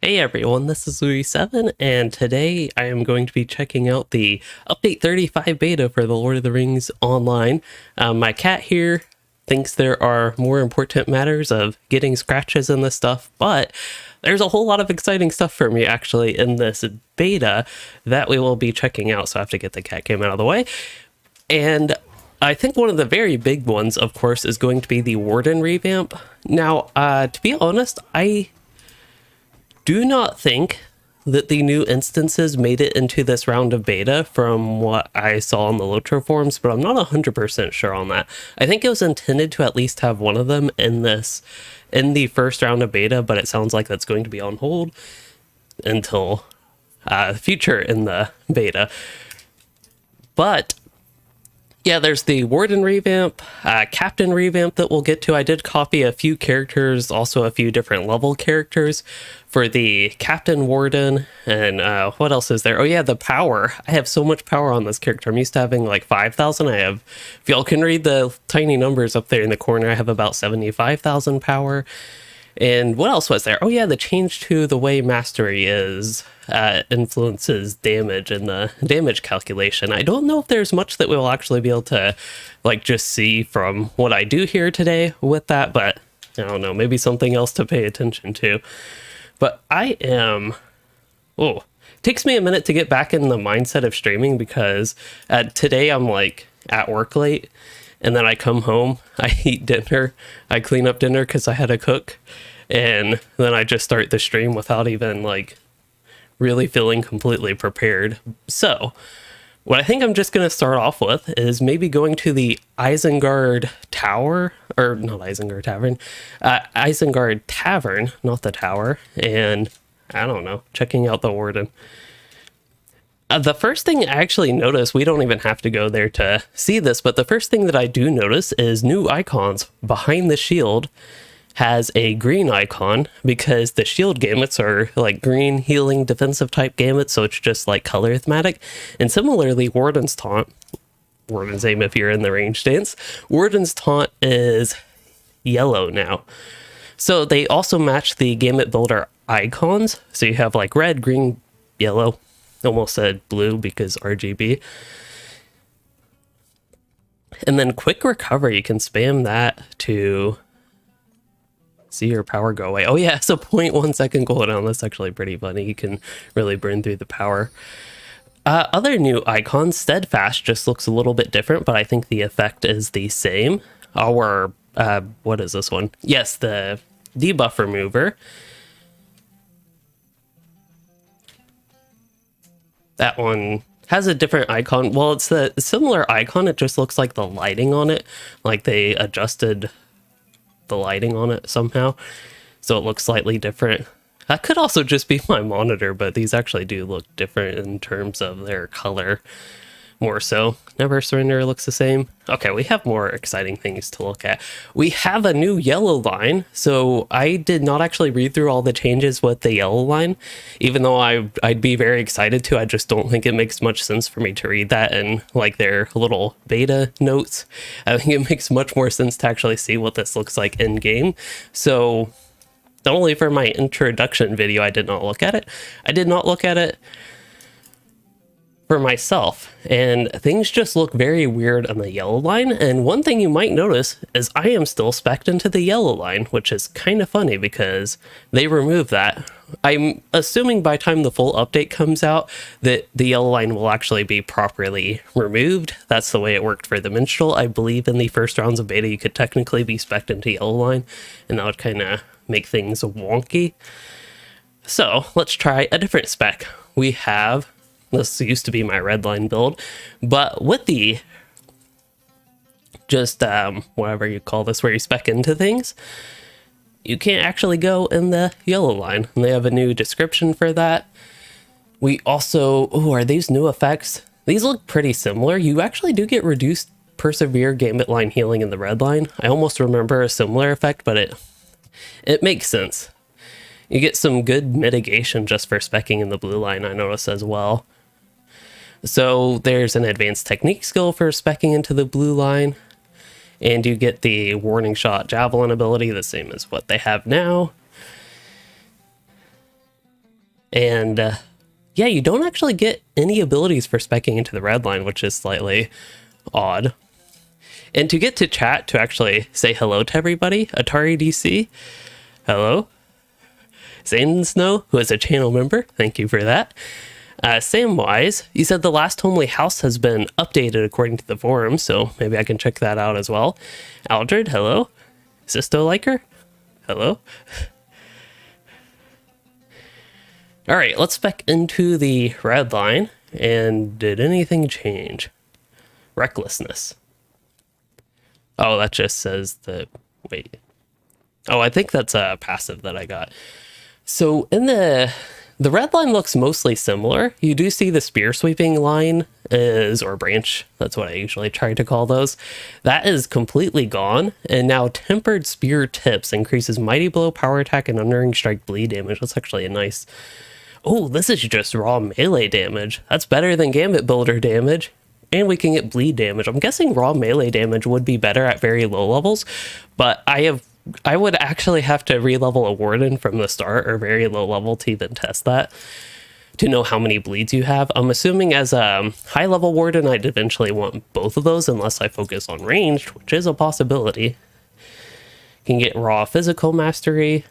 Hey everyone, this is Louis7, and today I am going to be checking out the Update 35 beta for the Lord of the Rings Online. My cat here thinks there are more important matters of getting scratches in this stuff, but there's a whole lot of exciting stuff for me actually in this beta that we will be checking out, so I have to get the cat game out of the way. And I think one of the very big ones, of course, is going to be the Warden Revamp. Now, to be honest, I do not think that the new instances made it into this round of beta from what I saw on the LOTRO forums, but I'm not 100% sure on that. I think it was intended to at least have one of them in the first round of beta, but it sounds like that's going to be on hold until future in the beta. But yeah, there's the Warden Revamp, Captain Revamp that we'll get to. I did copy a few characters, also a few different level characters for the Captain Warden. And what else is there? Oh yeah, the power. I have so much power on this character. I'm used to having like 5,000. If y'all can read the tiny numbers up there in the corner, I have about 75,000 power. And what else was there? Oh yeah, the change to the way mastery is influences damage and the damage calculation. I don't know if there's much that we'll actually be able to like just see from what I do here today with that, but I don't know, maybe something else to pay attention to. But I am... Oh, it takes me a minute to get back in the mindset of streaming because today I'm like at work late. And then I come home, I eat dinner, I clean up dinner because I had to cook, and then I just start the stream without even like really feeling completely prepared. So what I think I'm just going to start off with is maybe going to the Isengard Tower, or not Isengard Tavern, Isengard Tavern, not the tower, and I don't know, checking out the Warden. The first thing I actually noticed, we don't even have to go there to see this, but the first thing that I do notice is new icons. Behind the shield has a green icon because the shield gamuts are like green healing defensive type gamuts, so it's just like color thematic. And similarly, Warden's Taunt, Warden's Aim if you're in the range stance, Warden's Taunt is yellow now. So they also match the gamut builder icons. So you have like red, green, yellow. Almost said blue because RGB. And then quick recovery, you can spam that to see your power go away. Oh yeah, so 0.1 second cooldown. That's actually pretty funny. You can really burn through the power. Other new icons, Steadfast just looks a little bit different, but I think the effect is the same. Our, what is this one? Yes, the debuff remover. That one has a different icon. Well, it's the similar icon. It just looks like the lighting on it. Like they adjusted the lighting on it somehow. So it looks slightly different. That could also just be my monitor, but these actually do look different in terms of their color. More so. Never Surrender looks the same. Okay, we have more exciting things to look at. We have a new yellow line. So I did not actually read through all the changes with the yellow line, even though I'd be very excited to. I just don't think it makes much sense for me to read that in like their little beta notes. I think it makes much more sense to actually see what this looks like in game. So not only for my introduction video, I did not look at it. I did not look at it for myself, and things just look very weird on the yellow line. And one thing you might notice is I am still spec'd into the yellow line, which is kind of funny because they removed that. I'm assuming by the time the full update comes out that the yellow line will actually be properly removed. That's the way it worked for the Minstrel. I believe in the first rounds of beta you could technically be spec'd into yellow line, and that would kind of make things wonky. So let's try a different spec. We have, this used to be my red line build, but with the just whatever you call this, where you spec into things, you can't actually go in the yellow line, and they have a new description for that. We also, oh, are these new effects? These look pretty similar. You actually do get reduced persevere gambit line healing in the red line. I almost remember a similar effect, but it makes sense. You get some good mitigation just for specking in the blue line, I noticed as well. So there's an advanced technique skill for specking into the blue line, and you get the warning shot javelin ability, the same as what they have now. And yeah, you don't actually get any abilities for speccing into the red line, which is slightly odd. And to get to chat to actually say hello to everybody, Atari DC, hello. Zane Snow, who is a channel member, thank you for that. Samwise, you said the last homely house has been updated according to the forum, so maybe I can check that out as well. Aldred, hello. Sisto Liker, hello. All right, let's spec into the red line. And did anything change? Recklessness. Oh, that just says the, wait. Oh, I think that's a passive that I got. So in the red line looks mostly similar. You do see the spear sweeping line is, or branch, that's what I usually try to call those. That is completely gone. And now tempered spear tips increases mighty blow, power attack, and unnerving strike bleed damage. That's actually a nice, oh, this is just raw melee damage. That's better than Gambit Builder damage. And we can get bleed damage. I'm guessing raw melee damage would be better at very low levels, but I would actually have to re-level a Warden from the start or very low level to even test that, to know how many bleeds you have. I'm assuming as a high level Warden, I'd eventually want both of those unless I focus on ranged, which is a possibility. Can get raw physical mastery.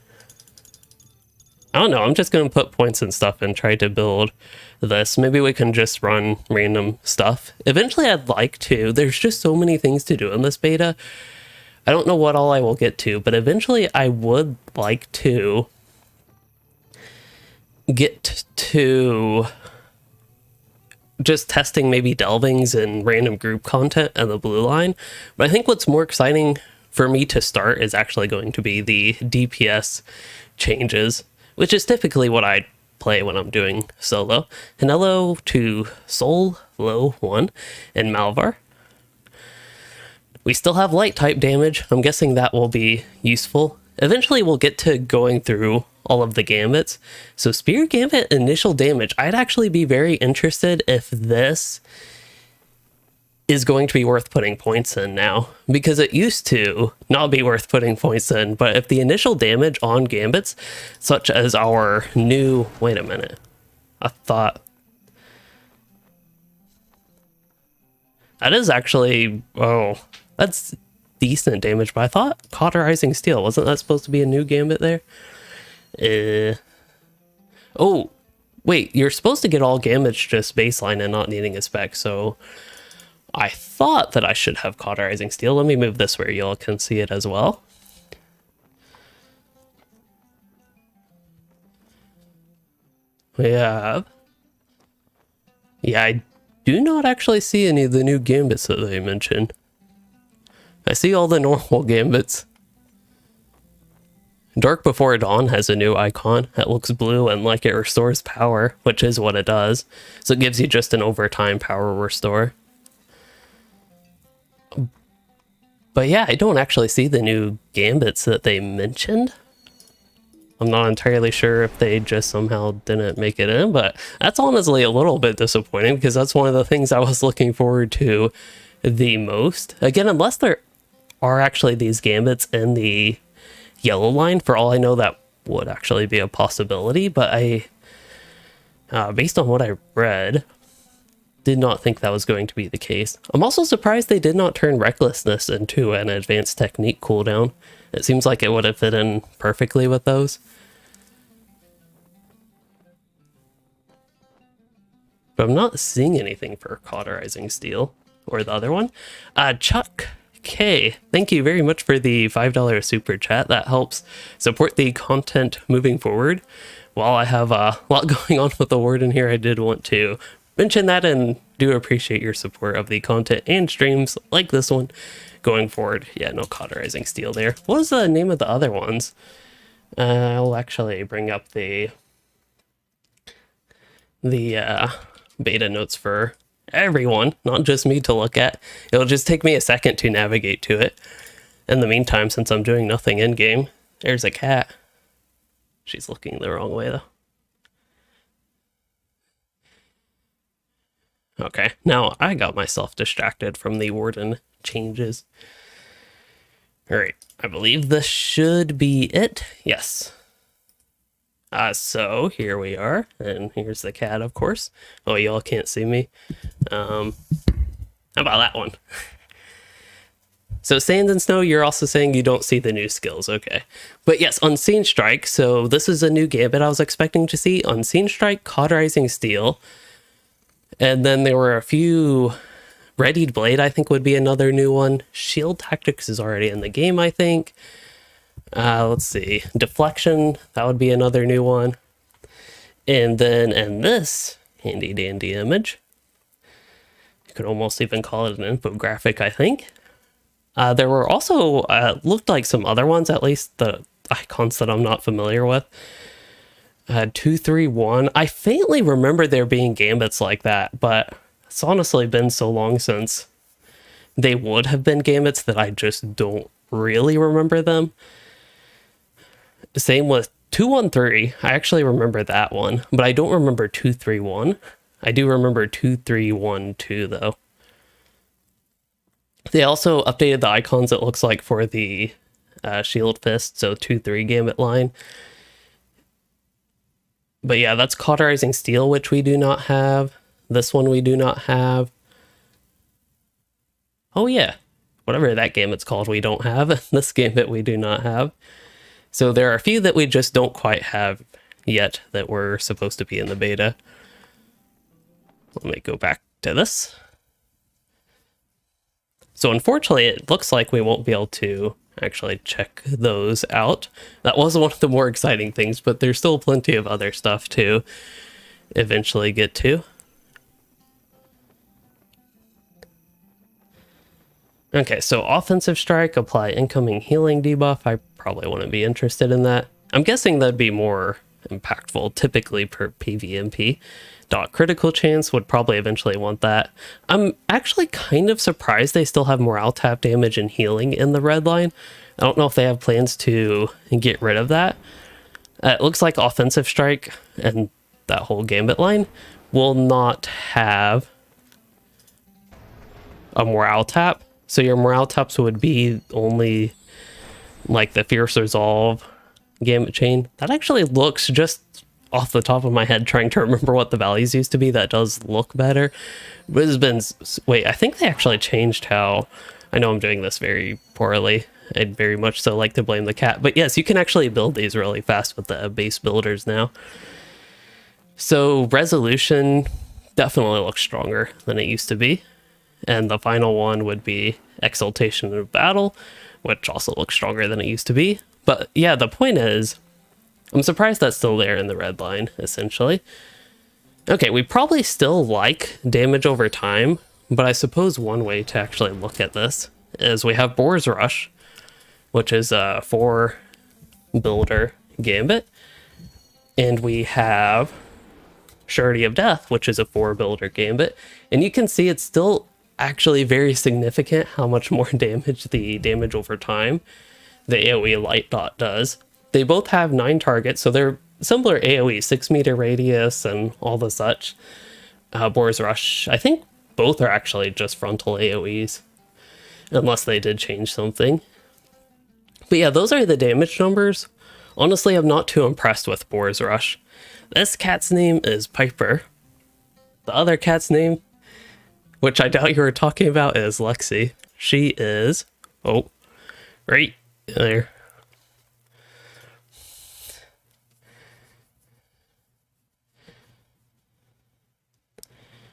I don't know, I'm just going to put points and stuff and try to build this. Maybe we can just run random stuff. Eventually I'd like to. There's just so many things to do in this beta. I don't know what all I will get to, but eventually I would like to get to just testing maybe delvings and random group content and the blue line. But I think what's more exciting for me to start is actually going to be the DPS changes, which is typically what I play when I'm doing solo. And hello to Soul Low 1 and Malvar. We still have light type damage. I'm guessing that will be useful. Eventually we'll get to going through all of the gambits. So Spear Gambit initial damage, I'd actually be very interested if this is going to be worth putting points in now, because it used to not be worth putting points in. But if the initial damage on gambits, such as our new, wait a minute, I thought that is actually, oh, that's decent damage, but I thought Cauterizing Steel, wasn't that supposed to be a new gambit there? Oh, wait, you're supposed to get all gambits just baseline and not needing a spec, so I thought that I should have Cauterizing Steel. Let me move this where y'all can see it as well. We have, yeah, I do not actually see any of the new gambits that they mentioned. I see all the normal gambits. Dark Before Dawn has a new icon that looks blue and like it restores power, which is what it does. So it gives you just an overtime power restore. But yeah, I don't actually see the new gambits that they mentioned. I'm not entirely sure if they just somehow didn't make it in, but that's honestly a little bit disappointing because that's one of the things I was looking forward to the most. Again, unless there are actually these gambits in the yellow line, for all I know, that would actually be a possibility, but I, based on what I read, did not think that was going to be the case. I'm also surprised they did not turn Recklessness into an advanced technique cooldown. It seems like it would have fit in perfectly with those. But I'm not seeing anything for Cauterizing Steel or the other one. Chuck K, thank you very much for the $5 super chat. That helps support the content moving forward. While I have a lot going on with the Warden here, I did want to mention that and do appreciate your support of the content and streams like this one going forward. Yeah, no Cauterizing Steel there. What was the name of the other ones? I'll actually bring up the beta notes for everyone, not just me to look at. It'll just take me a second to navigate to it. In the meantime, since I'm doing nothing in game, there's a cat. She's looking the wrong way though. Okay, now I got myself distracted from the Warden changes. All right, I believe this should be it. Yes. So here we are, and here's the cat, of course. Oh, y'all can't see me. How about that one? So Sand and Snow, you're also saying you don't see the new skills, okay. But yes, Unseen Strike, so this is a new gambit I was expecting to see. Unseen Strike, Cauterizing Steel, and then there were a few... Readied Blade, I think, would be another new one. Shield Tactics is already in the game, I think. Let's see. Deflection, that would be another new one. And then in this handy dandy image, you could almost even call it an infographic, I think. There were also, looked like some other ones, at least the icons that I'm not familiar with. 231. I faintly remember there being gambits like that, but it's honestly been so long since they would have been gambits that I just don't really remember them. Same with 213. I actually remember that one, but I don't remember 231. I do remember 2312 though. They also updated the icons, it looks like, for the Shield Fist, so 2-3 Gambit line. But yeah, that's Cauterizing Steel, which we do not have. This one we do not have. Oh yeah, whatever that gambit's called we don't have. This gambit we do not have. So there are a few that we just don't quite have yet that were supposed to be in the beta. Let me go back to this. So unfortunately, it looks like we won't be able to actually check those out. That was one of the more exciting things, but there's still plenty of other stuff to eventually get to. Okay, so Offensive Strike, apply incoming healing debuff. I probably wouldn't be interested in that. I'm guessing that'd be more impactful, typically per PvMP. Dot Critical Chance would probably eventually want that. I'm actually kind of surprised they still have morale tap damage and healing in the red line. I don't know if they have plans to get rid of that. It looks like Offensive Strike and that whole Gambit line will not have a morale tap. So your morale taps would be only like the Fierce Resolve Gambit chain. That actually looks, just off the top of my head, trying to remember what the values used to be, that does look better. But it's been, wait, I think they actually changed how, I know I'm doing this very poorly. I'd very much so like to blame the cat. But yes, you can actually build these really fast with the base builders now. So Resolution definitely looks stronger than it used to be. And the final one would be Exaltation of Battle, which also looks stronger than it used to be. But yeah, the point is, I'm surprised that's still there in the red line, essentially. Okay, we probably still like damage over time, but I suppose one way to actually look at this is we have Boar's Rush, which is a 4-builder gambit, and we have Surety of Death, which is a 4-builder gambit, and you can see it's still actually very significant how much more damage the damage over time the AoE light dot does. They both have 9 targets, so they're similar AoE, 6 meter radius and all the such. Boar's Rush, I think both are actually just frontal AoEs, unless they did change something. But yeah, those are the damage numbers. Honestly, I'm not too impressed with Boar's Rush. This cat's name is Piper. The other cat's name, which I doubt you were talking about, is Lexi. She is, oh, right there.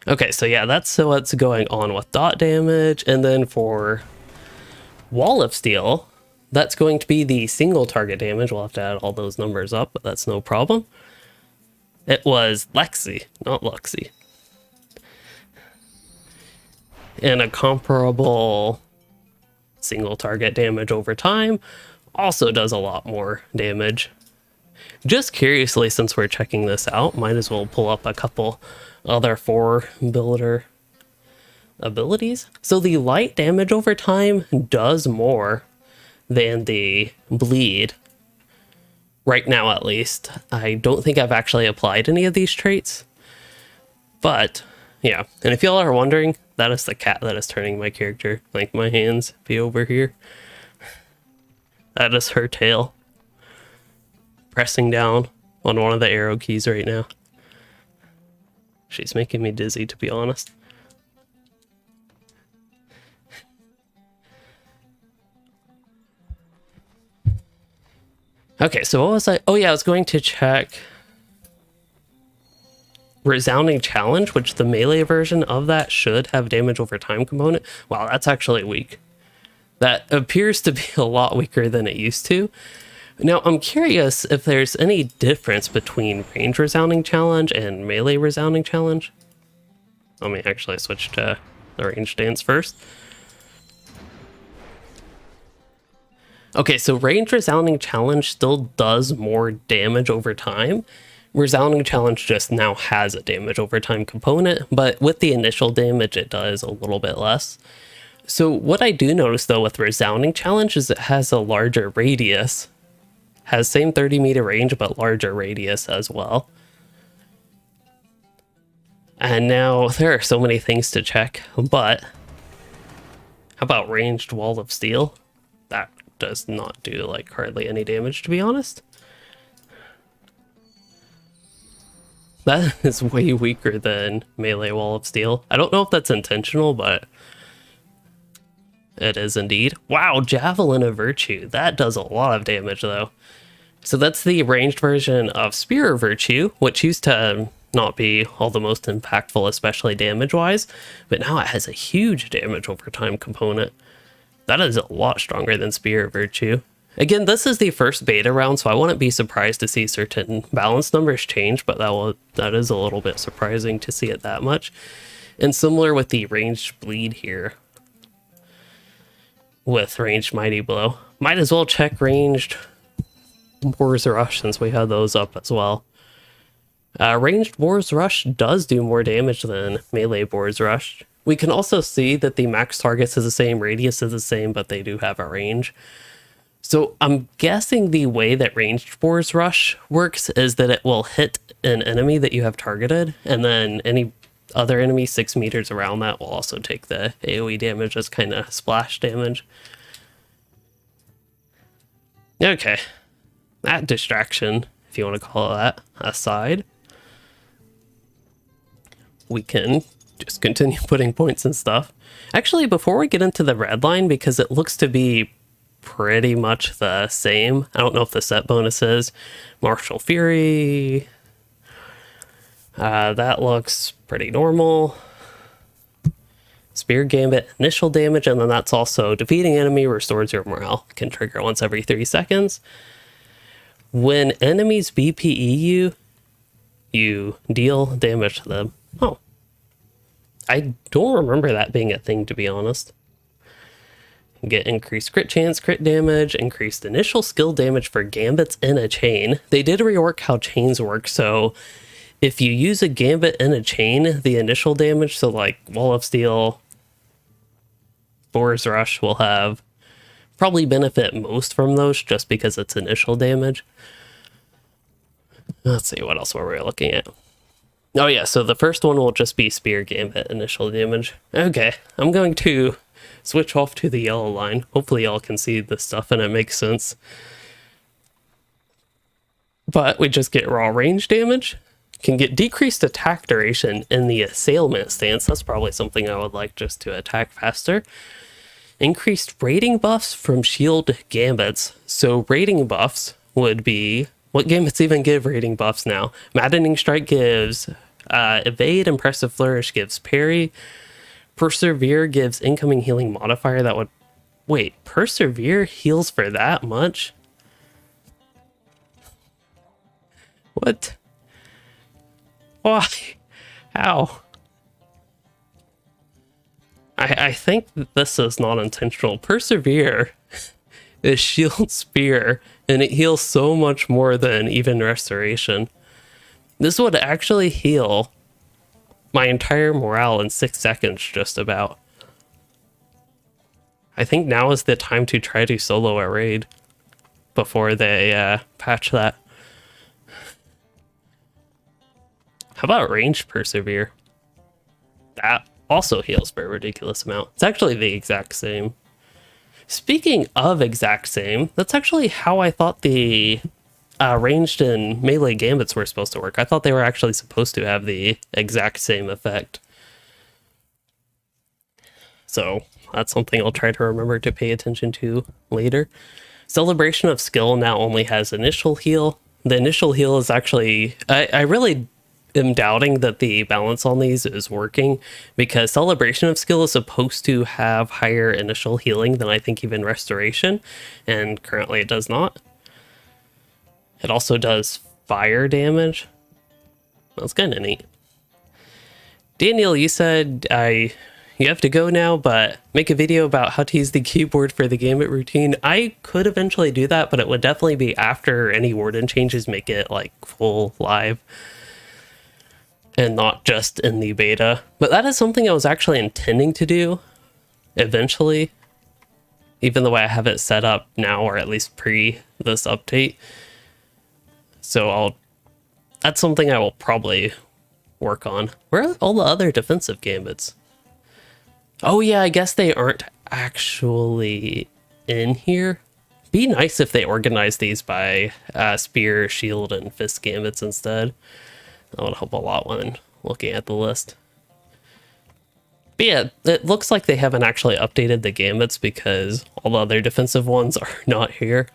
Okay, so yeah, that's what's going on with dot damage. And then for Wall of Steel, that's going to be the single target damage. We'll have to add all those numbers up, but that's no problem. It was Lexi, not Luxie. And a comparable single target damage over time also does a lot more damage. Just curiously, since we're checking this out, might as well pull up a couple other 4-builder abilities. So the light damage over time does more than the bleed. Right now, at least. I don't think I've actually applied any of these traits. But, yeah. And if y'all are wondering, that is the cat that is turning my character. Like, my hands be over here. That is her tail. Pressing down on one of the arrow keys right now. She's making me dizzy, to be honest. Okay, so what was I? Oh yeah, I was going to check Resounding Challenge, which the melee version of that should have damage over time component. Wow, that's actually weak. That appears to be a lot weaker than it used to. Now, I'm curious if there's any difference between range Resounding Challenge and melee Resounding Challenge. Let me actually switch to the range stance first. Okay, so range Resounding Challenge still does more damage over time. Resounding Challenge just now has a damage over time component, but with the initial damage, it does a little bit less. So what I do notice though with Resounding Challenge is it has a larger radius. Has same 30-meter range, but larger radius as well. And now there are so many things to check, but how about ranged Wall of Steel? That does not do like hardly any damage, to be honest. That is way weaker than melee Wall of Steel. I don't know if that's intentional, but it is indeed. Wow, Javelin of Virtue. That does a lot of damage though. So that's the ranged version of Spear of Virtue, which used to not be all the most impactful, especially damage-wise, but now it has a huge damage over time component. That is a lot stronger than Spear of Virtue. Again, this is the first beta round, so I wouldn't be surprised to see certain balance numbers change, but that is a little bit surprising to see it that much. And similar with the ranged Bleed here with ranged Mighty Blow. Might as well check ranged Boar's Rush since we had those up as well. Ranged Boar's Rush does do more damage than melee Boar's Rush. We can also see that the max targets is the same, radius is the same, but they do have a range. So I'm guessing the way that ranged Boar's Rush works is that it will hit an enemy that you have targeted, and then any other enemy 6 meters around that will also take the AoE damage as kind of splash damage. Okay, that distraction, if you want to call it that, aside, we can just continue putting points and stuff. Actually, before we get into the red line, because it looks to be pretty much the same. I don't know if the set bonus is Martial Fury. That looks pretty normal. Spear Gambit, initial damage, and then that's also defeating enemy restores your morale. Can trigger once every 3 seconds. When enemies BPE you, you deal damage to them. Oh. I don't remember that being a thing, to be honest. Get increased crit chance, crit damage, increased initial skill damage for gambits in a chain. They did rework how chains work, so if you use a gambit in a chain, the initial damage, so like Wall of Steel, Boar's Rush will have probably benefit most from those just because it's initial damage. Let's see, what else were we looking at? Oh yeah, so the first one will just be Spear Gambit initial damage. Okay, I'm going to switch off to the yellow line. Hopefully y'all can see this stuff and it makes sense. But we just get raw range damage. Can get decreased attack duration in the assailment stance. That's probably something I would like just to attack faster. Increased rating buffs from shield gambits. So rating buffs would be... What gambits even give rating buffs now? Maddening Strike gives evade, Impressive Flourish gives parry, Persevere gives incoming healing modifier. That would... Wait, Persevere heals for that much? What? Why? How? I think this is not intentional. Persevere is shield spear, and it heals so much more than even restoration. This would actually heal my entire morale in 6 seconds, just about. I think now is the time to try to solo a raid before they patch that. How about ranged Persevere? That also heals for a ridiculous amount. It's actually the exact same. Speaking of exact same, that's actually how I thought the ranged and melee gambits were supposed to work. I thought they were actually supposed to have the exact same effect. So that's something I'll try to remember to pay attention to later. Celebration of Skill now only has initial heal. The initial heal is actually... I really am doubting that the balance on these is working, because Celebration of Skill is supposed to have higher initial healing than I think even Restoration, and currently it does not. It also does fire damage. That's kind of neat. Daniel, you said you have to go now, but make a video about how to use the keyboard for the gambit routine. I could eventually do that, but it would definitely be after any warden changes make it like full live and not just in the beta. But that is something I was actually intending to do eventually, even the way I have it set up now, or at least pre this update. So that's something I will probably work on. Where are all the other defensive gambits? Oh yeah, I guess they aren't actually in here. Be nice if they organized these by spear, shield, and fist gambits instead. That would help a lot when looking at the list. But yeah, it looks like they haven't actually updated the gambits because all the other defensive ones are not here.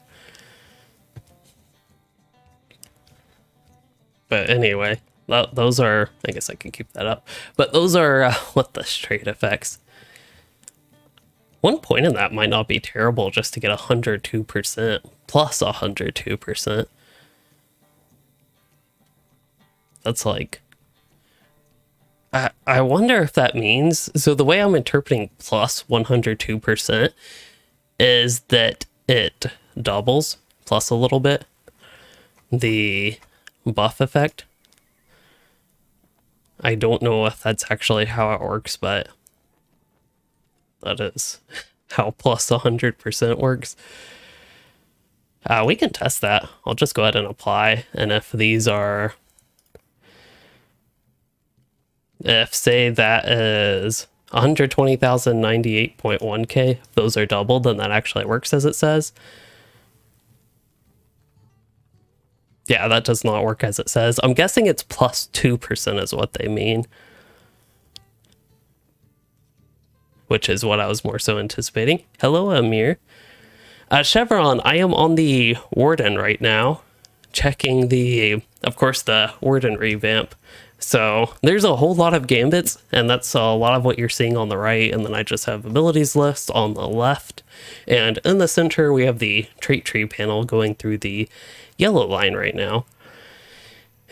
But anyway, those are... I guess I can keep that up. But those are what the straight effects. One point in that might not be terrible just to get 102% plus 102%. That's like... I wonder if that means... So the way I'm interpreting plus 102% is that it doubles plus a little bit the buff effect. I don't know if that's actually how it works, but that is how plus 100% works. We can test that. I'll just go ahead and apply, and if these are... If, say, that is 120,098.1k, if those are doubled, then that actually works as it says. Yeah, that does not work as it says. I'm guessing it's plus 2% is what they mean, which is what I was more so anticipating. Hello, Amir. Chevron, I am on the Warden right now, checking of course, the Warden Revamp. So there's a whole lot of gambits, and that's a lot of what you're seeing on the right, and then I just have abilities lists on the left. And in the center, we have the trait tree panel going through the yellow line right now.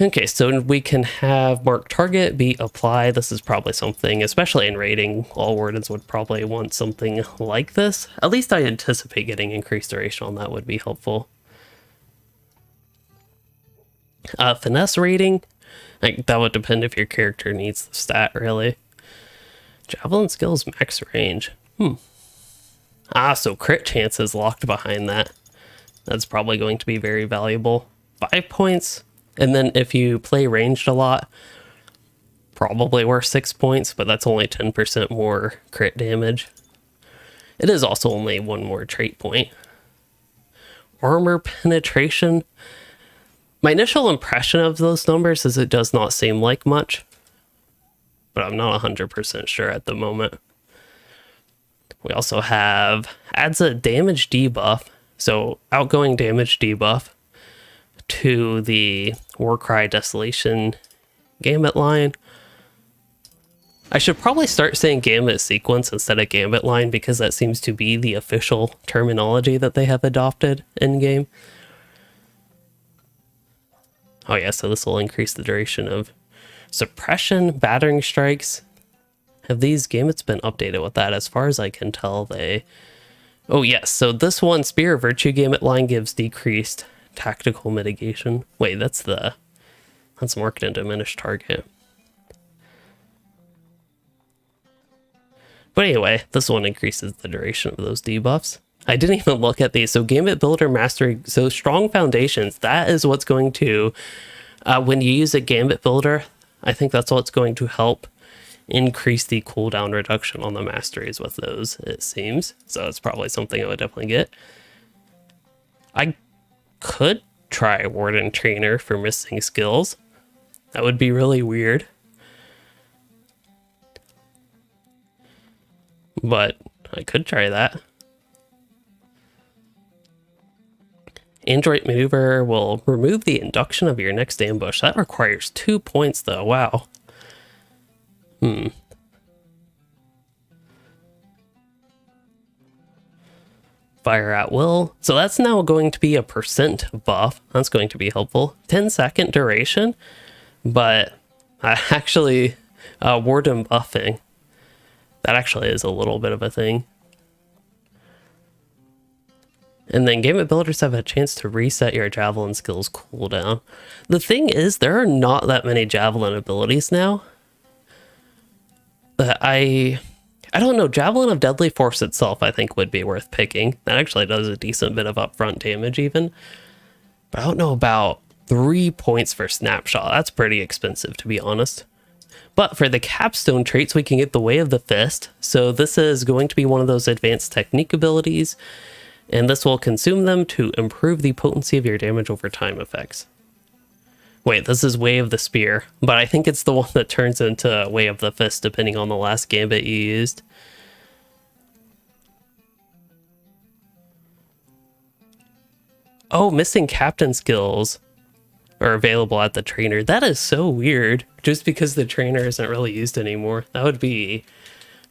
Okay, so we can have mark target be apply. This is probably something, especially in raiding, all wardens would probably want something like this. At least I anticipate getting increased duration on that would be helpful. Finesse rating. That would depend if your character needs the stat, really. Javelin skills max range. So crit chance is locked behind that. That's probably going to be very valuable. 5 points. And then if you play ranged a lot, probably worth 6 points, but that's only 10% more crit damage. It is also only 1 more trait point. Armor penetration. My initial impression of those numbers is it does not seem like much, but I'm not 100% sure at the moment. We also have adds a damage debuff, so outgoing damage debuff to the Warcry Desolation Gambit line. I should probably start saying Gambit Sequence instead of Gambit line, because that seems to be the official terminology that they have adopted in-game. Oh yeah, so this will increase the duration of suppression, battering strikes. Have these gambits been updated with that? As far as I can tell, they... Oh yes, so this one, Spear of Virtue Gambit line gives decreased tactical mitigation. Wait, that's marked in diminished target. But anyway, this one increases the duration of those debuffs. I didn't even look at these. So Gambit Builder Mastery, so Strong Foundations, that is what's going to, when you use a Gambit Builder, I think that's what's going to help increase the cooldown reduction on the masteries with those, it seems. So it's probably something I would definitely get. I could try Warden Trainer for missing skills. That would be really weird. But I could try that. Android Maneuver will remove the induction of your next ambush. That requires 2 points though, wow. Fire at will. So that's now going to be a percent buff. That's going to be helpful. 10-second duration, but actually Warden buffing. That actually is a little bit of a thing. And then game builders have a chance to reset your javelin skills cooldown. The thing is, there are not that many javelin abilities now. That I don't know, Javelin of Deadly Force itself I think would be worth picking. That actually does a decent bit of upfront damage even. But I don't know about 3 points for Snapshot. That's pretty expensive, to be honest. But for the capstone traits, we can get the Way of the Fist. So this is going to be one of those advanced technique abilities, and this will consume them to improve the potency of your damage over time effects. Wait, this is Way of the Spear, but I think it's the one that turns into Way of the Fist depending on the last gambit you used. Oh, missing captain skills are available at the trainer. That is so weird, just because the trainer isn't really used anymore. That would be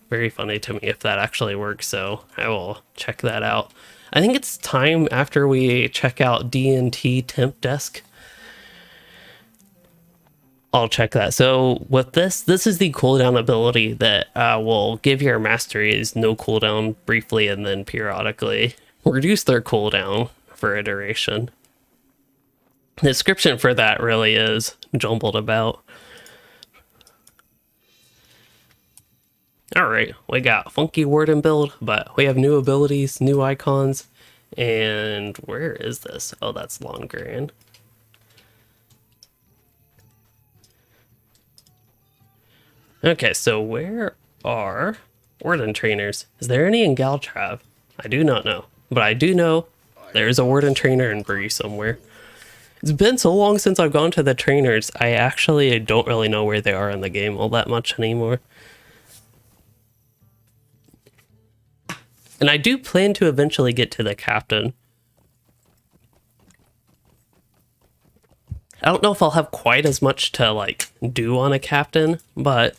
very funny to me if that actually works, so I will check that out. I think it's time after we check out D&T Temp Desk. I'll check that. So with this is the cooldown ability that will give your masteries no cooldown briefly and then periodically reduce their cooldown for a duration. The description for that really is jumbled about. Alright, we got funky Warden build, but we have new abilities, new icons, and where is this? Oh, that's Longran. Okay, so where are Warden trainers? Is there any in Galtrav? I do not know, but I do know there's a Warden trainer in Bree somewhere. It's been so long since I've gone to the trainers, I actually don't really know where they are in the game all that much anymore. And I do plan to eventually get to the captain. I don't know if I'll have quite as much to like do on a captain, but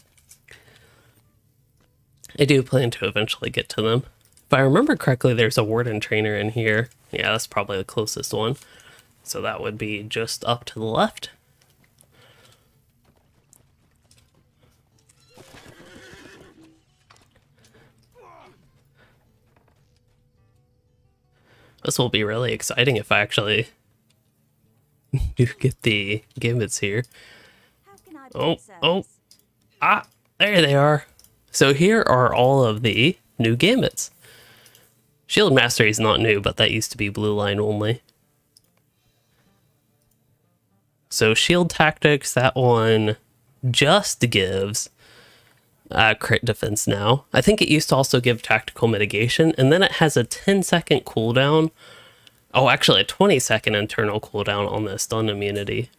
I do plan to eventually get to them. If I remember correctly, there's a Warden trainer in here. Yeah, that's probably the closest one. So that would be just up to the left. This will be really exciting if I actually do get the gambits here. Ah, there they are. So here are all of the new gambits. Shield Mastery is not new, but that used to be blue line only. So Shield Tactics, that one just gives crit defense now. I think it used to also give tactical mitigation, and then it has a 10-second cooldown. Oh, actually a 20-second internal cooldown on the stun immunity.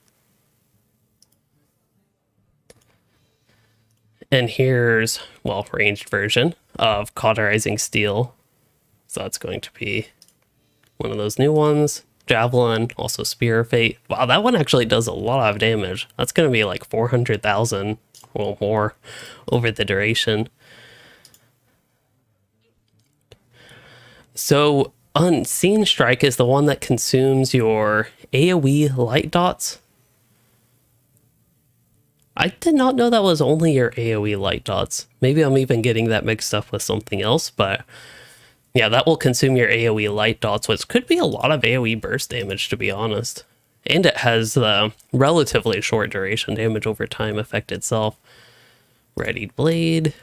And here's, well, ranged version of Cauterizing Steel. So that's going to be one of those new ones. Javelin, also Spear of Fate. Wow, that one actually does a lot of damage. That's going to be like 400,000 or more over the duration. So Unseen Strike is the one that consumes your AoE light dots. I did not know that was only your AoE light dots. Maybe I'm even getting that mixed up with something else, but yeah, that will consume your AoE light dots, which could be a lot of AoE burst damage, to be honest. And it has the relatively short duration damage over time effect itself. Readied Blade.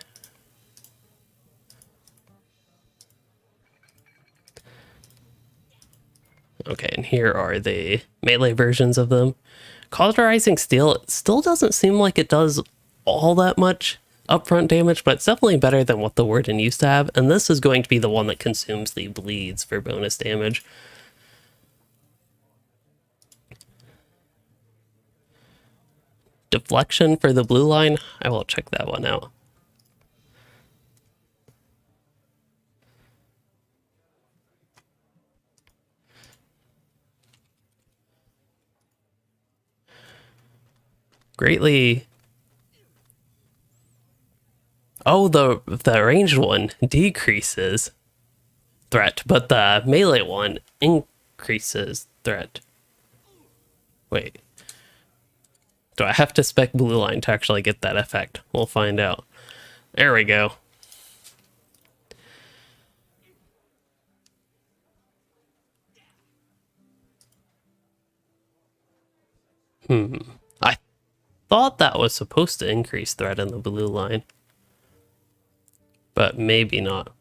Okay, and here are the melee versions of them. Cauterizing Steel, it still doesn't seem like it does all that much upfront damage, but it's definitely better than what the Warden used to have, and this is going to be the one that consumes the bleeds for bonus damage. Deflection for the blue line. I will check that one out. Greatly. Oh, the ranged one decreases threat, but the melee one increases threat. Wait. Do I have to spec blue line to actually get that effect? We'll find out. There we go. I thought that was supposed to increase threat in the blue line, but maybe not.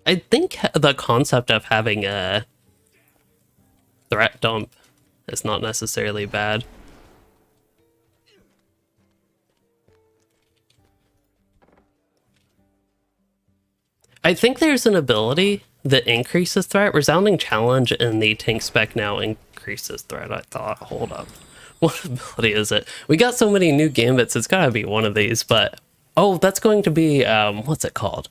I think the concept of having a threat dump is not necessarily bad. I think there's an ability that increases threat. Resounding Challenge in the tank spec now increases threat, I thought. Hold up. What ability is it? We got so many new gambits, it's gotta be one of these, but... Oh, that's going to be, what's it called?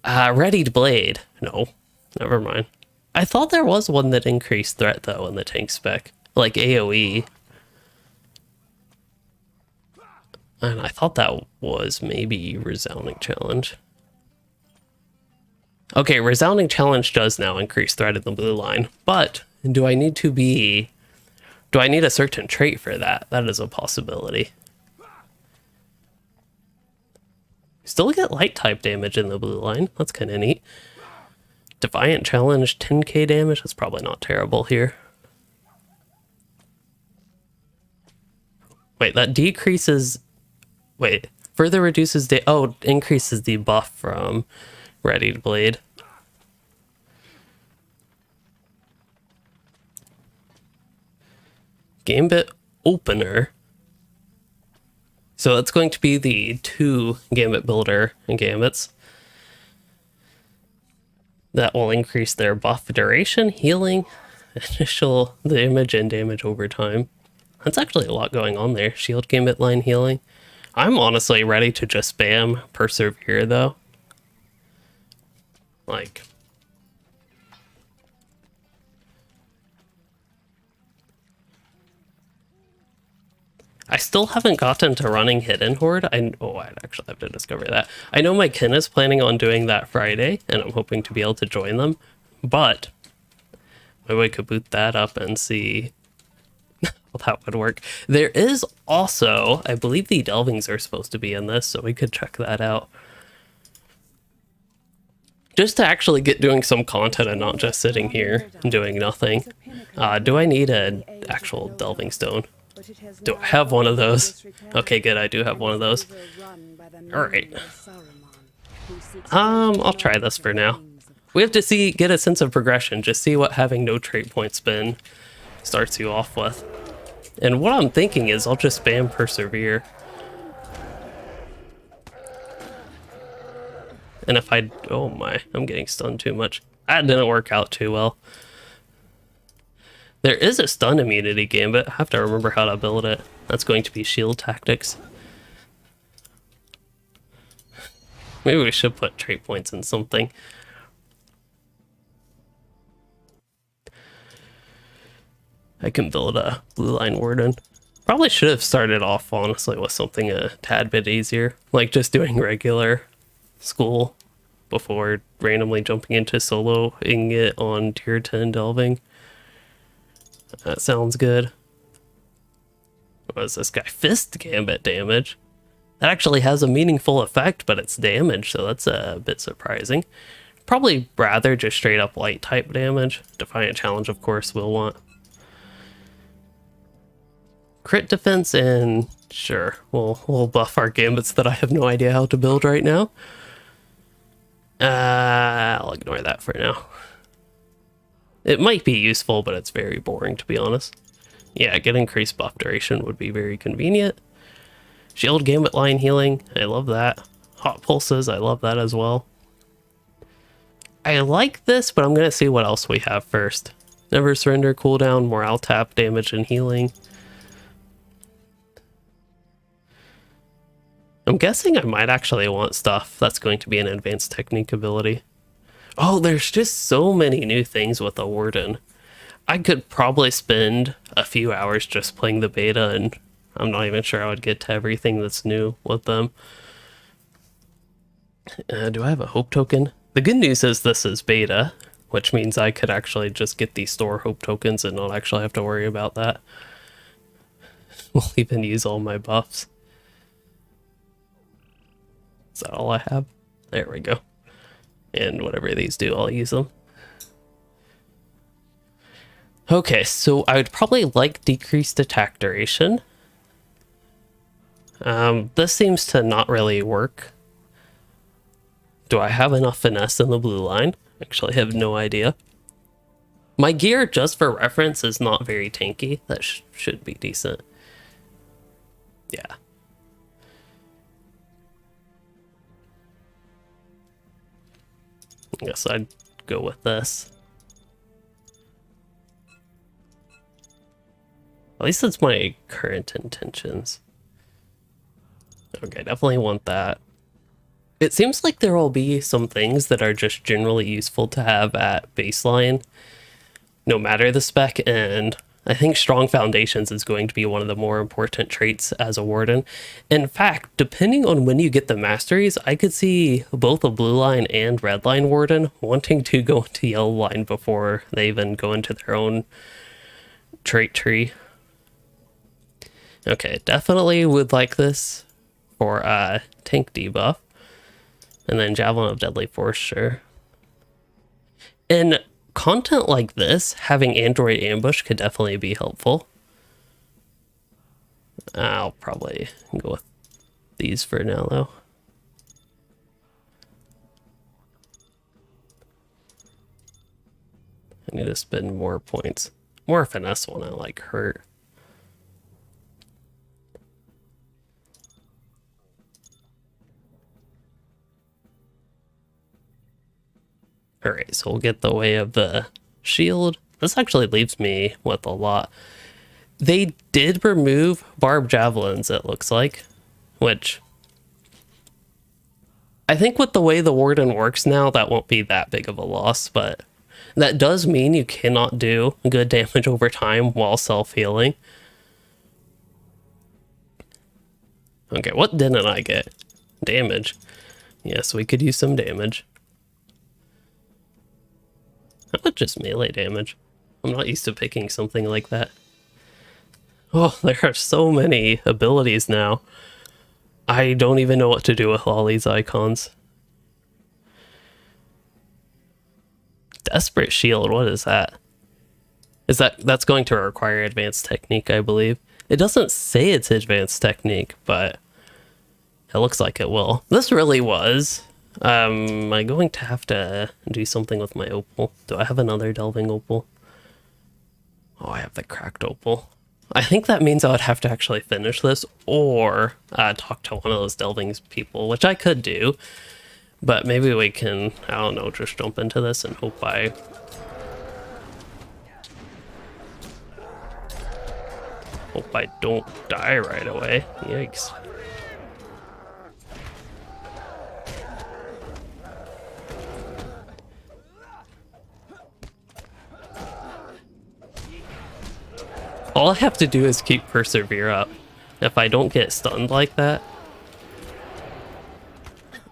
Readied Blade. No, never mind. I thought there was one that increased threat, though, in the tank spec. Like AoE. And I thought that was maybe Resounding Challenge. Okay, Resounding Challenge does now increase threat in the blue line, but do I need a certain trait for that? That is a possibility. Still get light type damage in the blue line. That's kind of neat. Defiant Challenge, 10k damage. That's probably not terrible here. Wait, that decreases... Wait, further reduces the... Oh, increases the buff from Readied Blade. Gambit Opener. So that's going to be the 2 Gambit Builder and Gambits. That will increase their buff duration, healing, initial damage, and damage over time. That's actually a lot going on there. Shield Gambit line healing. I'm honestly ready to just spam Persevere, though. Like... I still haven't gotten to running Hidden Horde. I'd actually have to discover that. I know my kin is planning on doing that Friday, and I'm hoping to be able to join them, but maybe we could boot that up and see how that would work. There is also, I believe the Delvings are supposed to be in this, so we could check that out. Just to actually get doing some content and not just sitting here and doing nothing. Do I need an actual Delving Stone? Do I have one of those? Okay, good, I do have one of those. Alright. I'll try this for now. We have to get a sense of progression, just see what having no trait point spin starts you off with. And what I'm thinking is I'll just spam Persevere. And if I... Oh my, I'm getting stunned too much. That didn't work out too well. There is a stun immunity gambit. I have to remember how to build it. That's going to be shield tactics. Maybe we should put trait points in something. I can build a blue line warden. Probably should have started off, honestly, with something a tad bit easier. Like just doing regular school before randomly jumping into soloing it on tier 10 delving. That sounds good. What is this guy? Fist Gambit damage. That actually has a meaningful effect, but it's damage, so that's a bit surprising. Probably rather just straight up light type damage. Defiant Challenge, of course, we'll want. Crit defense, and sure, we'll buff our gambits that I have no idea how to build right now. I'll ignore that for now. It might be useful, but it's very boring, to be honest. Yeah, get increased buff duration would be very convenient. Shield Gambit line healing, I love that. Hot Pulses, I love that as well. I like this, but I'm going to see what else we have first. Never surrender cooldown, morale tap, damage and healing. I'm guessing I might actually want stuff that's going to be an advanced technique ability. Oh, there's just so many new things with the Warden. I could probably spend a few hours just playing the beta, and I'm not even sure I would get to everything that's new with them. Do I have a hope token? The good news is this is beta, which means I could actually just get these store hope tokens and not actually have to worry about that. We'll even use all my buffs. Is that all I have? There we go. And whatever these do, I'll use them. Okay, so I would probably like decreased attack duration. This seems to not really work. Do I have enough finesse in the blue line? Actually, I have no idea. My gear, just for reference, is not very tanky. That should be decent. Yeah. I guess I'd go with this. At least it's my current intentions. Okay, definitely want that. It seems like there will be some things that are just generally useful to have at baseline, no matter the spec, and I think strong foundations is going to be one of the more important traits as a warden. In fact, depending on when you get the masteries, I could see both a blue line and red line warden wanting to go into yellow line before they even go into their own trait tree. Okay, definitely would like this for tank debuff. And then Javelin of Deadly Force, sure. In content like this, having Android Ambush could definitely be helpful. I'll probably go with these for now, though. I need to spend more points. More finesse when I like hurt. Alright, so we'll get the way of the shield. This actually leaves me with a lot. They did remove barbed javelins, it looks like, which I think with the way the Warden works now, that won't be that big of a loss, but that does mean you cannot do good damage over time while self-healing. Okay, what didn't I get? Damage. Yes, we could use some damage. How about just melee damage? I'm not used to picking something like that. Oh, there are so many abilities now. I don't even know what to do with all these icons. Desperate Shield, what is that? That's going to require advanced technique, I believe. It doesn't say it's advanced technique, but it looks like it will. This really was. Am I going to have to do something with my opal? Do I have another delving opal? Oh, I have the cracked opal. I think that means I would have to actually finish this or talk to one of those delving people, which I could do. But maybe we can, I don't know, just jump into this and hope I don't die right away. Yikes. All I have to do is keep Persevere up. If I don't get stunned like that,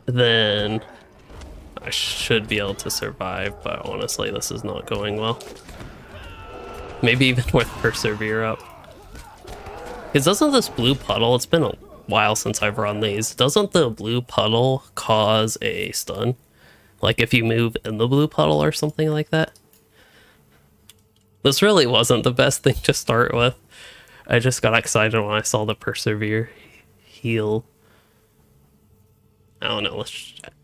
then I should be able to survive, but honestly, this is not going well. Maybe even with Persevere up. Because doesn't this blue puddle, it's been a while since I've run these, doesn't the blue puddle cause a stun? Like if you move in the blue puddle or something like that? This really wasn't the best thing to start with. I just got excited when I saw the Persevere heal. I don't know.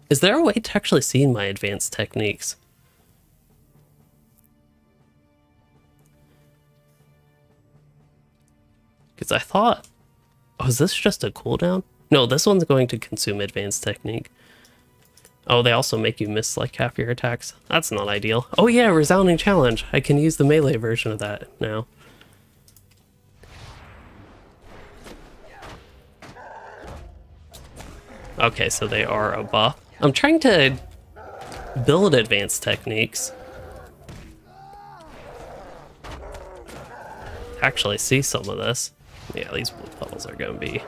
Is there a way to actually see my advanced techniques? Because I thought... Oh, is this just a cooldown? No, this one's going to consume advanced technique. Oh, they also make you miss like half your attacks. That's not ideal. Oh yeah, resounding challenge. I can use the melee version of that now. Okay, so they are a buff. I'm trying to build advanced techniques. Actually see some of this. Yeah, these blue puddles are gonna be...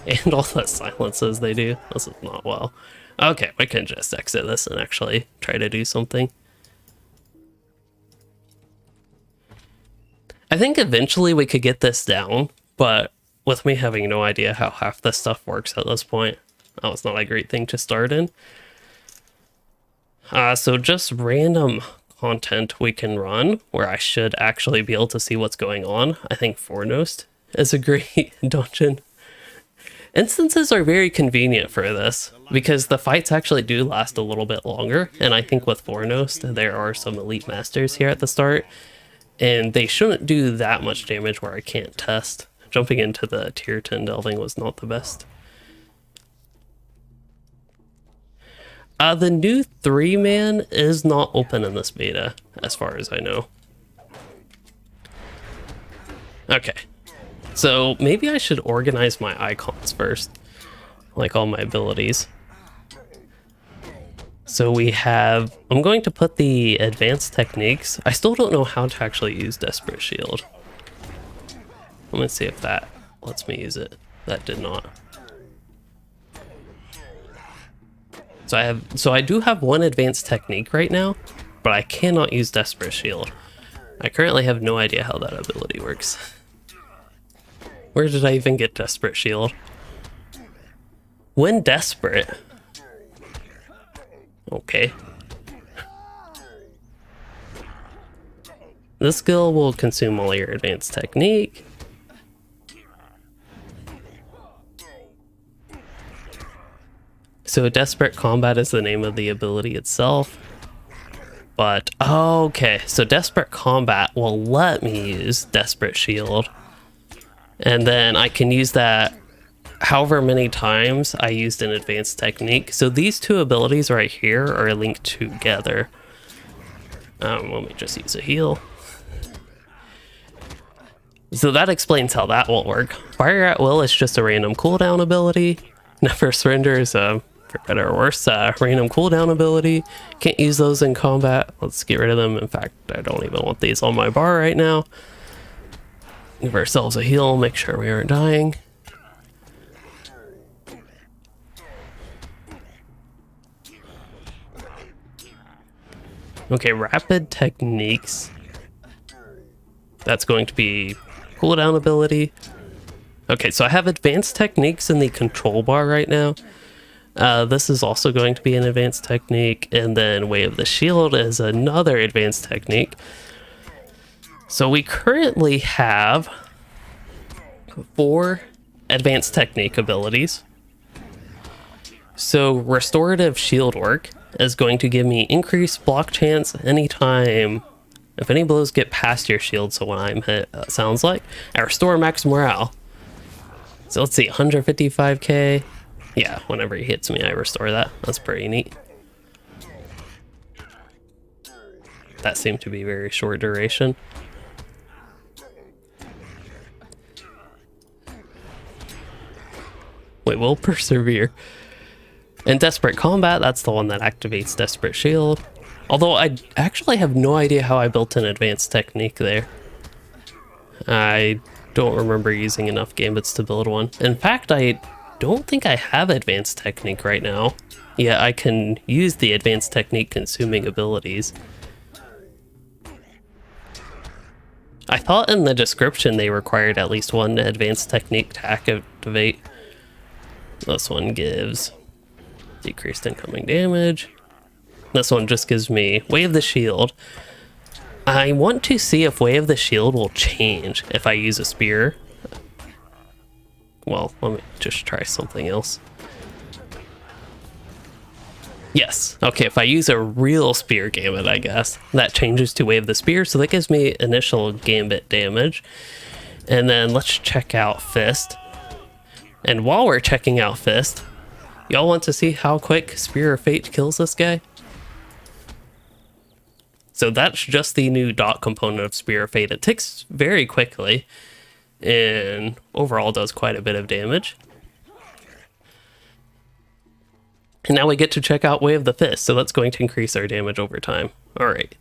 And all the silences they do. This is not well. Okay, we can just exit this and actually try to do something. I think eventually we could get this down, but with me having no idea how half this stuff works at this point, that was not a great thing to start in. So just random content we can run where I should actually be able to see what's going on. I think Fornost is a great dungeon. Instances are very convenient for this because the fights actually do last a little bit longer, and I think with Fornost there are some elite masters here at the start, and they shouldn't do that much damage where I can't test. Jumping into the tier 10 delving was not the best. The new 3-man is not open in this beta, as far as I know. Okay. So maybe I should organize my icons first, like all my abilities. So we have, I'm going to put the advanced techniques. I still don't know how to actually use Desperate Shield. I'm gonna see if that lets me use it. That did not. So I do have one advanced technique right now, but I cannot use Desperate Shield. I currently have no idea how that ability works. Where did I even get Desperate Shield? When desperate. Okay. This skill will consume all your advanced technique. So Desperate Combat is the name of the ability itself. But, okay, so Desperate Combat will let me use Desperate Shield. And then I can use that however many times I used an advanced technique. So these two abilities right here are linked together. Let me just use a heal. So that explains how that will work. Fire at Will is just a random cooldown ability. Never Surrender is a, for better or worse, random cooldown ability. Can't use those in combat. Let's get rid of them. In fact, I don't even want these on my bar right now. Give ourselves a heal, make sure we aren't dying. Okay, rapid techniques. That's going to be cooldown ability. Okay, so I have advanced techniques in the control bar right now. This is also going to be an advanced technique, and then Way of the Shield is another advanced technique. So we currently have 4 advanced technique abilities. So Restorative Shield Work is going to give me increased block chance anytime if any blows get past your shield. So when I'm hit, sounds like I restore max morale. So let's see, 155k. Yeah, whenever he hits me, I restore that. That's pretty neat. That seemed to be very short duration. We will persevere. And Desperate Combat, that's the one that activates Desperate Shield. Although I actually have no idea how I built an advanced technique there. I don't remember using enough gambits to build one. In fact, I don't think I have advanced technique right now. Yeah, I can use the advanced technique consuming abilities. I thought in the description they required at least one advanced technique to activate. This one gives decreased incoming damage. This one just gives me Way of the Shield. I want to see if Way of the Shield will change if I use a spear. Well, let me just try something else. Yes, okay, if I use a real spear gambit, I guess, that changes to Way of the Spear, so that gives me initial gambit damage. And then let's check out Fist. And while we're checking out Fist, Y'all want to see how quick Spear of Fate kills this guy? So that's just the new dot component of Spear of Fate. It ticks very quickly and overall does quite a bit of damage. And now we get to check out Wave the Fist, so that's going to increase our damage over time. All right.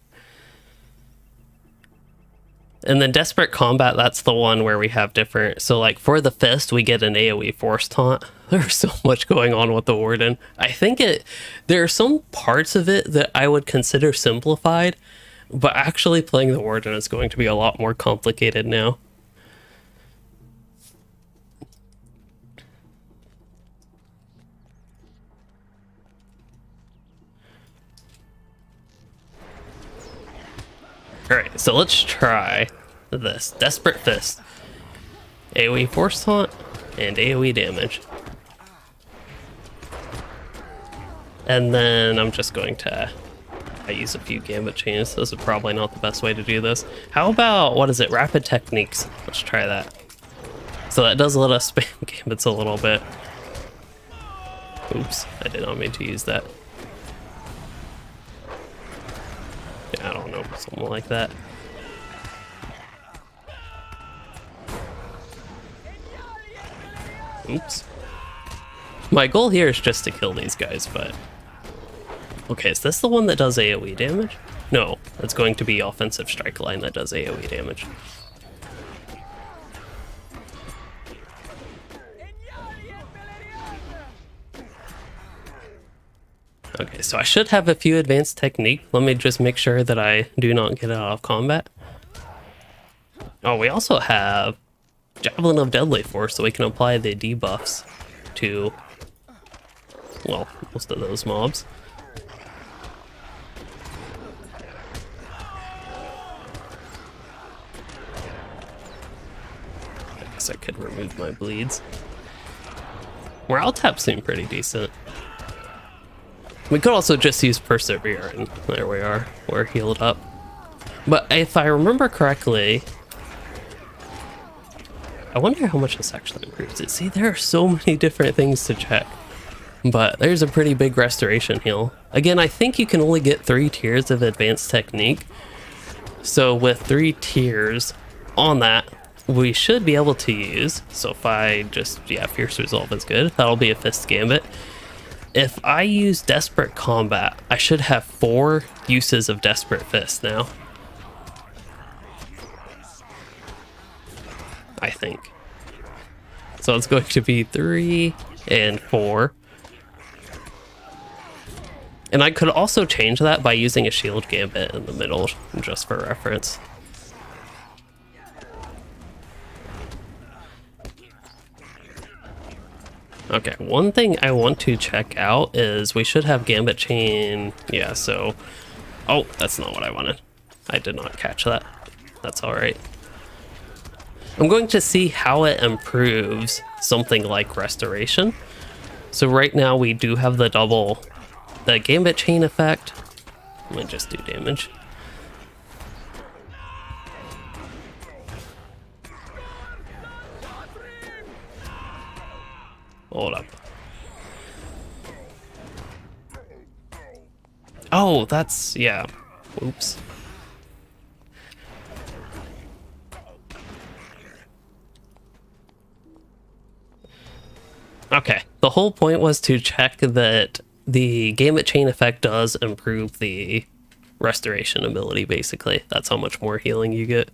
And then Desperate Combat, that's the one where we have different... So like for the Fist, we get an AoE Force Taunt. There's so much going on with the Warden. I think there are some parts of it that I would consider simplified, but actually playing the Warden is going to be a lot more complicated now. Alright, so let's try this. Desperate Fist. AoE Force Taunt and AoE damage. And then I'm just going to use a few Gambit Chains. This is probably not the best way to do this. How about, what is it, Rapid Techniques? Let's try that. So that does let us spam Gambits a little bit. Oops, I did not mean to use that. I don't know, something like that. Oops. My goal here is just to kill these guys, but... Okay, is this the one that does AoE damage? No, it's going to be Offensive Strike Line that does AoE damage. Okay, so I should have a few advanced technique. Let me just make sure that I do not get out of combat. Oh, we also have Javelin of Deadly Force, so we can apply the debuffs to, well, most of those mobs. I guess I could remove my bleeds. Morale taps seem pretty decent. We could also just use Persevere, and there we are. We're healed up. But if I remember correctly, I wonder how much this actually improves it. See, there are so many different things to check. But there's a pretty big restoration heal. Again, I think you can only get 3 tiers of advanced technique. So with 3 tiers on that, we should be able to use. So if I just, yeah, Fierce Resolve is good. That'll be a Fist Gambit. If I use Desperate Combat, I should have 4 uses of Desperate Fist now. I think. So it's going to be 3 and 4. And I could also change that by using a Shield Gambit in the middle, just for reference. Okay, one thing I want to check out is we should have Gambit Chain. Yeah, so... Oh, that's not what I wanted. I did not catch that. That's alright. I'm going to see how it improves something like Restoration. So right now we do have the Gambit Chain effect. Let me just do damage. Hold up. Oh, that's, yeah. Oops. Okay, the whole point was to check that the Gambit Chain effect does improve the restoration ability, basically. That's how much more healing you get.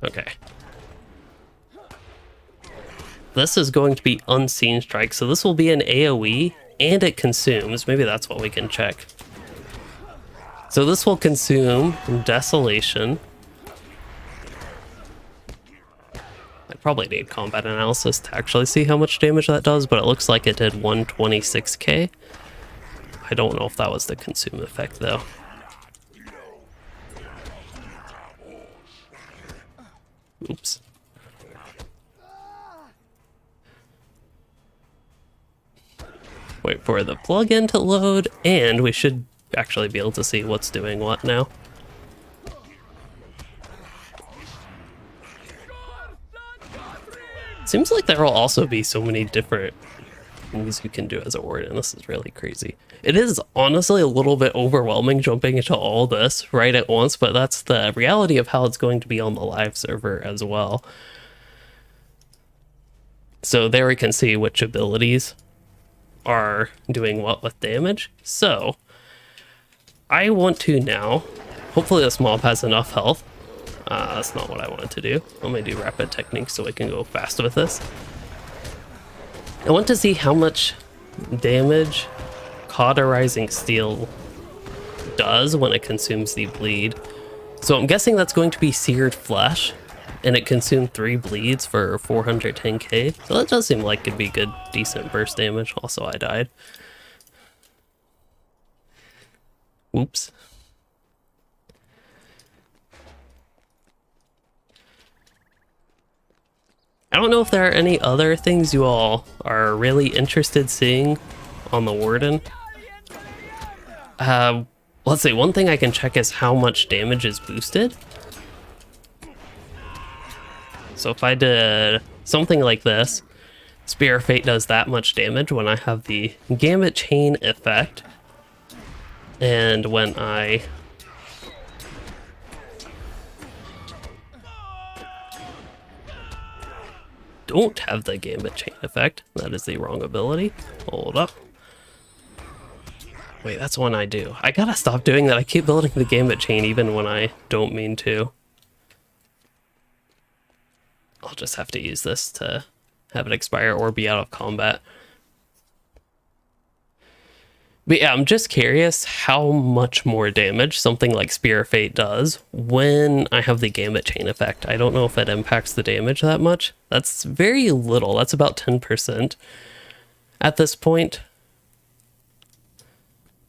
Okay. This is going to be Unseen Strike, so this will be an AoE, and it consumes. Maybe that's what we can check. So this will consume Desolation. I probably need combat analysis to actually see how much damage that does, but it looks like it did 126k. I don't know if that was the consume effect, though. Oops. Wait for the plugin to load, and we should actually be able to see what's doing what now. Seems like there will also be so many different things you can do as a warden. This is really crazy. It is honestly a little bit overwhelming jumping into all this right at once, but that's the reality of how it's going to be on the live server as well. So there we can see which abilities are doing what with damage. So I want to now, hopefully this mob has enough health. That's not what I wanted to do. I'm gonna do rapid technique so I can go fast with this. I want to see how much damage cauterizing steel does when it consumes the bleed. So I'm guessing that's going to be seared flesh, and it consumed 3 bleeds for 410k. So that does seem like it'd be good, decent burst damage. Also, I died. Whoops. I don't know if there are any other things you all are really interested seeing on the Warden. Let's see, one thing I can check is how much damage is boosted. So if I did something like this, Spear of Fate does that much damage when I have the Gambit Chain effect. And when I don't have the Gambit Chain effect, that is the wrong ability. Hold up. Wait, that's one I do. I gotta stop doing that. I keep building the Gambit Chain even when I don't mean to. I'll just have to use this to have it expire or be out of combat. But yeah, I'm just curious how much more damage something like Spear of Fate does when I have the Gambit Chain effect. I don't know if it impacts the damage that much. That's very little. That's about 10% at this point.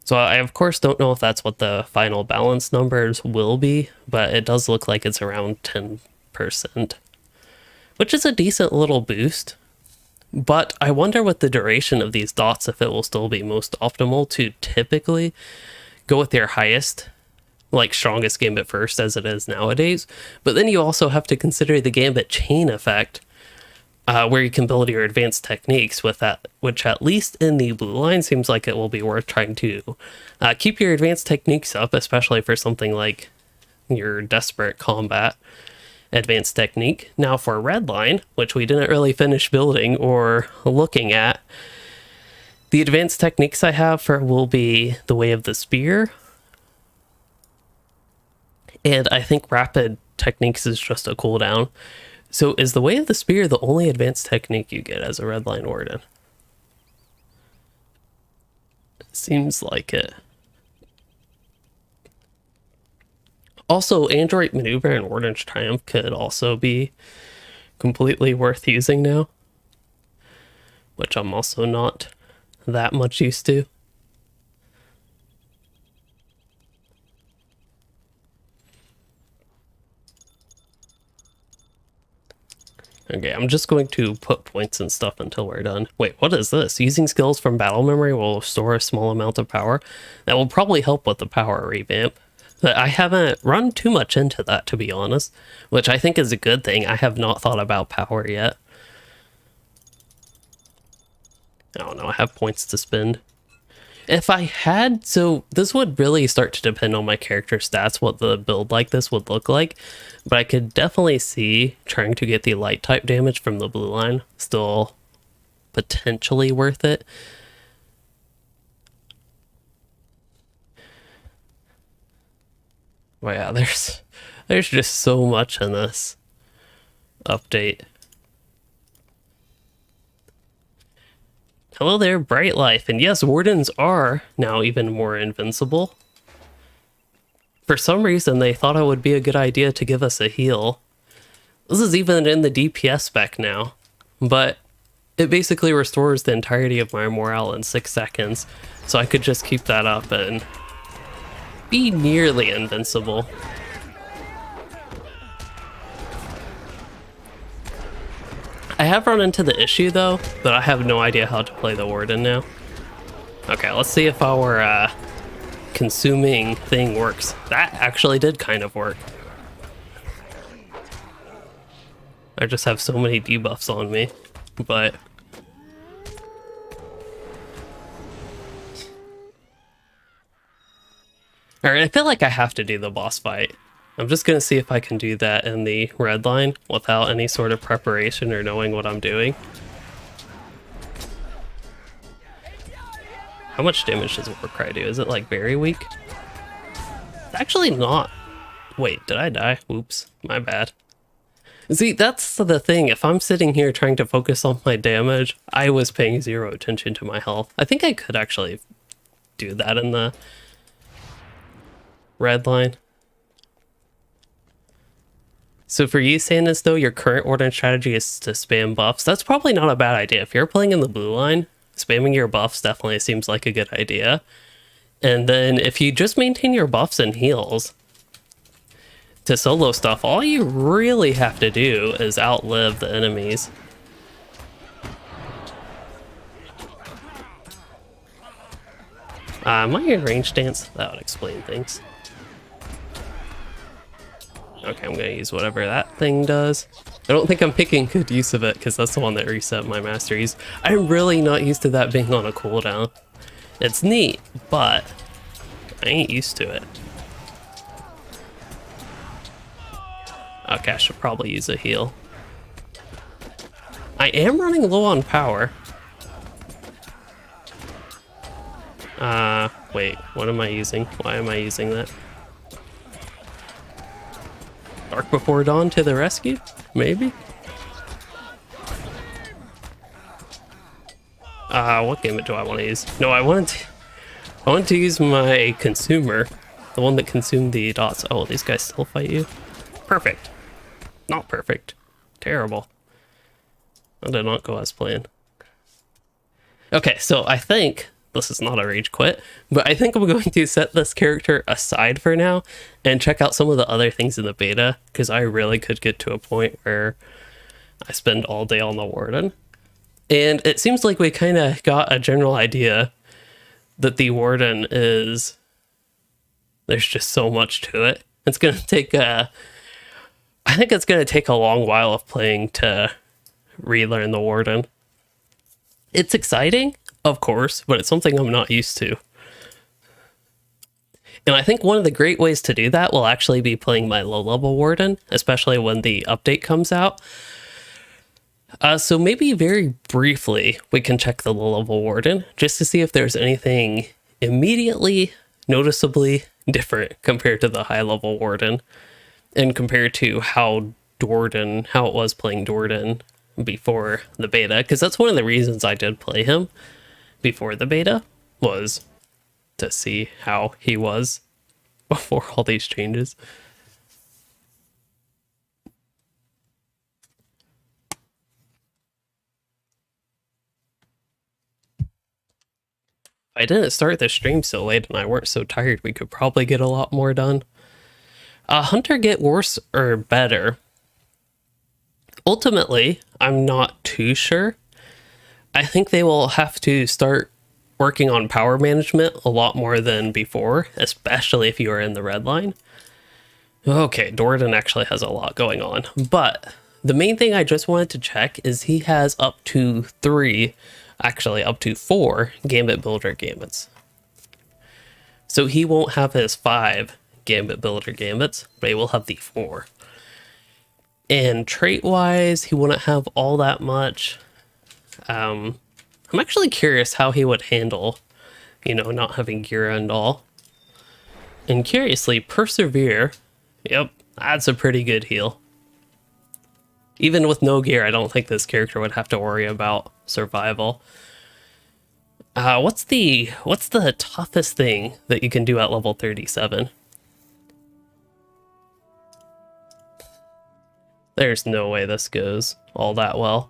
So I, of course, don't know if that's what the final balance numbers will be, but it does look like it's around 10%, which is a decent little boost. But I wonder with the duration of these dots if it will still be most optimal to typically go with your highest, like strongest gambit first as it is nowadays. But then you also have to consider the Gambit Chain effect, where you can build your advanced techniques with that, which at least in the blue line seems like it will be worth trying to keep your advanced techniques up, especially for something like your desperate combat advanced technique. Now for red line, which we didn't really finish building or looking at, the advanced techniques I have for will be the Way of the Spear, and I think rapid techniques is just a cooldown. So is the Way of the Spear the only advanced technique you get as a red line warden? It seems like it. Also, Android Maneuver and Warden's Triumph could also be completely worth using now, which I'm also not that much used to. Okay, I'm just going to put points and stuff until we're done. Wait, what is this? Using skills from battle memory will store a small amount of power. That will probably help with the power revamp. But I haven't run too much into that, to be honest, which I think is a good thing. I have not thought about power yet. I don't know, I have points to spend. If I had, so this would really start to depend on my character stats, what the build like this would look like. But I could definitely see trying to get the light type damage from the blue line still potentially worth it. Well, yeah, there's just so much in this update. Hello there, Bright Life. And yes, Wardens are now even more invincible. For some reason, they thought it would be a good idea to give us a heal. This is even in the DPS spec now, but it basically restores the entirety of my morale in 6 seconds, so I could just keep that up and be nearly invincible. I have run into the issue though that I have no idea how to play the Warden now. Okay, let's see if our consuming thing works. That actually did kind of work. I just have so many debuffs on me, but... Alright, I feel like I have to do the boss fight. I'm just gonna see if I can do that in the red line without any sort of preparation or knowing what I'm doing. How much damage does Warcry do? Is it like very weak? It's actually not. Wait, did I die? Oops, my bad. See, that's the thing. If I'm sitting here trying to focus on my damage, I was paying zero attention to my health. I think I could actually do that in the red line. So for you saying this though, your current Warden strategy is to spam buffs. That's probably not a bad idea. If you're playing in the blue line, spamming your buffs definitely seems like a good idea. And then if you just maintain your buffs and heals to solo stuff, all you really have to do is outlive the enemies. Am I in range stance? That would explain things. Okay, I'm gonna use whatever that thing does. I don't think I'm picking good use of it because that's the one that reset my masteries. I'm really not used to that being on a cooldown. It's neat, but I ain't used to it. Okay, I should probably use a heal. I am running low on power. Wait, what am I using? Why am I using that? Dark Before Dawn to the rescue? Maybe? What gambit do I want to use? No, I want to use my consumer. The one that consumed the dots. Oh, these guys still fight you? Perfect. Not perfect. Terrible. That did not go as planned. Okay, so I think this is not a rage quit, but I think I'm going to set this character aside for now and check out some of the other things in the beta, because I really could get to a point where I spend all day on the Warden. And it seems like we kind of got a general idea that the Warden is... There's just so much to it. It's going to take a... I think it's going to take a long while of playing to relearn the Warden. It's exciting, of course, but it's something I'm not used to. And I think one of the great ways to do that will actually be playing my low-level Warden, especially when the update comes out. So maybe very briefly, we can check the low-level Warden, just to see if there's anything immediately noticeably different compared to the high-level Warden, and compared to how it was playing Warden before the beta, because that's one of the reasons I did play him before the beta, was to see how he was before all these changes. If I didn't start the stream so late and I weren't so tired, we could probably get a lot more done. Hunter get worse or better? Ultimately, I'm not too sure. I think they will have to start working on power management a lot more than before, especially if you are in the red line. Okay, Warden actually has a lot going on, but the main thing I just wanted to check is he has up to 4 Gambit Builder Gambits. So he won't have his 5 Gambit Builder Gambits, but he will have the 4. And trait-wise, he wouldn't have all that much. I'm actually curious how he would handle, not having gear and all. And curiously, Persevere, yep, that's a pretty good heal. Even with no gear, I don't think this character would have to worry about survival. What's the toughest thing that you can do at level 37? There's no way this goes all that well.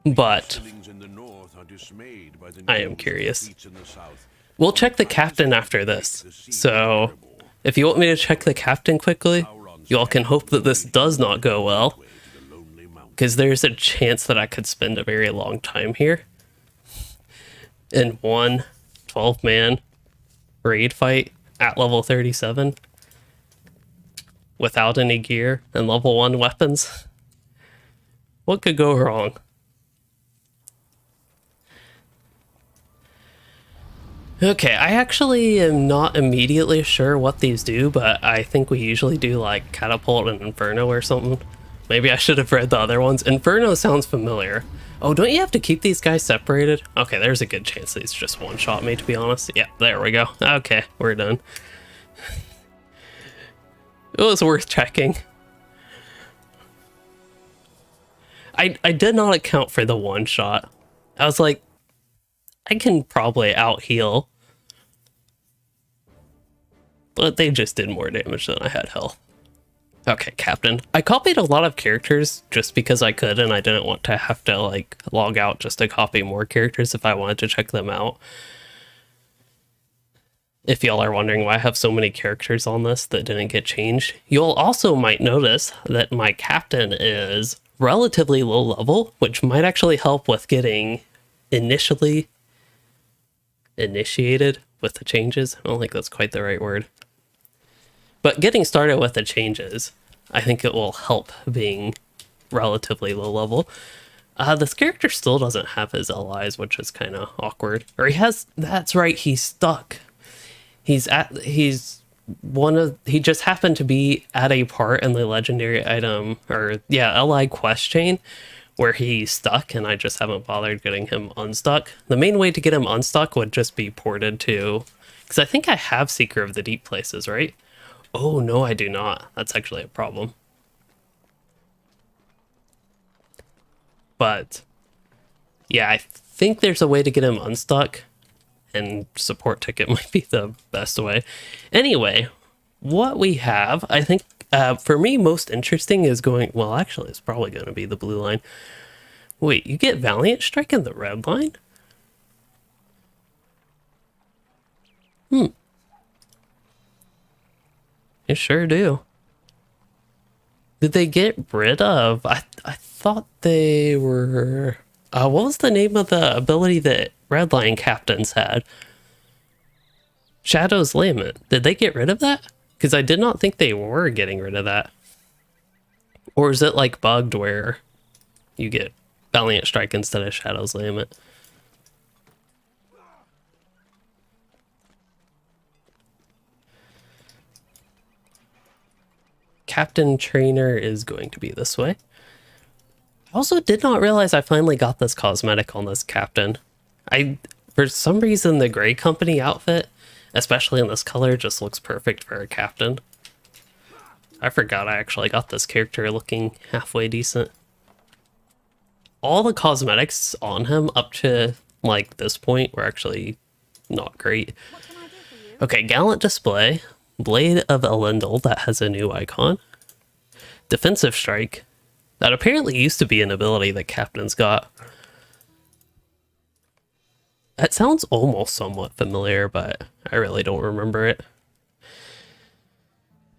But I am curious. We'll check the captain after this. So if you want me to check the captain quickly, you all can hope that this does not go well, because there's a chance that I could spend a very long time here in one 12-man raid fight at level 37. without any gear and level 1 weapons. What could go wrong? Okay, I actually am not immediately sure what these do, but I think we usually do like Catapult and Inferno or something. Maybe I should have read the other ones. Inferno sounds familiar. Oh, don't you have to keep these guys separated? Okay, there's a good chance these just one-shot me, to be honest. Yeah, there we go. Okay, we're done. It was worth checking. I did not account for the one-shot. I was like, I can probably out-heal. But they just did more damage than I had health. Okay, Captain. I copied a lot of characters just because I could, and I didn't want to have to, like, log out just to copy more characters if I wanted to check them out. If y'all are wondering why I have so many characters on this that didn't get changed, you'll also might notice that my Captain is relatively low level, which might actually help with getting initiated with the changes. I don't think that's quite the right word. But getting started with the changes, I think it will help being relatively low level. This character still doesn't have his allies, which is kind of awkward. Or he has, that's right, he's stuck. He just happened to be at a part in the legendary item, or yeah, ally quest chain, where he's stuck, and I just haven't bothered getting him unstuck. The main way to get him unstuck would just be ported to, because I think I have Seeker of the Deep Places, right? Oh, no, I do not. That's actually a problem. But yeah, I think there's a way to get him unstuck, and support ticket might be the best way. Anyway, what we have, I think, for me, most interesting is going, well, actually, it's probably going to be the blue line. Wait, you get Valiant Strike in the red line? You sure do. Did they get rid of... I thought they were... what was the name of the ability that Redline captains had? Shadow's Lament. Did they get rid of that? Because I did not think they were getting rid of that. Or is it like bugged where you get Valiant Strike instead of Shadow's Lament? Captain Trainer is going to be this way. I also did not realize I finally got this cosmetic on this Captain. For some reason, the Gray Company outfit, especially in this color, just looks perfect for a Captain. I forgot I actually got this character looking halfway decent. All the cosmetics on him up to like this point were actually not great. Okay, Gallant Display. Blade of Elendil, that has a new icon. Defensive Strike, that apparently used to be an ability that Captain's got. That sounds almost somewhat familiar, but I really don't remember it.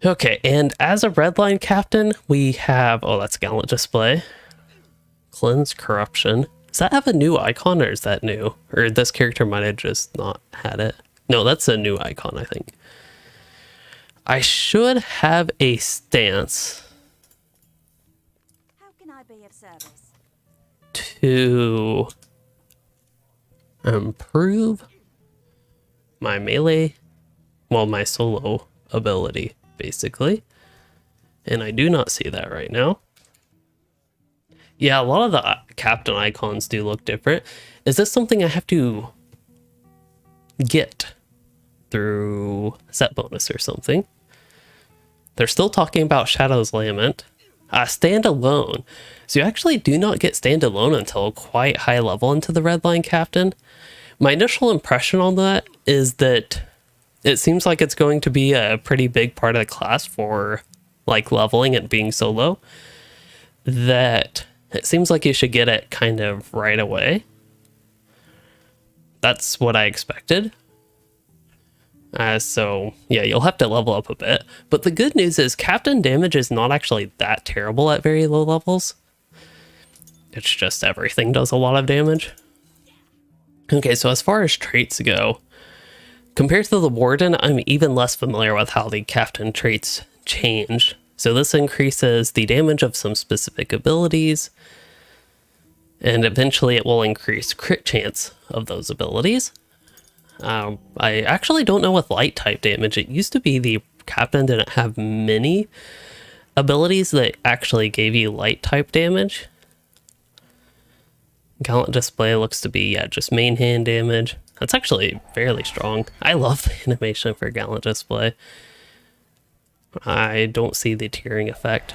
Okay, and as a Redline Captain, we have, oh, that's Gallant Display. Cleanse Corruption. Does that have a new icon, or is that new? Or this character might have just not had it. No, that's a new icon, I think. I should have a stance. How can I be of service? To improve my melee, well, my solo ability, basically. And I do not see that right now. Yeah, a lot of the captain icons do look different. Is this something I have to get through set bonus or something? They're still talking about Shadow's Lament. Standalone. So you actually do not get standalone until quite high level into the Redline Captain. My initial impression on that is that it seems like it's going to be a pretty big part of the class for like leveling and being so low, that it seems like you should get it kind of right away. That's what I expected. So yeah, you'll have to level up a bit. But the good news is Captain damage is not actually that terrible at very low levels. It's just everything does a lot of damage. Okay, so as far as traits go, compared to the Warden, I'm even less familiar with how the Captain traits changed. So this increases the damage of some specific abilities, and eventually it will increase crit chance of those abilities. I actually don't know with light type damage. It used to be the captain didn't have many abilities that actually gave you light type damage. Gallant Display looks to be, yeah, just main hand damage. That's actually fairly strong. I love the animation for Gallant Display. I don't see the tearing effect.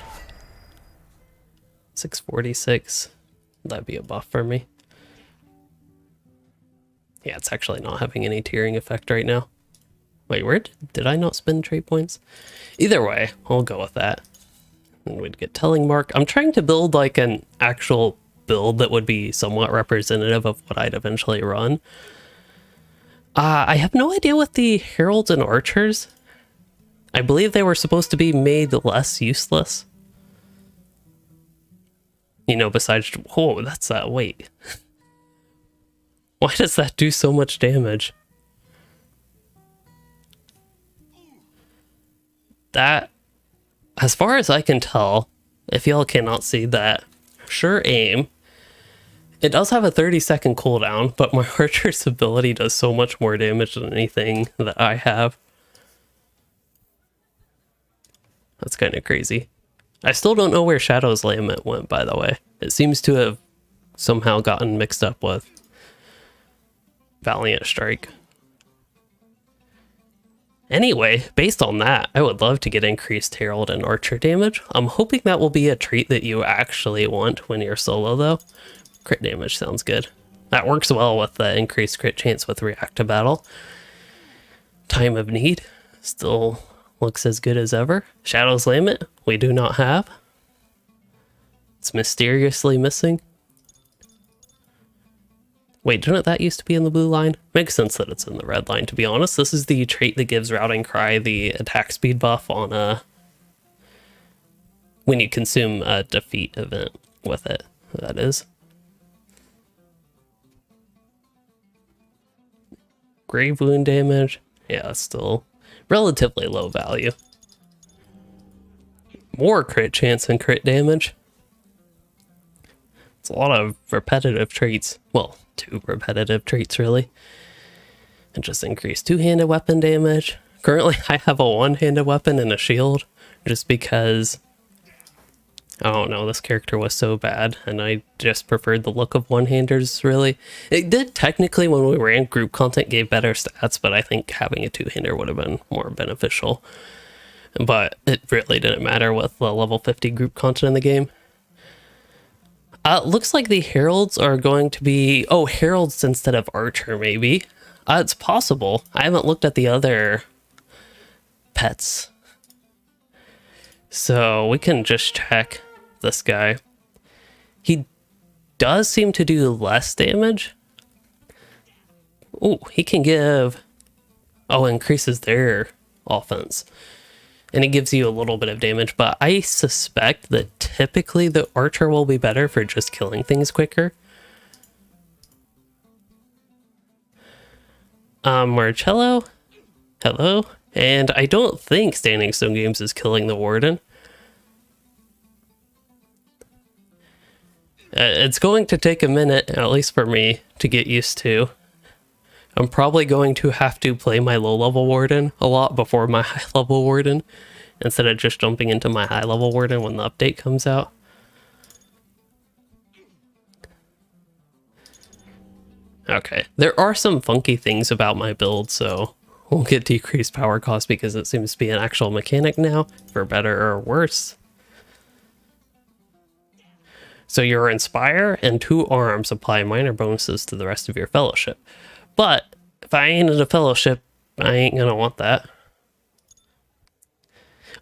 646. That'd be a buff for me. Yeah, it's actually not having any tearing effect right now. Wait, where did I not spend trait points? Either way, I'll go with that. And we'd get Telling Mark. I'm trying to build like an actual build that would be somewhat representative of what I'd eventually run. I have no idea with the Heralds and Archers. I believe they were supposed to be made less useless. You know, besides... Whoa, that's that weight. Why does that do so much damage? That, as far as I can tell, if y'all cannot see that, sure aim. It does have a 30-second cooldown, but my Archer's ability does so much more damage than anything that I have. That's kind of crazy. I still don't know where Shadow's Lament went, by the way. It seems to have somehow gotten mixed up with Valiant Strike. Anyway, based on that, I would love to get increased Herald and Archer damage. I'm hoping that will be a trait that you actually want when you're solo, though. Crit damage sounds good. That works well with the increased crit chance with React to Battle. Time of Need still looks as good as ever. Shadow's Lament, we do not have. It's mysteriously missing. Wait, didn't that used to be in the blue line? Makes sense that it's in the red line, to be honest. This is the trait that gives Routing Cry the attack speed buff on when you consume a defeat event with it, that is. Grave wound damage, yeah, still relatively low value. More crit chance and crit damage. It's a lot of repetitive traits. Well, 2 repetitive traits, really. And just increase 2-handed weapon damage. Currently, I have a 1-handed weapon and a shield, just because, I don't know, this character was so bad, and I just preferred the look of one-handers, really. It did technically, when we ran group content, gave better stats, but I think having a 2-hander would have been more beneficial. But it really didn't matter with the level 50 group content in the game. Looks like the Heralds are going to be... Oh, Heralds instead of Archer, maybe. It's possible. I haven't looked at the other pets. So we can just check this guy. He does seem to do less damage. Oh, he can give... Oh, increases their offense. And it gives you a little bit of damage, but I suspect that typically the Archer will be better for just killing things quicker. Marcello, hello. And I don't think Standing Stone Games is killing the Warden. It's going to take a minute, at least for me, to get used to. I'm probably going to have to play my low-level Warden a lot before my high-level Warden, instead of just jumping into my high-level Warden when the update comes out. Okay, there are some funky things about my build, so we'll get decreased power cost because it seems to be an actual mechanic now, for better or worse. So your Inspire and 2 arms apply minor bonuses to the rest of your fellowship. But if I ain't in a fellowship, I ain't gonna want that.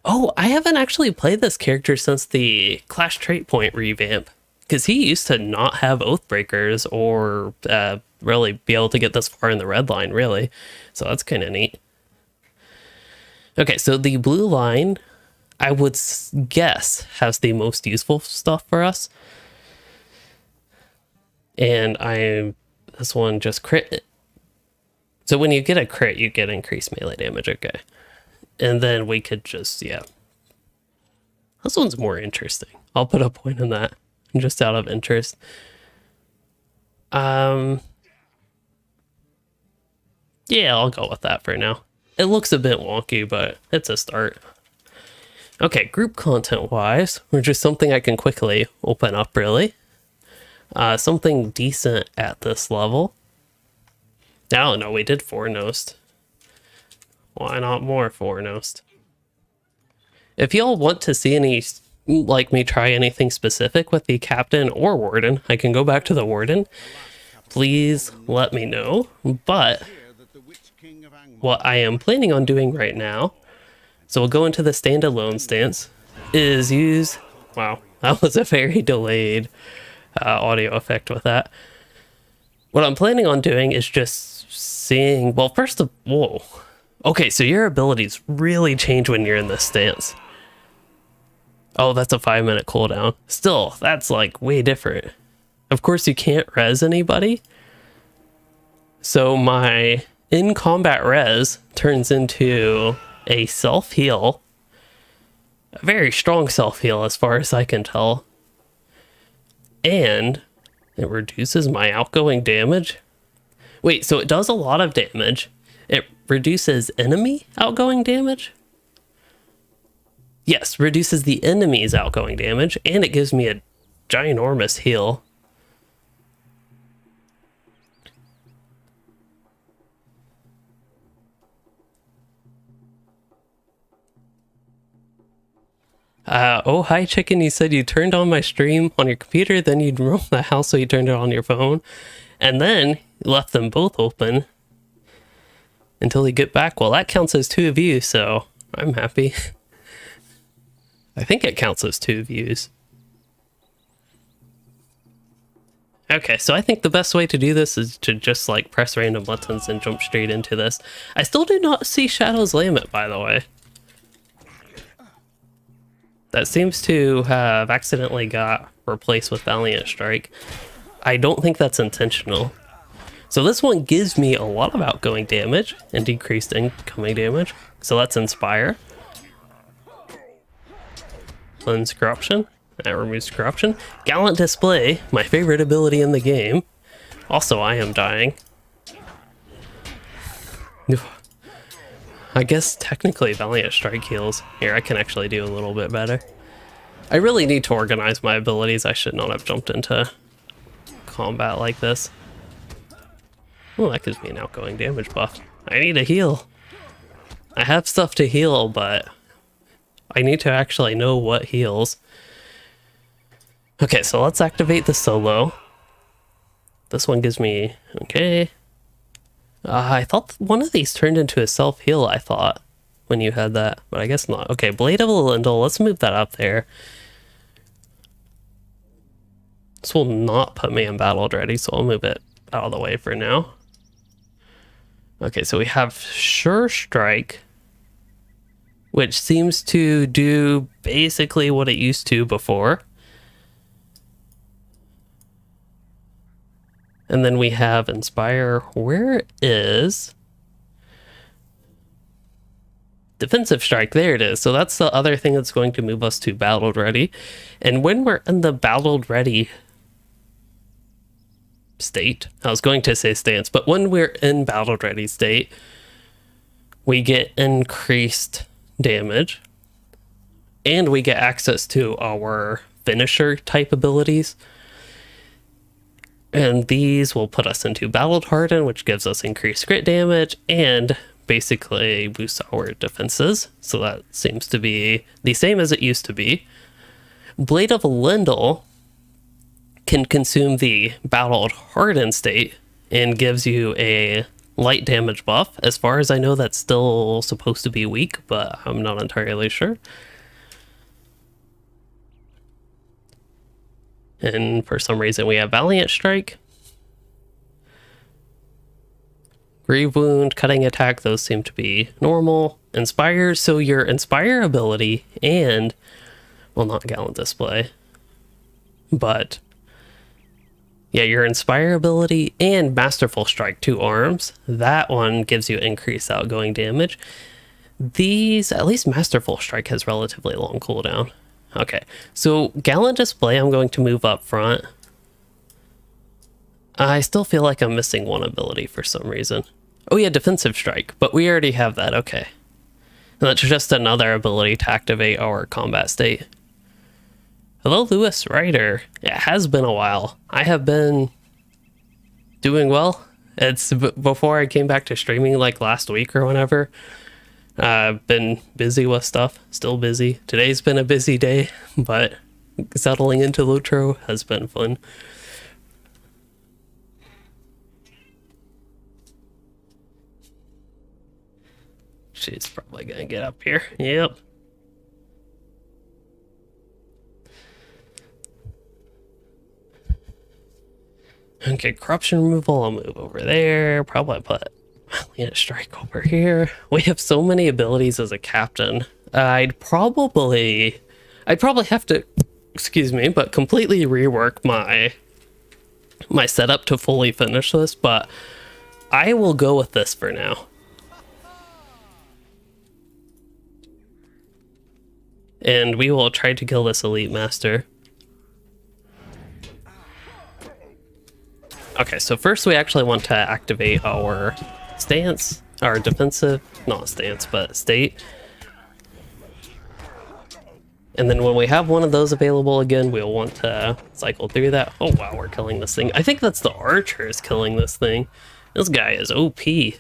Oh, I haven't actually played this character since the Clash Trait Point revamp, because he used to not have Oathbreakers or really be able to get this far in the red line, really. So that's kind of neat. Okay, so the blue line, I would guess, has the most useful stuff for us. And this one just crit. So when you get a crit, you get increased melee damage, okay. And then we could just, yeah. This one's more interesting. I'll put a point in that, just out of interest. Yeah, I'll go with that for now. It looks a bit wonky, but it's a start. Okay, group content wise, which is something I can quickly open up really. Something decent at this level. Oh no, we did foremost. Why not more foremost? If y'all want to see any, like me try anything specific with the captain or warden, I can go back to the warden. Please let me know. But what I am planning on doing right now, so we'll go into the standalone stance, is use, wow, that was a very delayed audio effect with that. What I'm planning on doing is just seeing, well, first of, whoa. Okay, so your abilities really change when you're in this stance. Oh, that's a 5-minute cooldown. Still, that's like way different. Of course, you can't res anybody. So my in-combat res turns into a self-heal. A very strong self-heal as far as I can tell. And it reduces my outgoing damage. Wait, so it does a lot of damage. It reduces enemy outgoing damage? Yes, reduces the enemy's outgoing damage, and it gives me a ginormous heal. Oh, hi chicken, you said you turned on my stream on your computer, then you'd roam the house so you turned it on your phone, and then you left them both open until you get back. Well, that counts as 2 views, so I'm happy. I think it counts as 2 views. Okay, so I think the best way to do this is to just like press random buttons and jump straight into this. I still do not see Shadow's Lament, by the way. That seems to have accidentally got replaced with Valiant Strike. I don't think that's intentional. So this one gives me a lot of outgoing damage and decreased incoming damage. So let's Inspire. Cleanse Corruption. That removes Corruption. Gallant Display, my favorite ability in the game. Also, I am dying. I guess technically Valiant Strike heals. Here, I can actually do a little bit better. I really need to organize my abilities. I should not have jumped into combat like this. Oh, that gives me an outgoing damage buff. I need a heal. I have stuff to heal, but I need to actually know what heals. Okay, so let's activate the solo. This one gives me, okay. I thought one of these turned into a self-heal, I thought, when you had that, but I guess not. Okay, Blade of Elendil, let's move that up there. This will not put me in battle ready, so I'll move it out of the way for now. Okay, so we have Sure Strike, which seems to do basically what it used to before. And then we have Inspire. Where is Defensive Strike? There it is. So that's the other thing that's going to move us to Battled Ready. And when we're in the Battled Ready state, I was going to say stance, but when we're in Battled Ready state, we get increased damage and we get access to our finisher type abilities. And these will put us into Battled Harden, which gives us increased crit damage and basically boosts our defenses. So that seems to be the same as it used to be. Blade of Elendil can consume the Battled Harden state and gives you a light damage buff. As far as I know, that's still supposed to be weak, but I'm not entirely sure. And for some reason we have Valiant Strike. Grave Wound, Cutting Attack, those seem to be normal. Inspire, so your Inspire ability and, well, not Gallant Display, but yeah, your Inspire ability and Masterful Strike, 2 arms, that one gives you increased outgoing damage. These, at least Masterful Strike has relatively long cooldown. Okay, so Gallant Display I'm going to move up front. I still feel like I'm missing one ability for some reason. Oh yeah, Defensive Strike, but we already have that, okay. And that's just another ability to activate our combat state. Hello, Lewis Ryder. It has been a while. I have been doing well. It's before I came back to streaming like last week or whenever. I've been busy with stuff, still busy. Today's been a busy day, but settling into LOTRO has been fun. She's probably gonna get up here. Yep. Okay, corruption removal, I'll move over there. Probably put a strike over here. We have so many abilities as a captain. I'd probably have to, excuse me, but completely rework my setup to fully finish this, but I will go with this for now. And we will try to kill this elite master. Okay, so first we actually want to activate our stance, our defensive, not stance, but state. And then when we have one of those available again, we'll want to cycle through that. Oh wow, we're killing this thing. I think that's the archers killing this thing. This guy is OP. He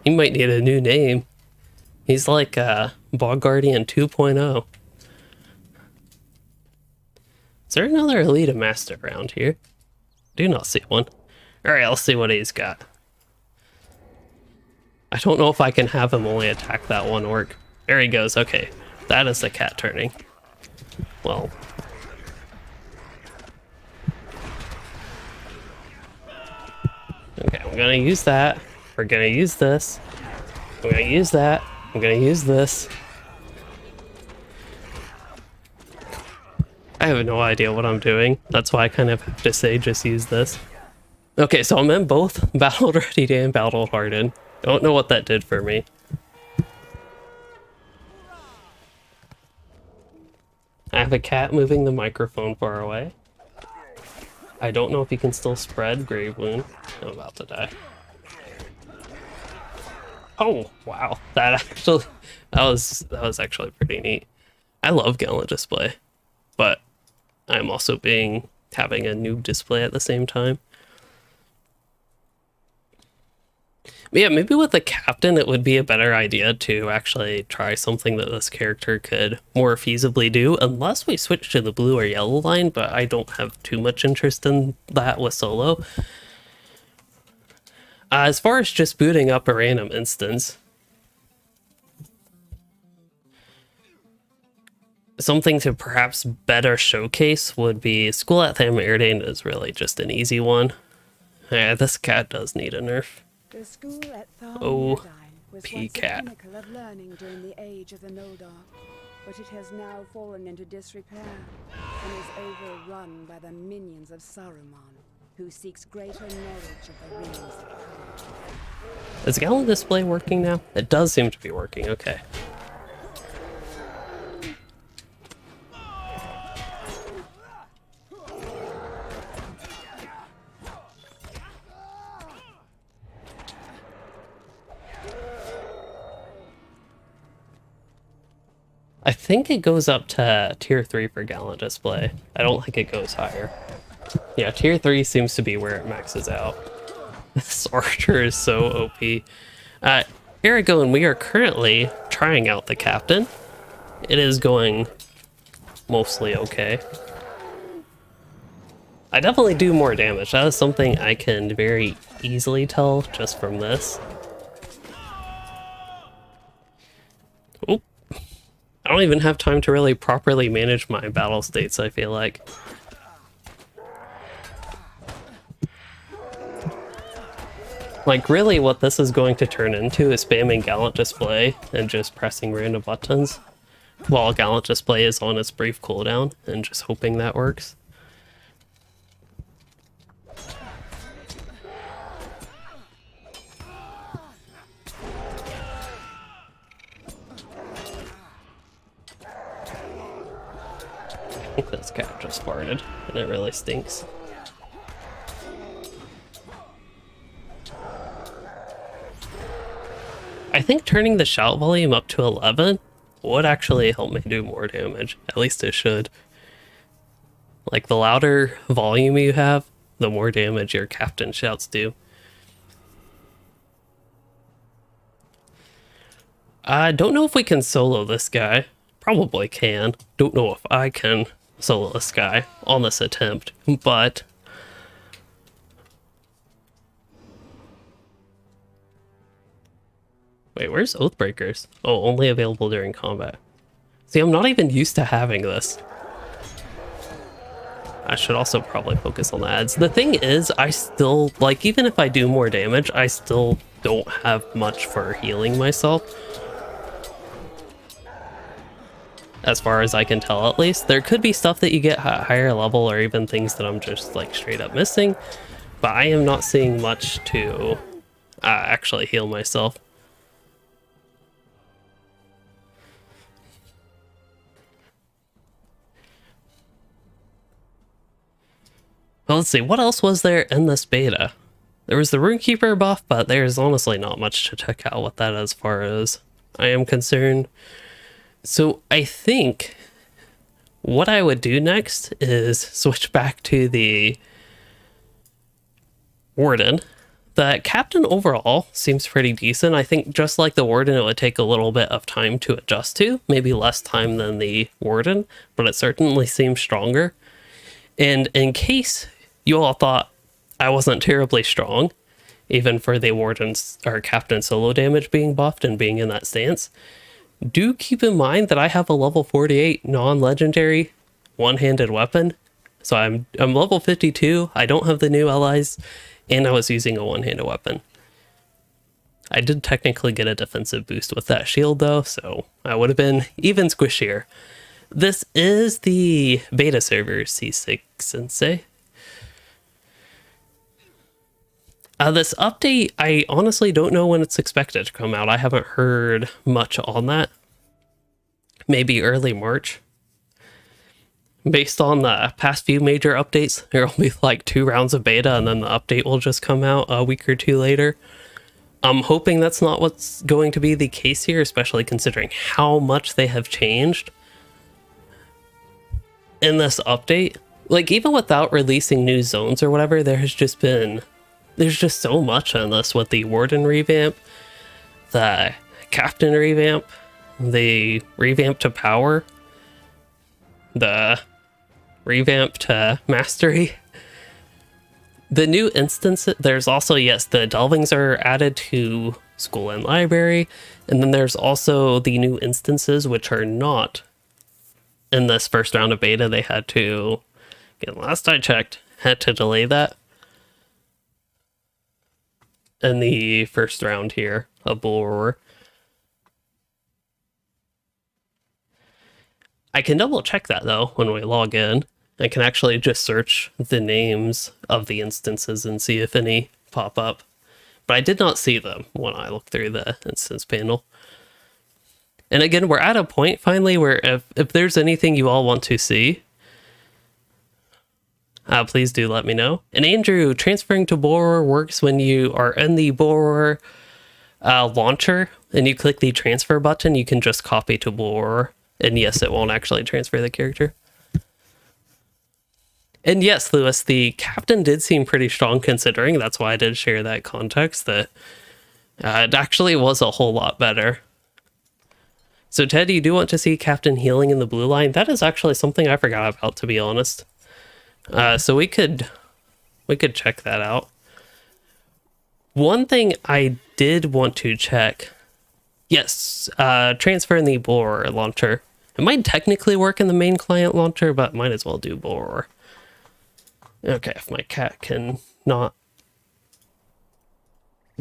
might need a new name. He's like Bog Guardian 2.0. Is there another elite master around here? Do not see one. Alright, let's see what he's got. I don't know if I can have him only attack that one orc. There he goes, okay. That is the cat turning. Well. Okay, I'm gonna use that. We're gonna use this. I'm gonna use that. I'm gonna use this. I have no idea what I'm doing. That's why I kind of have to say just use this. Okay, so I'm in both Battle Ready and Battle Hardened. Don't know what that did for me. I have a cat moving the microphone far away. I don't know if he can still spread Grave Wound. I'm about to die. Oh, wow. That was actually pretty neat. I love Gallant Display, but I'm also having a noob display at the same time. But yeah, maybe with the captain, it would be a better idea to actually try something that this character could more feasibly do, unless we switch to the blue or yellow line, but I don't have too much interest in that with solo. As far as just booting up a random instance, something to perhaps better showcase would be School at Tham Erdane is really just an easy one. Yeah, this cat does need a nerf. The school at Carn Oh, Dum was P once cat. the pinnacle of learning during the age of the Noldor, but it has now fallen into disrepair and is overrun by the minions of Saruman, who seeks greater knowledge of the rings of power. Is Gallant Display working now? It does seem to be working, okay. I think it goes up to tier 3 for Gallant Display. I don't think it goes higher. Yeah, tier 3 seems to be where it maxes out. This archer is so OP. Here I go, and we are currently trying out the captain. It is going mostly okay. I definitely do more damage. That is something I can very easily tell just from this. Oop. I don't even have time to really properly manage my battle states, I feel like. Like, really what this is going to turn into is spamming Gallant Display and just pressing random buttons while Gallant Display is on its brief cooldown and just hoping that works. Cat just farted, and it really stinks. I think turning the shout volume up to 11 would actually help me do more damage. At least it should. Like, the louder volume you have, the more damage your captain shouts do. I don't know if we can solo this guy. Probably can. Don't know if I can solo this guy on this attempt, but... Wait, where's Oathbreakers? Oh, only available during combat. See, I'm not even used to having this. I should also probably focus on the ads. The thing is, I still, like, even if I do more damage, I still don't have much for healing myself. As far as I can tell, at least. There could be stuff that you get at higher level, or even things that I'm just, like, straight up missing. But I am not seeing much to actually heal myself. Well, let's see, what else was there in this beta? There was the Runekeeper buff, but there's honestly not much to check out with that as far as I am concerned. So I think what I would do next is switch back to the Warden. The Captain overall seems pretty decent. I think just like the Warden, it would take a little bit of time to adjust to. Maybe less time than the Warden, but it certainly seems stronger. And in case you all thought I wasn't terribly strong, even for the Warden's or Captain solo damage being buffed and being in that stance, do keep in mind that I have a level 48 non-legendary one-handed weapon. So I'm level 52, I don't have the new allies, and I was using a one-handed weapon. I did technically get a defensive boost with that shield though, so I would have been even squishier. This is the beta server, C6 Sensei. This update, I honestly don't know when it's expected to come out. I haven't heard much on that. Maybe early March. Based on the past few major updates, there will be like 2 rounds of beta and then the update will just come out a week or 2 later. I'm hoping that's not what's going to be the case here, especially considering how much they have changed in this update. Like, even without releasing new zones or whatever, there's just so much in this with the Warden Revamp, the Captain Revamp, the Revamp to Power, the Revamp to Mastery. The new instance, there's also, yes, the Delvings are added to School and Library, and then there's also the new instances, which are not in this first round of beta. They had to, again, last I checked, had to delay that in the first round here of Bull Roar. I can double check that though when we log in. I can actually just search the names of the instances and see if any pop up. But I did not see them when I looked through the instance panel. And again, we're at a point finally where if there's anything you all want to see, please do let me know. And Andrew, transferring to Bull Roar works when you are in the Bull Roar launcher and you click the transfer button, you can just copy to Bull Roar. And yes, it won't actually transfer the character. And yes, Lewis, the Captain did seem pretty strong considering. That's why I did share that context, that it actually was a whole lot better. So Ted, you do want to see Captain healing in the blue line? That is actually something I forgot about, to be honest. So we could check that out. One thing I did want to check, yes, transfer in the Bull Roar launcher. It might technically work in the main client launcher, but might as well do Bull Roar. Okay, if my cat can not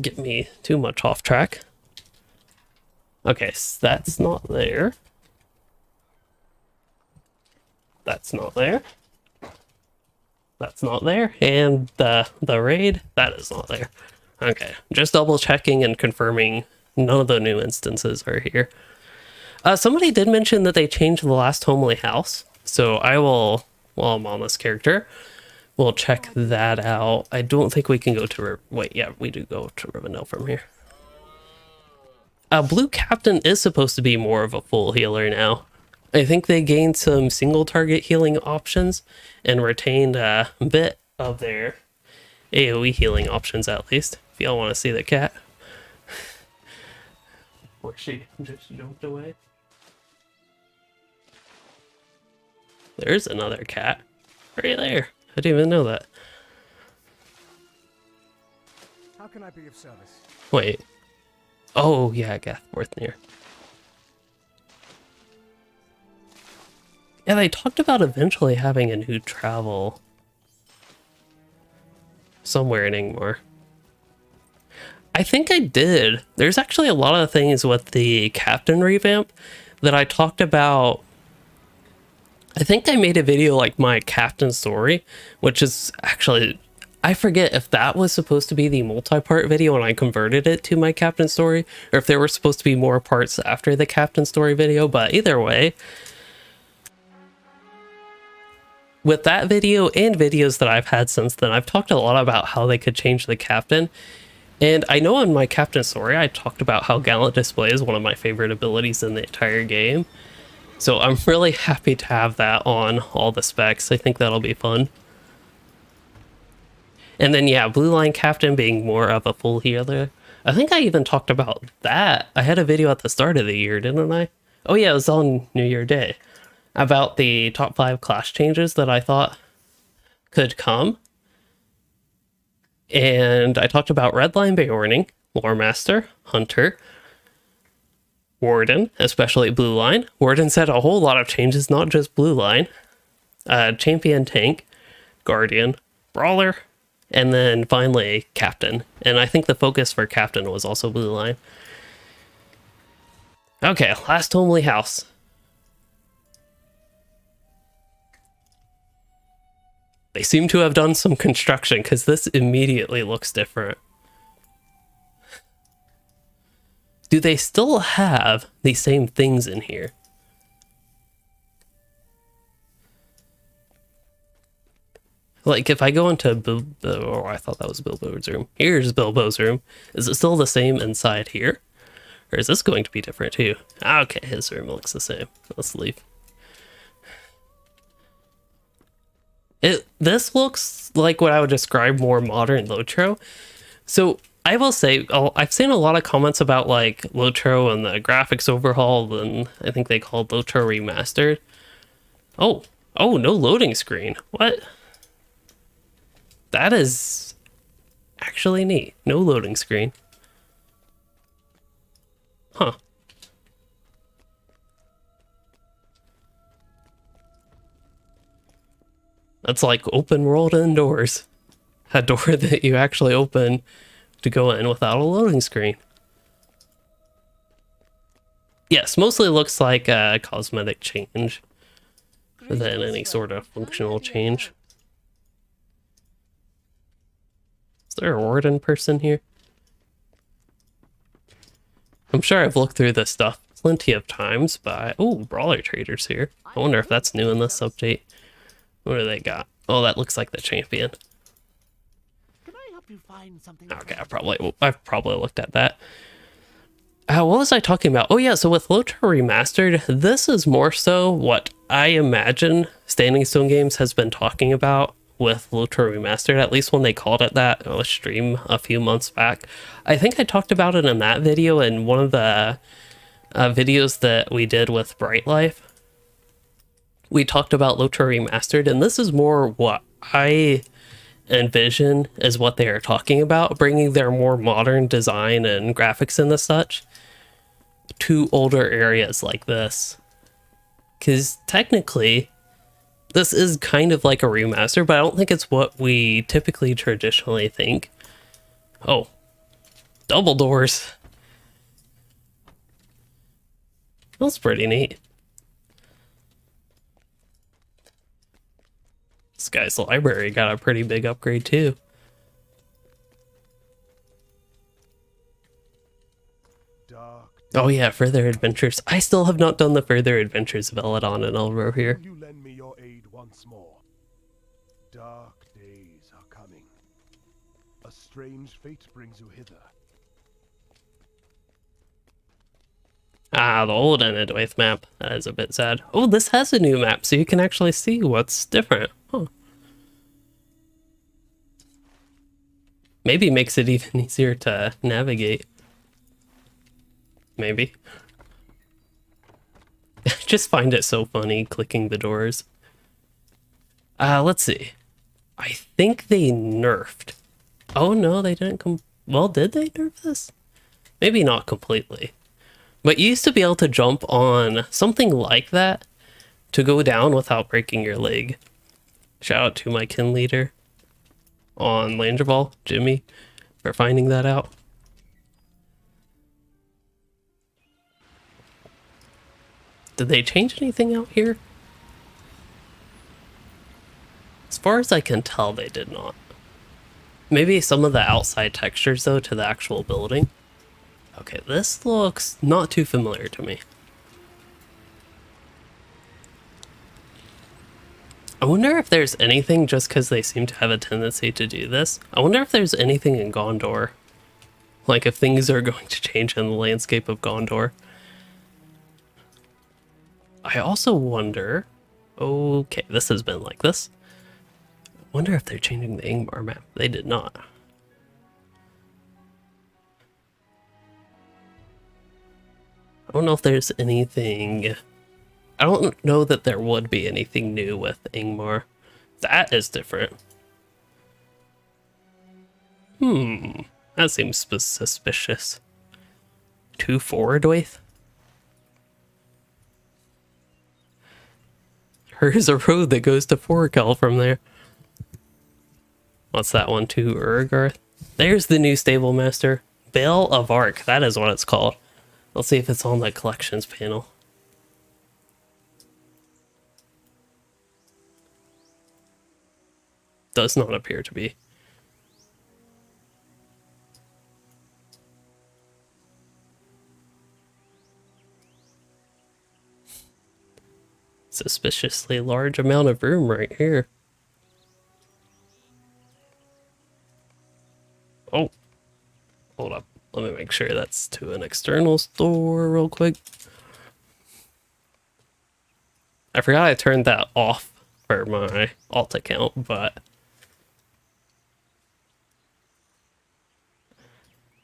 get me too much off track. Okay, so that's not there. That's not there. That's not there. And the raid, that is not there. Okay, just double checking and confirming none of the new instances are here. Somebody did mention that they changed the last homely house, so I will while I'm on this character. We'll check that out. I don't think we can go to... Wait, yeah, we do go to Rivendell from here. Blue Captain is supposed to be more of a full healer now. I think they gained some single target healing options and retained a bit of their AoE healing options, at least. If y'all want to see the cat. Where she just jumped away. There's another cat. Right there. I didn't even know that. How can I be of service? Wait. Oh, yeah, Gathworth. Yeah, they talked about eventually having a new travel somewhere in Ingmar. I think I did. There's actually a lot of things with the Captain Revamp that I talked about. I think I made a video like my Captain story, which is actually... I forget if that was supposed to be the multi-part video and I converted it to my Captain story, or if there were supposed to be more parts after the Captain story video, but either way, with that video and videos that I've had since then, I've talked a lot about how they could change the Captain. And I know in my Captain story, I talked about how Gallant Display is one of my favorite abilities in the entire game. So I'm really happy to have that on all the specs. I think that'll be fun. And then, yeah, Blue Line Captain being more of a full healer. I think I even talked about that. I had a video at the start of the year, didn't I? Oh yeah, it was on New Year Day. About the top 5 class changes that I thought could come. And I talked about Redline Beorning, Lore Master, Hunter, Warden, especially Blue Line. Warden said a whole lot of changes, not just Blue Line. Champion Tank, Guardian, Brawler, and then finally Captain. And I think the focus for Captain was also Blue Line. Okay, last homely house. They seem to have done some construction because this immediately looks different. Do they still have the same things in here? Like, if I go into Bilbo... Oh, I thought that was Bilbo's room. Here's Bilbo's room. Is it still the same inside here? Or is this going to be different too? Okay, his room looks the same. Let's leave. This looks like what I would describe more modern LOTRO. So, I will say, I've seen a lot of comments about, like, LOTRO and the graphics overhaul, and I think they called LOTRO Remastered. Oh, no loading screen. What? That is actually neat. No loading screen. Huh. That's like open world indoors. A door that you actually open to go in without a loading screen. Yes, mostly looks like a cosmetic change than any sort of functional change. Is there a warden person here? I'm sure I've looked through this stuff plenty of times, but... Oh, Brawler Trader's here. I wonder if that's new in this update. What do they got? Oh, that looks like the champion. Can I help you find something? Okay, I've probably looked at that. What was I talking about? Oh yeah, so with LOTRO Remastered, this is more so what I imagine Standing Stone Games has been talking about with LOTRO Remastered, at least when they called it that on a stream a few months back. I think I talked about it in that video and one of the videos that we did with Bright Life. We talked about LOTRO Remastered, and this is more what I envision is what they are talking about, bringing their more modern design and graphics and the such to older areas like this. Because technically, this is kind of like a remaster, but I don't think it's what we typically traditionally think. Oh, double doors. That's pretty neat. This guy's library got a pretty big upgrade too. Oh yeah, Further Adventures. I still have not done the Further Adventures of Eladon and Elro here. You lend me your aid once more. dark days are coming. A strange fate brings you hither. Ah, the old Enedwaith map. That is a bit sad. Oh, this has a new map, so you can actually see what's different. Huh. Maybe makes it even easier to navigate. Maybe. Just find it so funny clicking the doors. Let's see. I think they nerfed. Oh no, they didn't come. Well, did they nerf this? Maybe not completely. But you used to be able to jump on something like that to go down without breaking your leg. Shout out to my kin leader on Langerball, Jimmy, for finding that out. Did they change anything out here? As far as I can tell, they did not. Maybe some of the outside textures, though, to the actual building. Okay, this looks not too familiar to me. I wonder if there's anything, just because they seem to have a tendency to do this, I wonder if there's anything in Gondor. Like if things are going to change in the landscape of Gondor. I also wonder... Okay, this has been like this. I wonder if they're changing the Ingmar map. They did not. I don't know if there's anything... I don't know that there would be anything new with Ingmar. That is different. That seems suspicious. 2 Forwardwaith? There's a road that goes to Forkel from there. What's that one? To Urgarth? There's the new stable master. Bale of Arc, that is what it's called. Let's see if it's on the collections panel. Does not appear to be. Suspiciously large amount of room right here. Oh, hold up. Let me make sure that's to an external store real quick. I forgot I turned that off for my alt account, but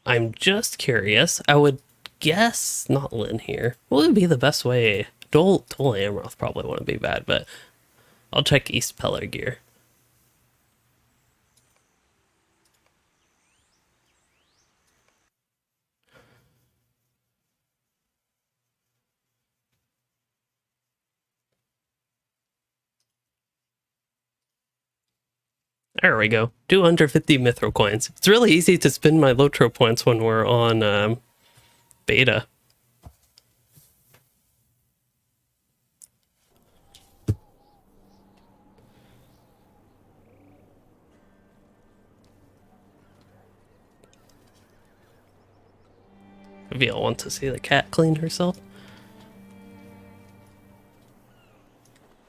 I'm just curious. I would guess not Lynn here. What would be the best way? Dol Amroth probably wouldn't be bad, but I'll check East Pelargir. There we go. 250 mithril coins. It's really easy to spend my LOTRO points when we're on beta. Maybe I'll want to see the cat clean herself.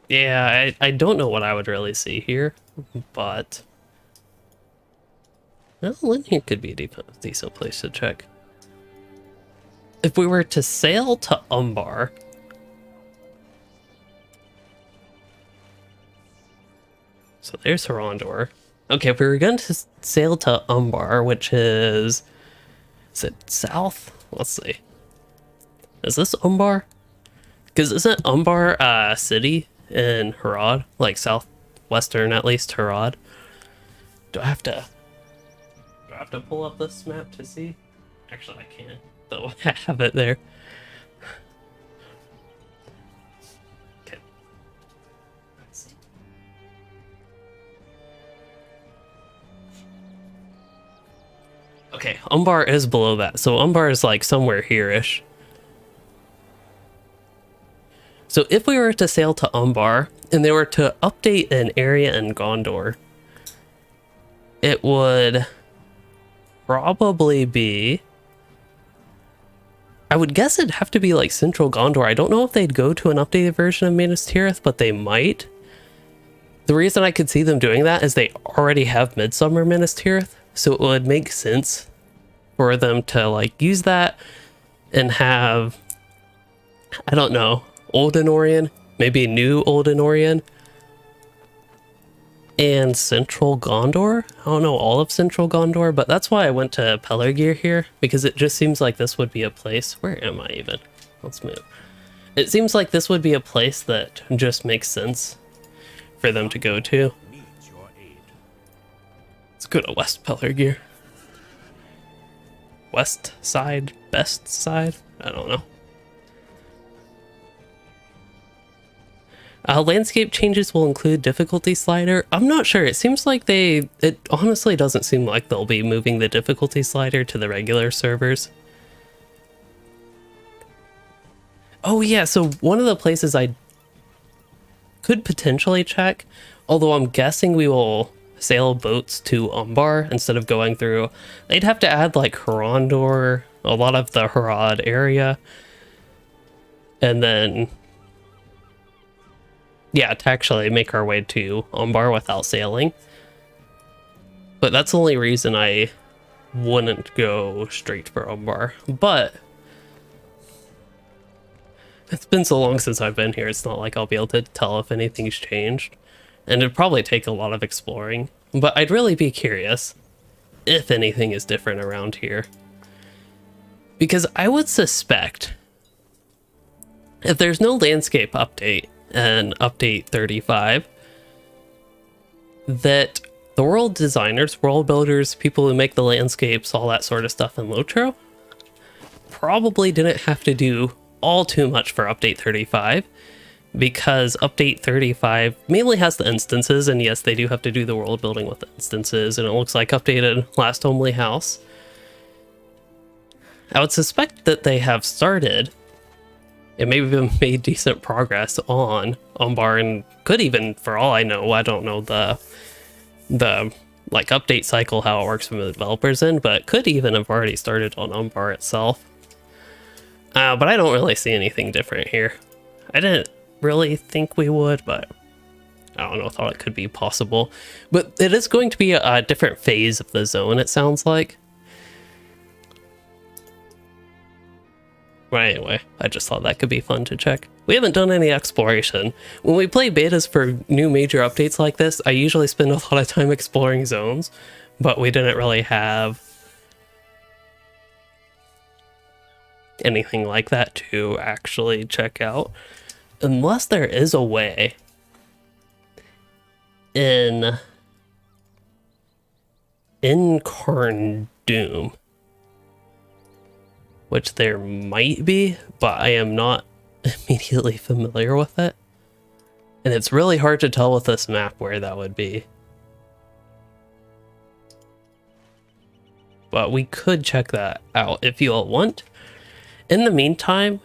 Yeah, I don't know what I would really see here, but... Well, Lynn here could be a decent place to check. If we were to sail to Umbar... So there's Horondor. Okay, if we were going to sail to Umbar, which is... Is it south? Let's see. Is this Umbar? Because isn't Umbar a city in Harad? Like southwestern, at least, Harad? Do I have to pull up this map to see? Actually, I can't. Though I have it there. Okay. Let's see. Okay, Umbar is below that. So Umbar is like somewhere here-ish. So if we were to sail to Umbar, and they were to update an area in Gondor, it would probably be... I would guess it'd have to be like central Gondor. I don't know if they'd go to an updated version of Minas Tirith, but they might. the reason I could see them doing that is they already have Midsummer Minas Tirith, so it would make sense for them to like use that and have, I don't know, Old Anorian, maybe New Old Anorian, and Central Gondor. I don't know all of Central Gondor, but that's why I went to Pelargir here, because it just seems like this would be a place. Where am I even? Let's move. It seems like this would be a place that just makes sense for them to go to. Let's go to West Pelargir. West side, best side? I don't know. Landscape changes will include difficulty slider. I'm not sure. It seems like it honestly doesn't seem like they'll be moving the difficulty slider to the regular servers. Oh yeah, so one of the places I could potentially check, although I'm guessing we will sail boats to Umbar instead of going through. They'd have to add like Harondor, a lot of the Harad area, and then yeah, to actually make our way to Umbar without sailing. But that's the only reason I wouldn't go straight for Umbar. But it's been so long since I've been here, it's not like I'll be able to tell if anything's changed. And it'd probably take a lot of exploring. But I'd really be curious if anything is different around here. Because I would suspect if there's no landscape update in update 35, that the world designers, world builders, people who make the landscapes, all that sort of stuff in LOTRO, probably didn't have to do all too much for update 35, because update 35 mainly has the instances, and yes, they do have to do the world building with the instances, and it looks like updated Last Homely House. I would suspect that they have started and maybe even made decent progress on Umbar, and could even, for all I know, I don't know the like update cycle, how it works from the developers end, but could even have already started on Umbar itself. But I don't really see anything different here. I didn't really think we would, but I don't know, thought it could be possible. But it is going to be a different phase of the zone, it sounds like. But anyway, I just thought that could be fun to check. We haven't done any exploration. When we play betas for new major updates like this, I usually spend a lot of time exploring zones, but we didn't really have anything like that to actually check out. Unless there is a way in Carn Dum, which there might be, but I am not immediately familiar with it. And it's really hard to tell with this map where that would be. But we could check that out if you all want. In the meantime,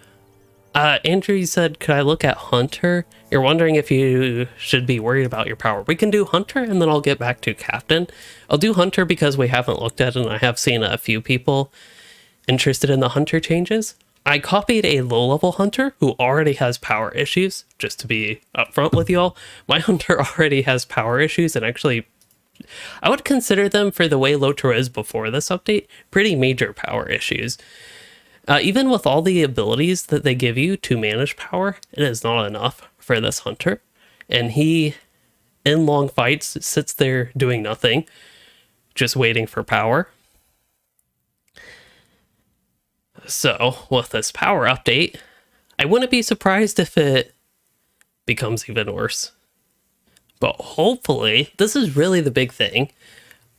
Andrew, you said, could I look at Hunter? You're wondering if you should be worried about your power. We can do Hunter, and then I'll get back to Captain. I'll do Hunter because we haven't looked at it, and I have seen a few people interested in the Hunter changes. I copied a low-level Hunter who already has power issues, just to be upfront with y'all. My Hunter already has power issues, and actually, I would consider them, for the way LOTRO is before this update, pretty major power issues. Even with all the abilities that they give you to manage power, it is not enough for this Hunter. And he, in long fights, sits there doing nothing, just waiting for power. So, with this power update, I wouldn't be surprised if it becomes even worse. But hopefully, this is really the big thing.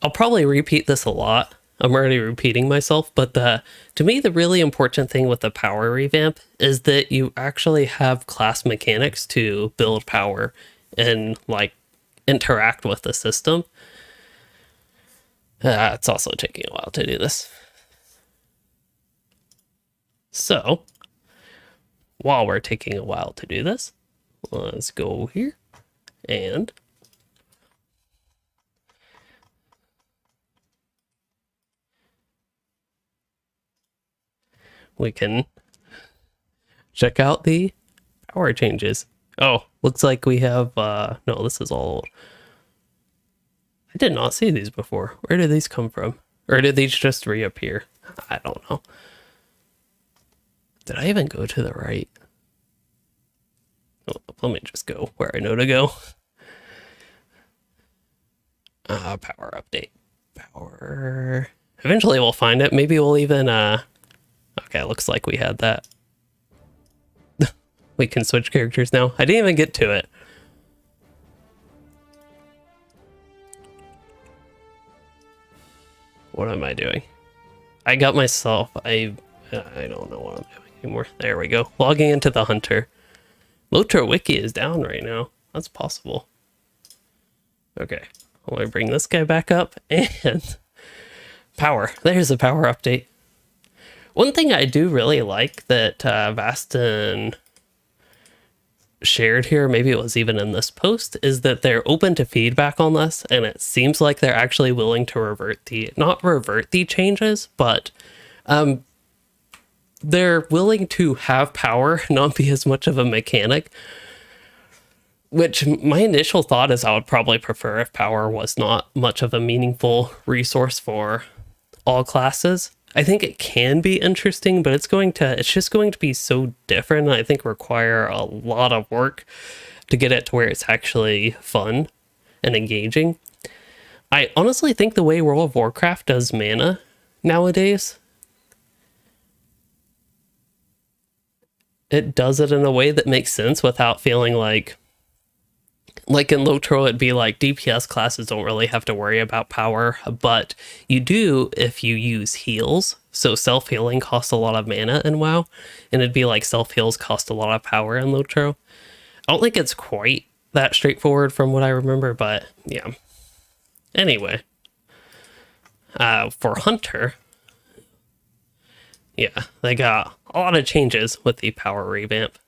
I'll probably repeat this a lot. I'm already repeating myself, but to me, the really important thing with the power revamp is that you actually have class mechanics to build power and like interact with the system. It's also taking a while to do this. So, while we're taking a while to do this, let's go here and we can check out the power changes. Oh, Looks like we have, no, this is all old. I did not see these before. Where did these come from? Or did these just reappear? I don't know. Did I even go to the right? Oh, let me just go where I know to go. Power update. Power. Eventually we'll find it. Maybe we'll even, okay, looks like we had that. We can switch characters now. I didn't even get to it. What am I doing? I got myself, I don't know what I'm doing anymore. There we go. Logging into the hunter. LOTRO wiki is down right now. That's possible. Okay. Well, I bring this guy back up and power. There's a power update. One thing I do really like that Vastin shared here, maybe it was even in this post, is that they're open to feedback on this, and it seems like they're actually willing to not revert the changes, but they're willing to have power not be as much of a mechanic, which my initial thought is I would probably prefer if power was not much of a meaningful resource for all classes. I think it can be interesting, but it's just going to be so different, and I think require a lot of work to get it to where it's actually fun and engaging. I honestly think the way World of Warcraft does mana nowadays, it does it in a way that makes sense without feeling like in LOTRO, it'd be like DPS classes don't really have to worry about power, but you do if you use heals. So self-healing costs a lot of mana in WoW, and it'd be like self-heals cost a lot of power in LOTRO. I don't think it's quite that straightforward from what I remember, but yeah. Anyway, for Hunter, yeah, they got a lot of changes with the power revamp.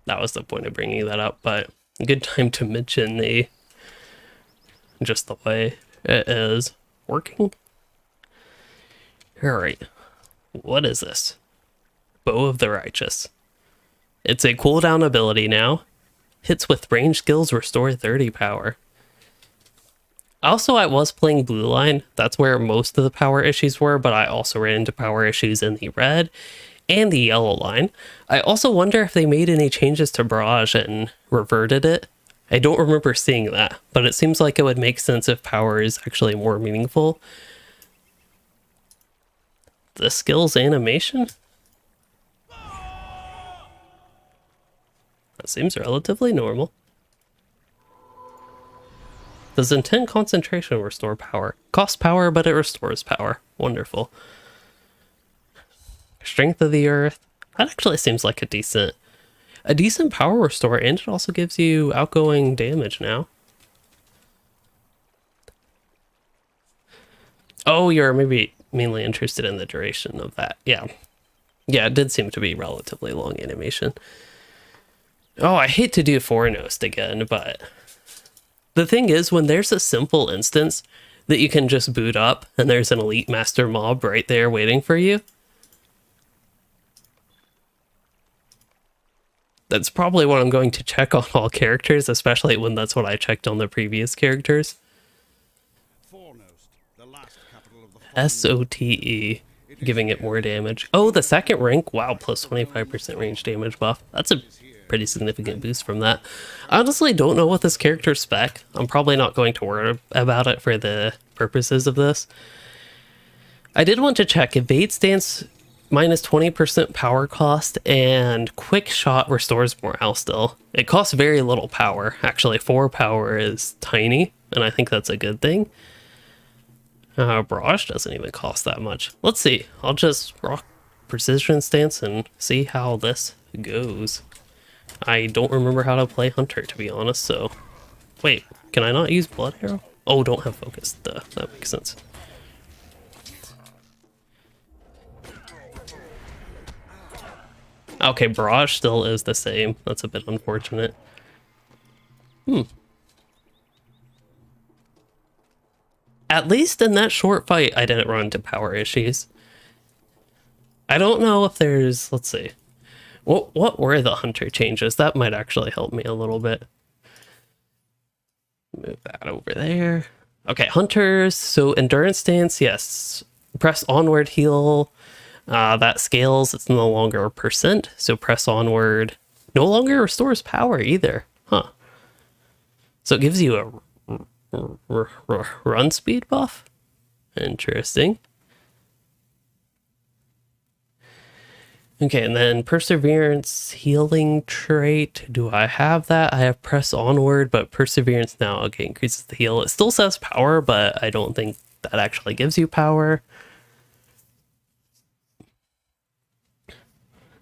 That was the point of bringing that up, but a good time to mention just the way it is working. All right, what is this? Bow of the Righteous. It's a cooldown ability now. Hits with range skills restore 30 power. Also, I was playing Blue Line. That's where most of the power issues were, but I also ran into power issues in the red and the yellow line. I also wonder if they made any changes to Barrage and reverted it. I don't remember seeing that, but it seems like it would make sense if power is actually more meaningful. The skills animation? That seems relatively normal. Does Intent Concentration restore power? Costs power, but it restores power. Wonderful. Strength of the Earth. That actually seems like a decent power restore, and it also gives you outgoing damage now. Oh, you're maybe mainly interested in the duration of that. Yeah. Yeah, it did seem to be relatively long animation. Oh, I hate to do Forenost again, but the thing is, when there's a simple instance that you can just boot up and there's an elite master mob right there waiting for you, that's probably what I'm going to check on all characters, especially when that's what I checked on the previous characters. SOTE, giving it more damage. Oh, the second rank, wow, plus 25% range damage buff. That's a pretty significant boost from that. I honestly don't know what this character's spec. I'm probably not going to worry about it for the purposes of this. I did want to check Evade Stance minus 20% power cost, and Quick Shot restores morale still. It costs very little power. Actually, 4 power is tiny, and I think that's a good thing. Barrage doesn't even cost that much. Let's see. I'll just rock Precision Stance and see how this goes. I don't remember how to play Hunter, to be honest, so... Wait, can I not use Blood Arrow? Oh, don't have focus. Duh, that makes sense. Okay, Barrage still is the same. That's a bit unfortunate. At least in that short fight, I didn't run into power issues. I don't know if there's... Let's see. What were the hunter changes? That might actually help me a little bit. Move that over there. Okay, hunters. So endurance stance, yes. Press onward heal. That scales. It's no longer a percent. So press onward. No longer restores power either. Huh. So it gives you a run speed buff. Interesting. Okay, and then perseverance healing trait. Do I have that? I have press onward, but perseverance now, okay, increases the heal. It still says power, but I don't think that actually gives you power.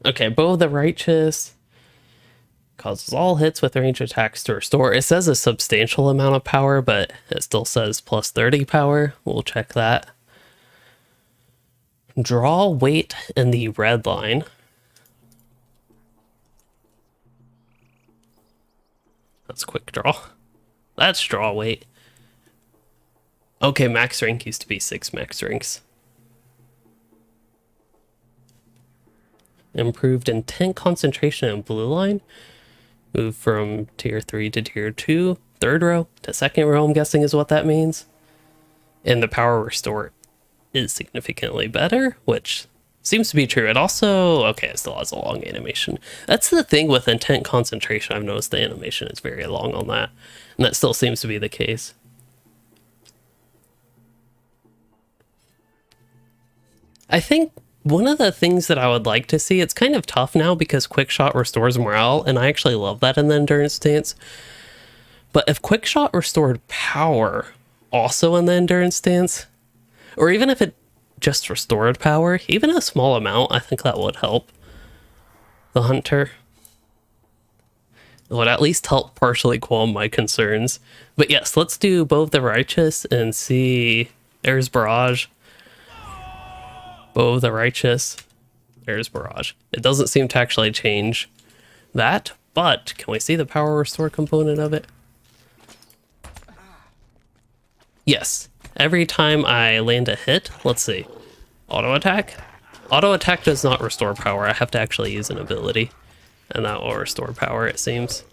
Okay, Bow of the Righteous causes all hits with range attacks to restore. It says a substantial amount of power, but it still says plus 30 power. We'll check that. Draw weight in the red line. That's quick draw. That's draw weight. Okay, max rank used to be 6 max ranks. Improved intent concentration in blue line. Move from tier 3 to tier 2. Third row to second row, I'm guessing is what that means. And the power restore is significantly better, which seems to be true. It also, okay, it still has a long animation. That's the thing with intent concentration. I've noticed the animation is very long on that, and that still seems to be the case. I think one of the things that I would like to see, it's kind of tough now because quick shot restores morale, and I actually love that in the endurance stance. But if quick shot restored power also in the endurance stance, or even if it just restored power, even a small amount, I think that would help the hunter. It would at least help partially qualm my concerns. But yes, let's do Bow of the Righteous and see. There's Barrage. Bow of the Righteous. There's Barrage. It doesn't seem to actually change that, but can we see the power restore component of it? Yes. Every time I land a hit, let's see. Auto attack? Auto attack does not restore power. I have to actually use an ability, and that will restore power, it seems.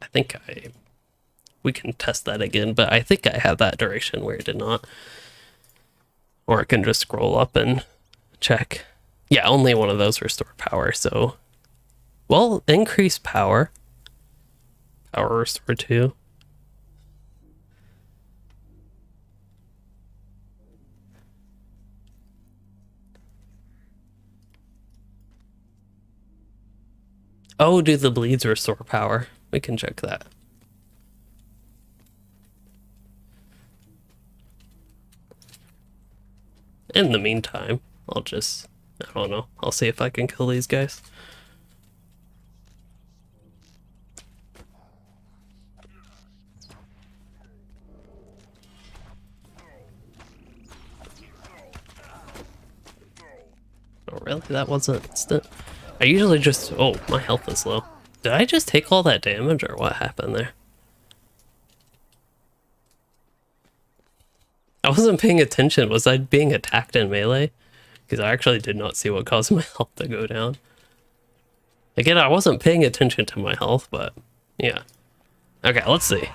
I think we can test that again, but I think I have that duration where it did not. Or I can just scroll up and check. Yeah, only one of those restore power, so. Well, increase power. Power restore 2. Oh, do the bleeds restore power? We can check that. In the meantime, I don't know, I'll see if I can kill these guys. Oh, really? That wasn't instant? I usually just... Oh, my health is low. Did I just take all that damage, or what happened there? I wasn't paying attention. Was I being attacked in melee? Because I actually did not see what caused my health to go down. Again, I wasn't paying attention to my health, but yeah. Okay, let's see.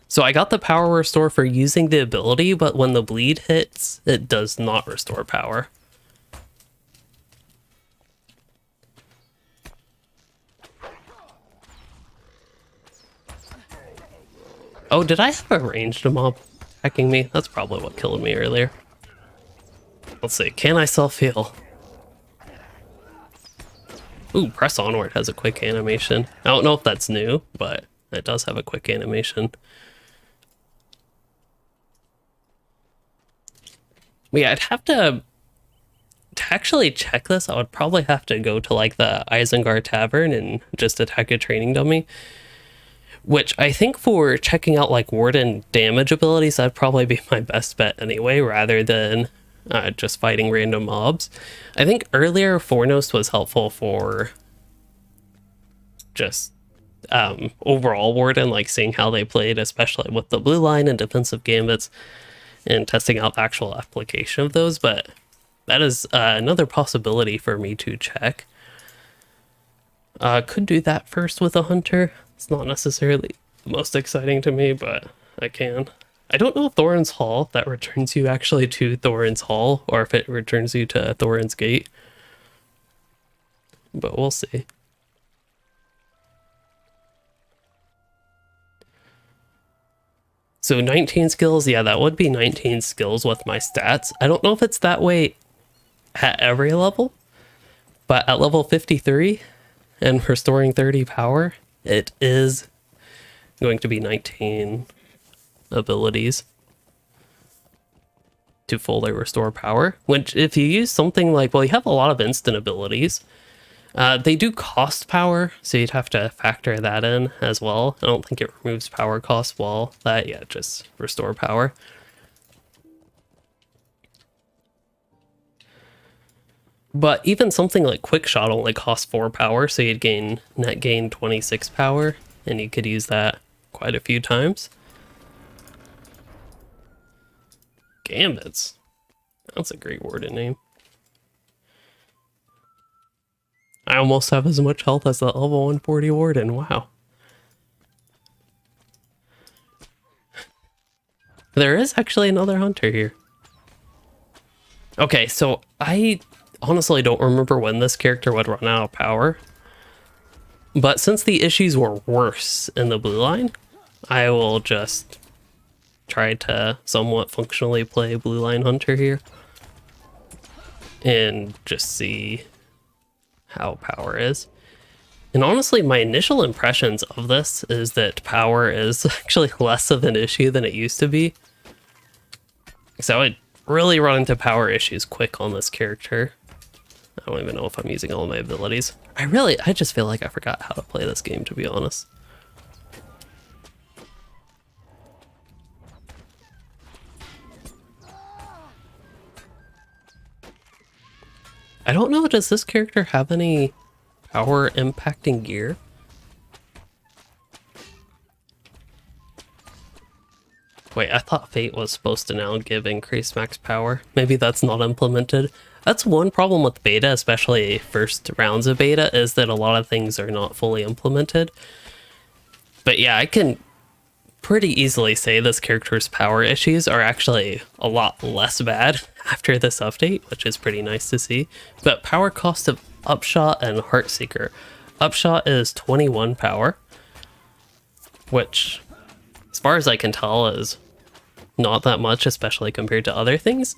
So I got the power restore for using the ability, but when the bleed hits, it does not restore power. Oh, did I have a ranged mob attacking me? That's probably what killed me earlier. Let's see, can I self-heal? Ooh, press onward has a quick animation. I don't know if that's new, but it does have a quick animation. Yeah, I'd have to actually check this. I would probably have to go to like the Wardenguard Tavern and just attack a training dummy. Which I think for checking out like warden damage abilities, that'd probably be my best bet anyway, rather than just fighting random mobs. I think earlier Fornost was helpful for just overall warden, like seeing how they played, especially with the blue line and defensive gambits. and testing out the actual application of those, but that is another possibility for me to check. Could do that first with a hunter. It's not necessarily the most exciting to me, but I can. I don't know if Thorin's Hall, that returns you actually to Thorin's Hall, or if it returns you to Thorin's Gate. But we'll see. So 19 skills, yeah, that would be 19 skills with my stats. I don't know if it's that way at every level, but at level 53 and restoring 30 power, it is going to be 19 abilities to fully restore power. Which, if you use something like, well, you have a lot of instant abilities. They do cost power, so you'd have to factor that in as well. I don't think it removes power cost while that, yeah, just restore power. But even something like Quick Shot only costs 4 power, so you'd net gain 26 power, and you could use that quite a few times. Gambits. That's a great Warden name. I almost have as much health as the level 140 Warden. Wow. There is actually another hunter here. Okay, so I honestly don't remember when this character would run out of power. But since the issues were worse in the blue line, I will just try to somewhat functionally play blue line hunter here. And just see how power is. And honestly, my initial impressions of this is that power is actually less of an issue than it used to be. So I would really run into power issues quick on this character. I don't even know if I'm using all my abilities. I just feel like I forgot how to play this game, to be honest. I don't know, does this character have any power impacting gear? Wait, I thought Fate was supposed to now give increased max power. Maybe that's not implemented. That's one problem with beta, especially first rounds of beta, is that a lot of things are not fully implemented. But yeah, I can pretty easily say this character's power issues are actually a lot less bad after this update, which is pretty nice to see. But power cost of Upshot and Heartseeker. Upshot is 21 power, which, as far as I can tell, is not that much, especially compared to other things.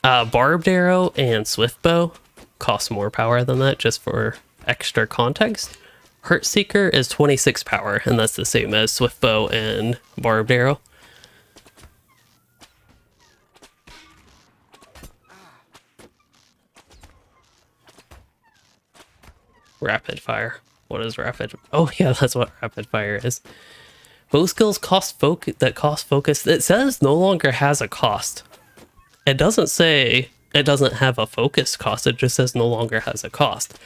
Barbed Arrow and Swift Bow cost more power than that, just for extra context. Heartseeker is 26 power, and that's the same as Swift Bow and Barbed Arrow. Rapid Fire. What is Rapid? Oh yeah, that's what Rapid Fire is. Bow skills cost focus. It says no longer has a cost. It doesn't say it doesn't have a focus cost. It just says no longer has a cost.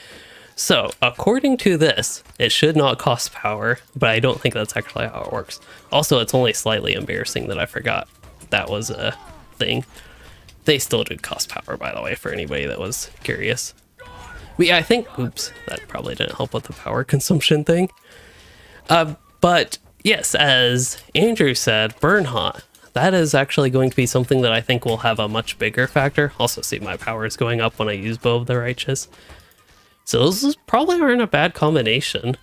So, according to this, it should not cost power, but I don't think that's actually how it works. Also, it's only slightly embarrassing that I forgot that was a thing. They still do cost power, by the way, for anybody that was curious. But yeah, I think, oops, that probably didn't help with the power consumption thing. But yes, as Andrew said, Burn Hot. That is actually going to be something that I think will have a much bigger factor. Also, see, my power is going up when I use Bow of the Righteous. So those probably aren't a bad combination.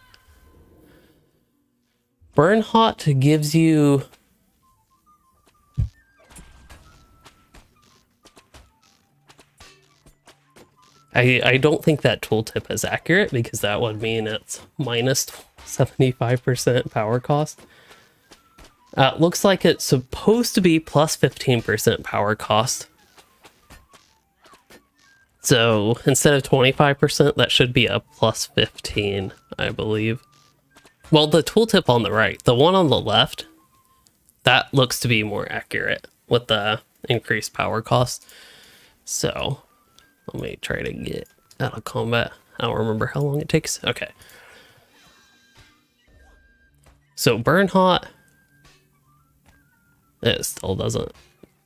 Burn Hot gives you... I don't think that tooltip is accurate, because that would mean it's minus 75% power cost. Looks like it's supposed to be plus 15% power cost. So instead of 25%, that should be a plus 15, I believe. Well, the tooltip on the right, the one on the left, that looks to be more accurate with the increased power cost. So let me try to get out of combat. I don't remember how long it takes. Okay. So Burn Hot, it still doesn't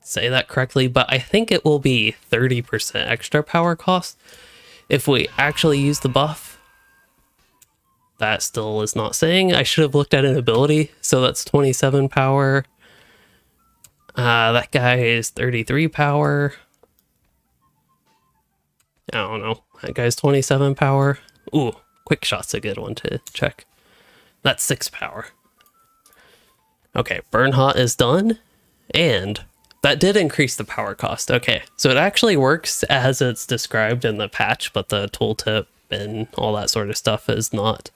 say that correctly, but I think it will be 30% extra power cost if we actually use the buff. That still is not saying. I should have looked at an ability, so that's 27 power. That guy is 33 power. I don't know. That guy's 27 power. Ooh, quick shot's a good one to check. That's 6 power. Okay, Burn Hot is done, and that did increase the power cost. Okay, so it actually works as it's described in the patch, but the tooltip and all that sort of stuff is not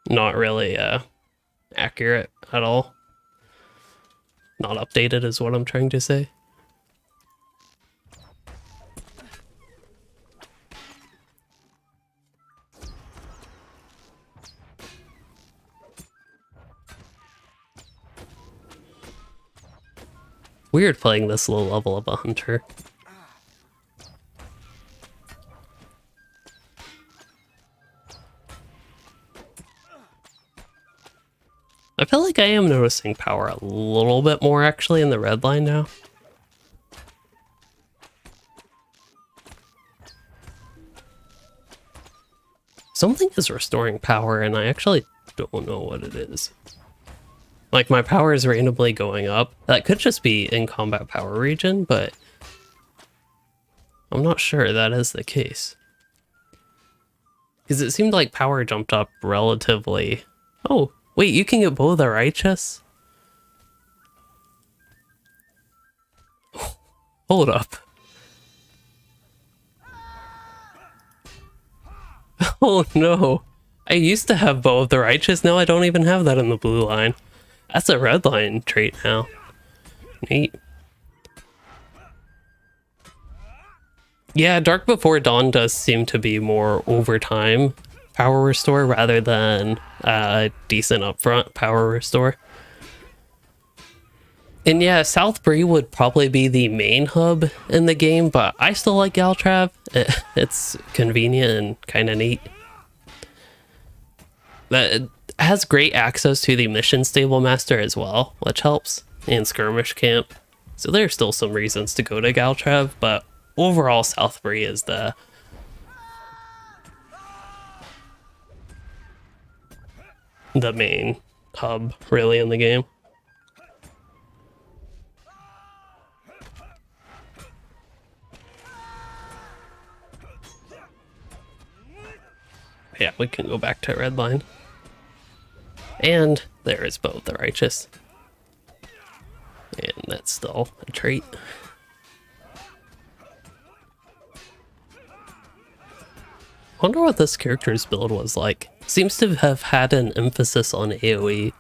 really accurate at all. Not updated is what I'm trying to say. Weird playing this low level of a hunter. I feel like I am noticing power a little bit more actually in the red line now. Something is restoring power and I actually don't know what it is. Like my power is randomly going up. That could just be in combat power region, but I'm not sure that is the case. Because it seemed like power jumped up relatively... Oh, wait, you can get both the righteous? Hold up. Oh no. I used to have bow of the righteous, now I don't even have that in the blue line. That's a red line trait now. Neat. Yeah, Dark Before Dawn does seem to be more overtime power restore rather than decent upfront power restore. And yeah, South Bree would probably be the main hub in the game, but I still like Galtrav. It's convenient and kind of neat. That has great access to the mission stable master as well, which helps, and skirmish camp. So there's still some reasons to go to Galtrav, but overall South Bree is the main hub really in the game. Yeah, we can go back to red line. And there is both the righteous. And that's still a trait. Wonder what this character's build was like. Seems to have had an emphasis on AoE.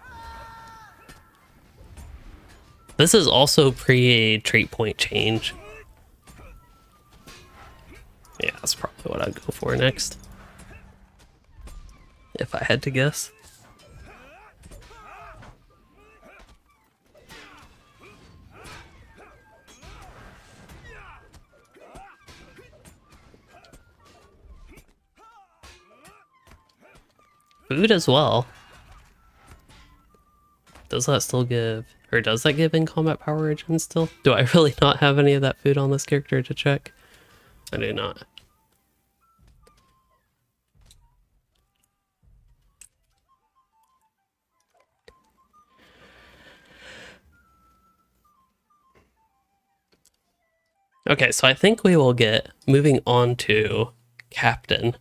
This is also pre trait point change. Yeah, that's probably what I'd go for next. If I had to guess. Food as well. Does that still give, or does that give in combat power regen still? Do I really not have any of that food on this character to check? I do not. Okay, so I think we will get moving on to Captain.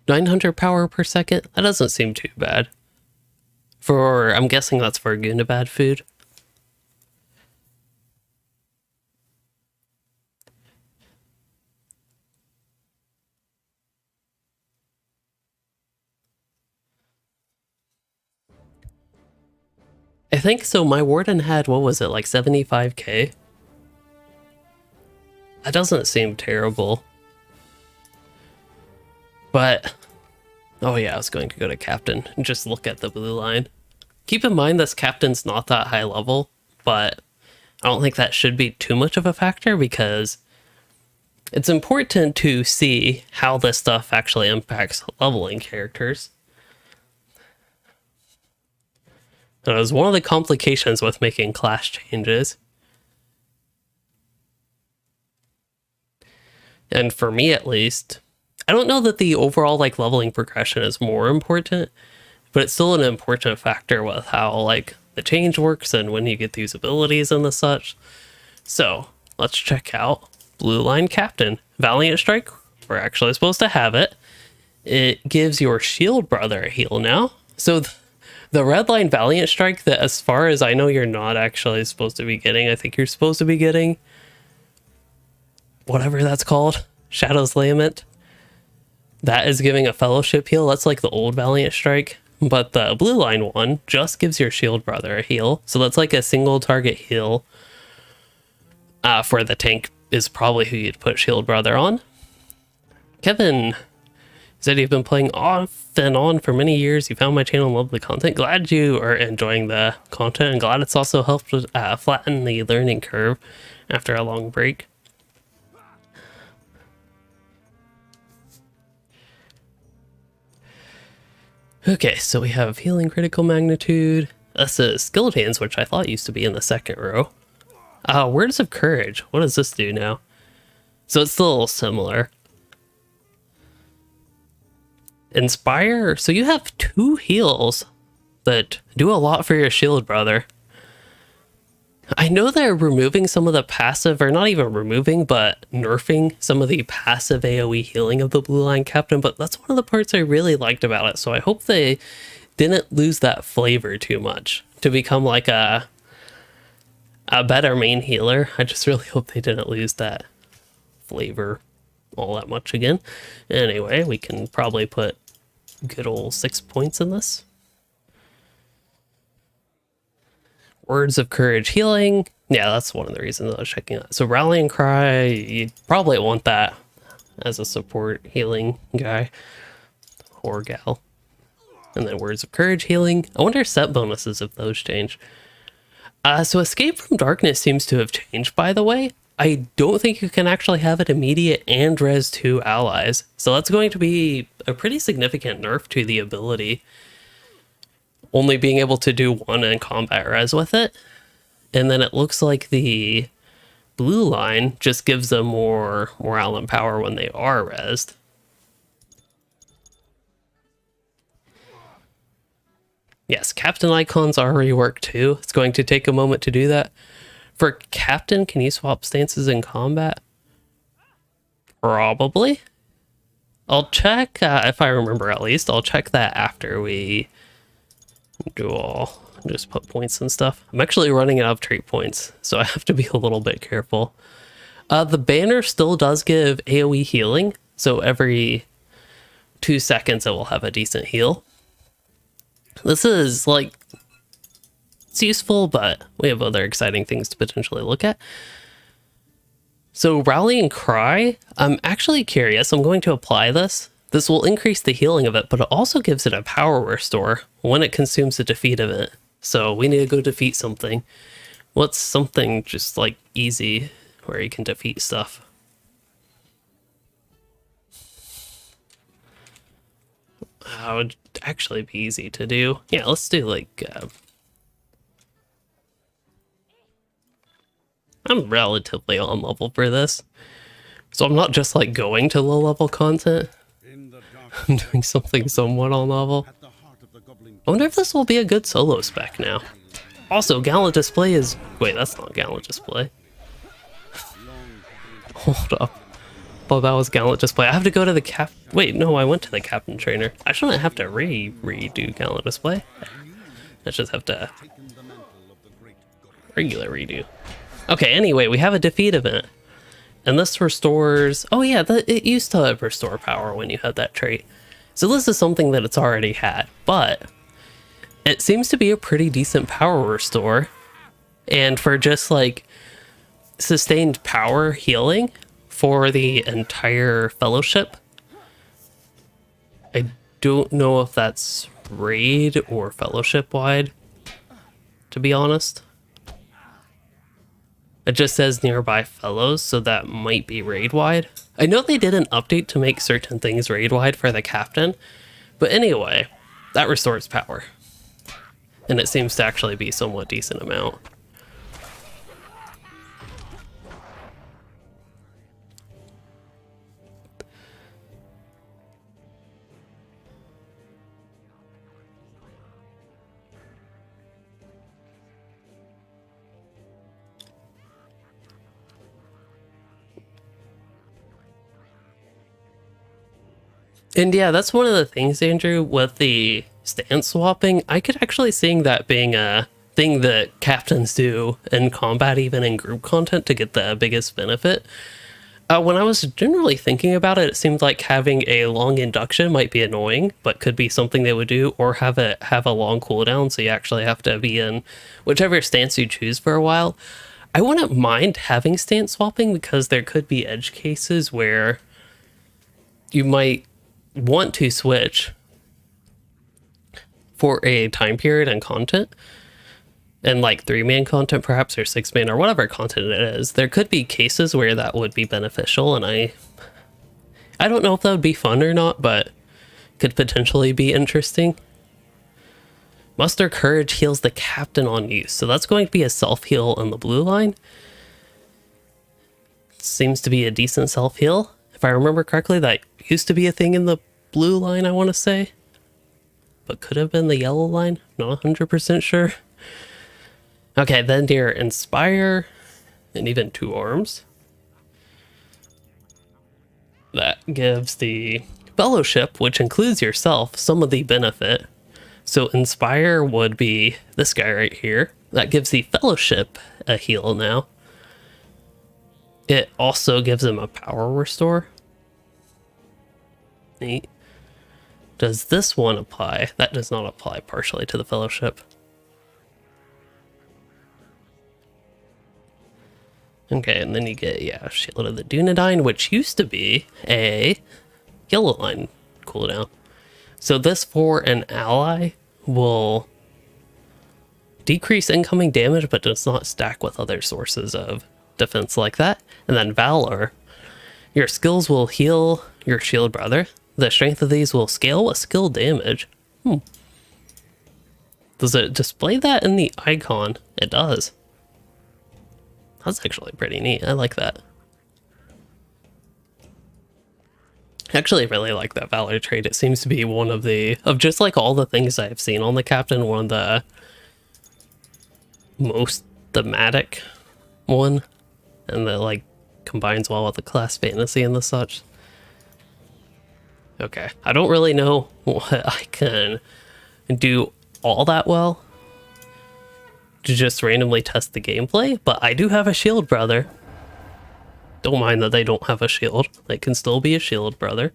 900 power per second? That doesn't seem too bad. For, I'm guessing that's for Gundabad food. I think so. My warden had, what was it, like 75k? That doesn't seem terrible. But, oh yeah, I was going to go to Captain and just look at the blue line. Keep in mind this Captain's not that high level, but I don't think that should be too much of a factor because it's important to see how this stuff actually impacts leveling characters. That was one of the complications with making class changes. And for me at least, I don't know that the overall like leveling progression is more important, but it's still an important factor with how like the change works and when you get these abilities and the such. So let's check out Blue Line Captain. Valiant Strike, we're actually supposed to have it. It gives your shield brother a heal now. So the red line Valiant Strike that as far as I know you're not actually supposed to be getting, I think you're supposed to be getting whatever that's called, Shadow's Lament. That is giving a fellowship heal. That's like the old Valiant Strike. But the blue line one just gives your shield brother a heal. So that's like a single target heal for the tank is probably who you'd put shield brother on. Kevin said you've been playing off and on for many years. You found my channel and love the content. Glad you are enjoying the content and glad it's also helped flatten the learning curve after a long break. Okay, so we have healing critical magnitude. This is skilled hands, which I thought used to be in the second row. Words of courage. What does this do now? So it's still similar. Inspire. So you have 2 heals that do a lot for your shield brother. I know they're removing some of the passive, or not even removing, but nerfing some of the passive AoE healing of the Blue Line Captain, but that's one of the parts I really liked about it, so I hope they didn't lose that flavor too much to become like a better main healer. I just really hope they didn't lose that flavor all that much again. Anyway, we can probably put good old 6 points in this. Words of Courage healing. Yeah, that's one of the reasons I was checking that. So Rallying Cry, you probably want that as a support healing guy or gal. And then Words of Courage healing. I wonder set bonuses if those change. So Escape from Darkness seems to have changed, by the way. I don't think you can actually have it immediate and res 2 allies. So that's going to be a pretty significant nerf to the ability. Only being able to do 1 in combat res with it. And then it looks like the blue line just gives them more morale and power when they are resed. Yes, Captain icons are reworked too. It's going to take a moment to do that. For Captain, can you swap stances in combat? Probably. I'll check, if I remember at least, I'll check that after we do all, just put points and stuff. I'm actually running out of trait points, so I have to be a little bit careful. The banner still does give AoE healing, so every 2 seconds it will have a decent heal. This is like, it's useful, but we have other exciting things to potentially look at. So Rallying Cry, I'm actually curious. I'm going to apply this. This will increase the healing of it, but it also gives it a power restore when it consumes a defeat event. So we need to go defeat something. What's something just like easy where you can defeat stuff? That would actually be easy to do. Yeah, let's do like... I'm relatively on level for this. So I'm not just like going to low level content. I'm doing something somewhat on level. I wonder if this will be a good solo spec now. Also, Gallant Display is... Wait, that's not Gallant Display. Hold up. Oh, that was Gallant Display. I have to go to the cap... Wait, no, I went to the Captain Trainer. I shouldn't have to redo Gallant Display. I just have to... regular redo. Okay, anyway, we have a defeat event. And this restores... Oh yeah, it used to restore power when you had that trait. So this is something that it's already had, but it seems to be a pretty decent power restore. And for just like sustained power healing for the entire fellowship, I don't know if that's raid or fellowship wide, to be honest. It just says nearby fellows, so that might be raid-wide. I know they did an update to make certain things raid-wide for the captain, but anyway, that restores power. and it seems to actually be somewhat decent amount. And yeah, that's one of the things, Andrew, with the stance swapping. I could actually see that being a thing that captains do in combat, even in group content, to get the biggest benefit. When I was generally thinking about it, it seemed like having a long induction might be annoying, but could be something they would do, or have a long cooldown, so you actually have to be in whichever stance you choose for a while. I wouldn't mind having stance swapping, because there could be edge cases where you might want to switch for a time period and content, and like 3-man content perhaps, or 6-man, or whatever content it is. There could be cases where that would be beneficial, and I don't know if that would be fun or not, but could potentially be interesting. Muster Courage heals the captain on use, so that's going to be a self-heal on the blue line. Seems to be a decent self-heal. If I remember correctly, that used to be a thing in the blue line, I want to say, but could have been the yellow line. Not 100% sure. Okay, then dear Inspire, and even 2 arms. That gives the Fellowship, which includes yourself, some of the benefit. So Inspire would be this guy right here. That gives the Fellowship a heal now. It also gives him a power restore. Neat. Does this one apply? That does not apply partially to the Fellowship. Okay, and then you get, yeah, Shield of the Dunedain, which used to be a yellow line cooldown. So this for an ally will decrease incoming damage, but does not stack with other sources of defense like that. And then Valor, your skills will heal your shield brother. The strength of these will scale with skill damage. Does it display that in the icon? It does. That's actually pretty neat. I like that. I actually really like that Valor trait. It seems to be one of just like all the things I've seen on the captain, one of the most thematic one, and that like combines well with the class fantasy and the such. Okay, I don't really know what I can do all that well to just randomly test the gameplay, but I do have a shield brother. Don't mind that they don't have a shield. They can still be a shield brother.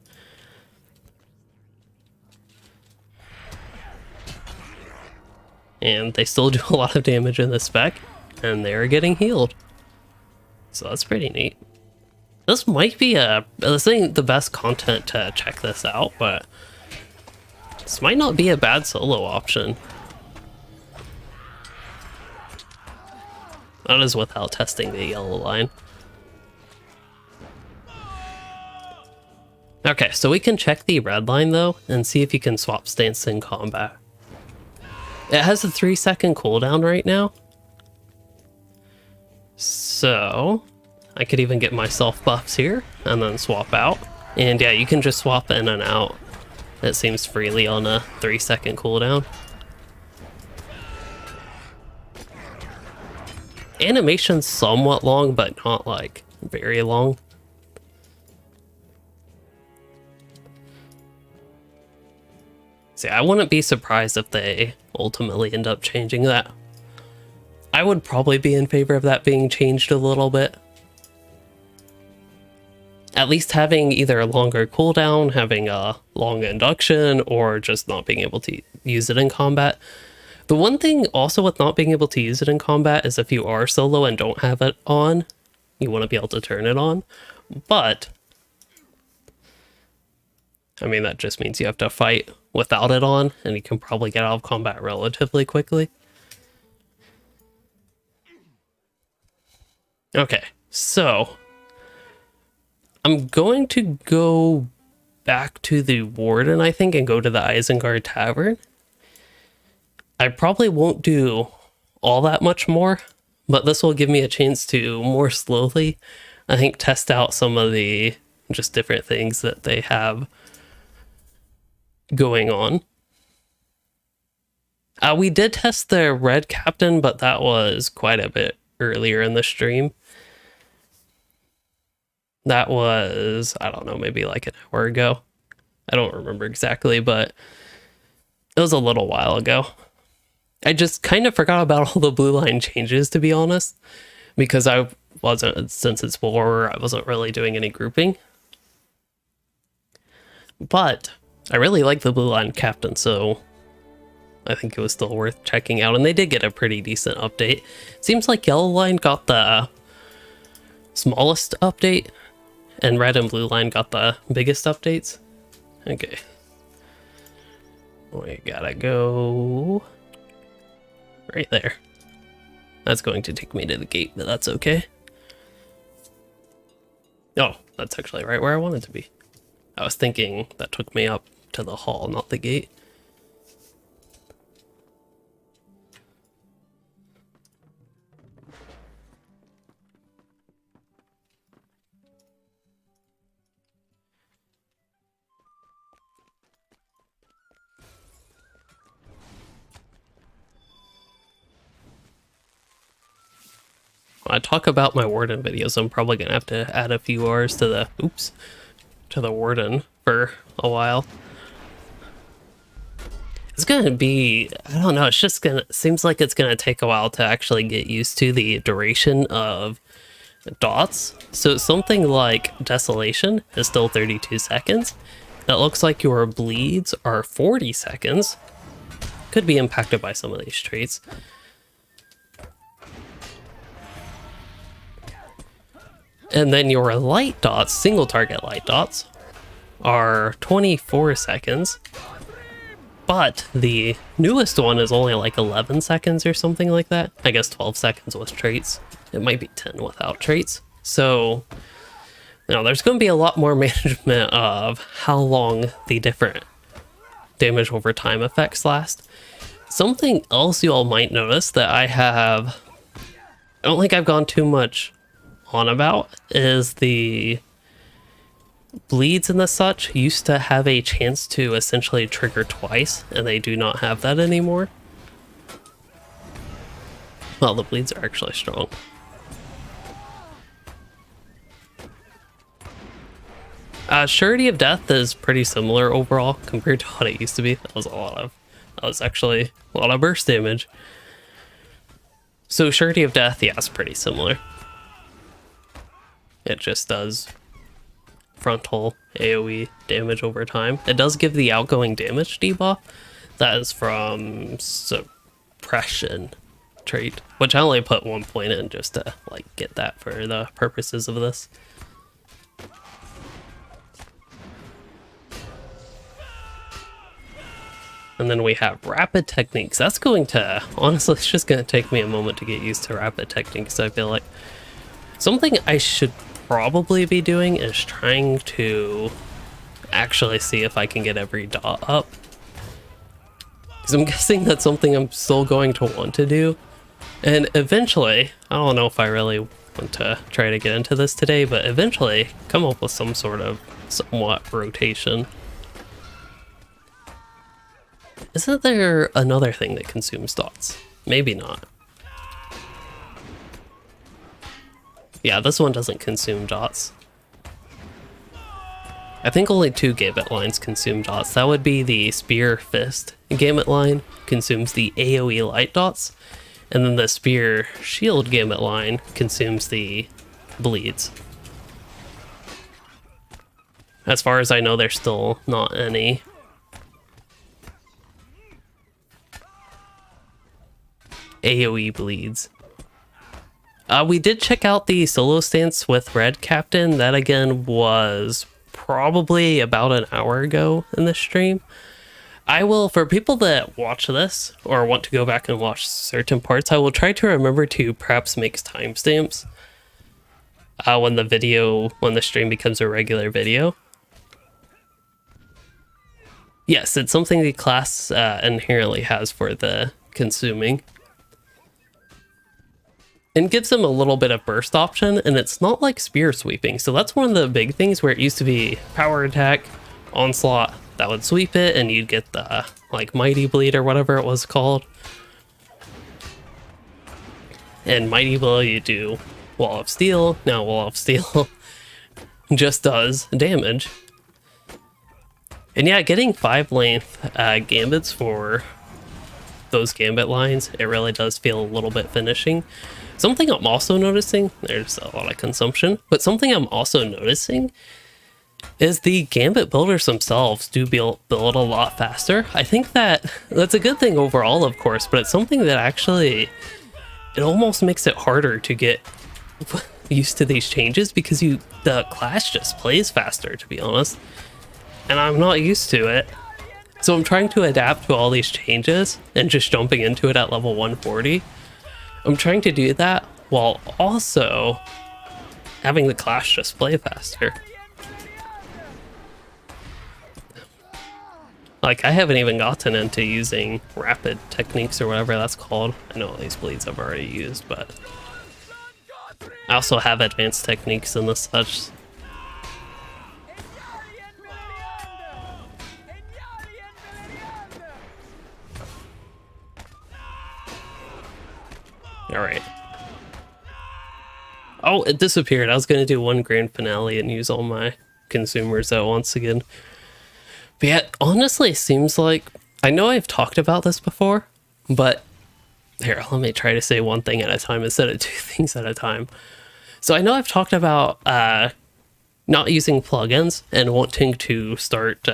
And they still do a lot of damage in this spec, and they're getting healed. So that's pretty neat. This might be this ain't the best content to check this out, but this might not be a bad solo option. That is without testing the yellow line. Okay, so we can check the red line though, and see if you can swap stance in combat. It has a 3-second cooldown right now. So I could even get myself buffs here and then swap out. And yeah, you can just swap in and out. It seems freely on a 3-second cooldown. Animation's somewhat long, but not like very long. See, I wouldn't be surprised if they ultimately end up changing that. I would probably be in favor of that being changed a little bit. At least having either a longer cooldown, having a long induction, or just not being able to use it in combat. The one thing also with not being able to use it in combat is if you are solo and don't have it on, you want to be able to turn it on. But I mean, that just means you have to fight without it on, and you can probably get out of combat relatively quickly. Okay, so I'm going to go back to the Warden, I think, and go to the Wardenguard Tavern. I probably won't do all that much more, but this will give me a chance to more slowly, I think, test out some of the just different things that they have going on. We did test the red captain, but that was quite a bit earlier in the stream. That was, I don't know, maybe like an hour ago. I don't remember exactly, but it was a little while ago. I just kind of forgot about all the blue line changes, to be honest, because I wasn't, since it's war, I wasn't really doing any grouping. But I really like the blue line captain, so I think it was still worth checking out. And they did get a pretty decent update. Seems like yellow line got the smallest update, and red and blue line got the biggest updates. Okay. We gotta go right there. That's going to take me to the gate, but that's okay. Oh, that's actually right where I wanted to be. I was thinking that took me up to the hall, not the gate. When I talk about my Warden videos, I'm probably gonna have to add a few hours to the to the Warden for a while. It's gonna be, I don't know, it's just gonna, seems like it's gonna take a while to actually get used to the duration of dots. So something like Desolation is still 32 seconds. It looks like your bleeds are 40 seconds. Could be impacted by some of these traits. And then your light dots, single target light dots, are 24 seconds. But the newest one is only like 11 seconds or something like that. I guess 12 seconds with traits. It might be 10 without traits. So, you know, there's going to be a lot more management of how long the different damage over time effects last. Something else you all might notice that I don't think I've gone too much on about is the bleeds and the such used to have a chance to essentially trigger twice, and they do not have that anymore. Well, the bleeds are actually strong. Surety of Death is pretty similar overall compared to what it used to be. That was actually a lot of burst damage. So Surety of Death, yeah, it's pretty similar. It just does frontal AoE damage over time. It does give the outgoing damage debuff. That is from suppression trait, which I only put 1 point in just to like get that for the purposes of this. And then we have rapid techniques. That's going to, honestly, it's just going to take me a moment to get used to rapid techniques. I feel like something I should probably be doing is trying to actually see if I can get every dot up, because I'm guessing that's something I'm still going to want to do. And eventually, I don't know if I really want to try to get into this today, but eventually come up with some sort of somewhat rotation. Isn't there another thing that consumes dots? Maybe not. Yeah, this one doesn't consume dots. I think only 2 gamut lines consume dots. That would be the Spear Fist gamut line, consumes the AoE light dots, and then the Spear Shield gamut line consumes the bleeds. As far as I know, there's still not any AoE bleeds. We did check out the solo stance with Red Captain. That again was probably about an hour ago in the stream. I will, for people that watch this or want to go back and watch certain parts, I will try to remember to perhaps make timestamps when the stream becomes a regular video. Yes, it's something the class inherently has for the consuming. And gives them a little bit of burst option, and it's not like spear sweeping. So that's one of the big things where it used to be power attack, onslaught, that would sweep it, and you'd get the like mighty bleed or whatever it was called. And mighty blow, you do wall of steel. Now wall of steel just does damage. And yeah, getting 5 length gambits for those gambit lines, it really does feel a little bit finishing. Something I'm also noticing, there's a lot of consumption, but something I'm also noticing is the gambit builders themselves do build a lot faster. I think that's a good thing overall, of course, but it's something that actually, it almost makes it harder to get used to these changes because the class just plays faster, to be honest. And I'm not used to it. So I'm trying to adapt to all these changes and just jumping into it at level 140. I'm trying to do that while also having the class just play faster. Like, I haven't even gotten into using rapid techniques or whatever that's called. I know all these bleeds I've already used, but I also have advanced techniques and the such. Alright. Oh, it disappeared. I was going to do one grand finale and use all my consumers at once again. But yeah, honestly, it seems like... I know I've talked about this before, but... Here, let me try to say one thing at a time instead of 2 things at a time. So I know I've talked about not using plugins and wanting to start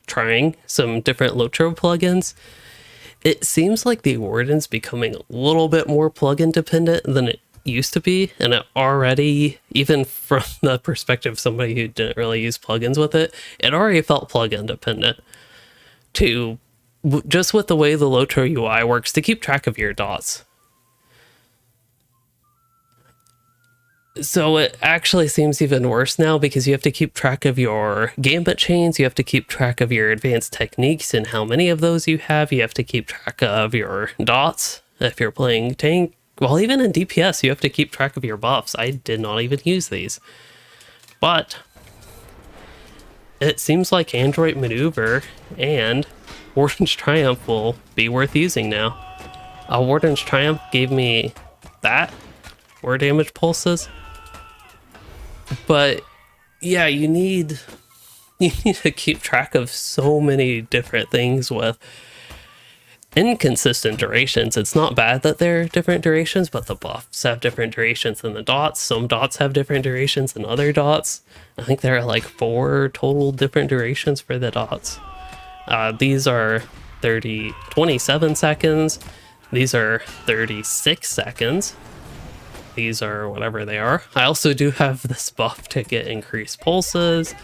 trying some different LOTRO plugins. It seems like the Warden's becoming a little bit more plugin dependent than it used to be, and it already, even from the perspective of somebody who didn't really use plugins with it, it already felt plugin dependent to just with the way the LOTRO UI works to keep track of your dots. So it actually seems even worse now because you have to keep track of your gambit chains, you have to keep track of your advanced techniques and how many of those you have, you have to keep track of your dots if you're playing tank. Well, even in DPS, you have to keep track of your buffs. I did not even use these. But it seems like Android Maneuver and Warden's Triumph will be worth using now. Warden's Triumph gave me that, war damage pulses. But yeah, you need to keep track of so many different things with inconsistent durations. It's not bad that they're different durations, but the buffs have different durations than the dots. Some dots have different durations than other dots. I think there are like 4 total different durations for the dots. These are 27 seconds. These are 36 seconds. These are whatever they are. I also do have this buff to get increased pulses.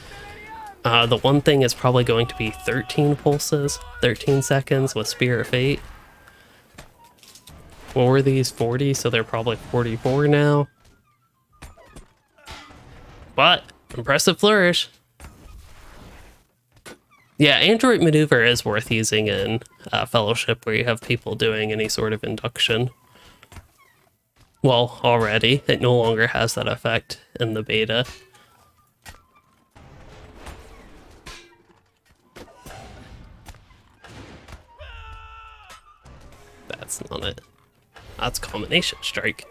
The one thing is probably going to be 13 pulses, 13 seconds with Spear of Fate. What were these? 40, so they're probably 44 now. But, impressive flourish. Yeah, Android Maneuver is worth using in Fellowship where you have people doing any sort of induction. Well, already, it no longer has that effect in the beta. That's not it. That's Combination Strike.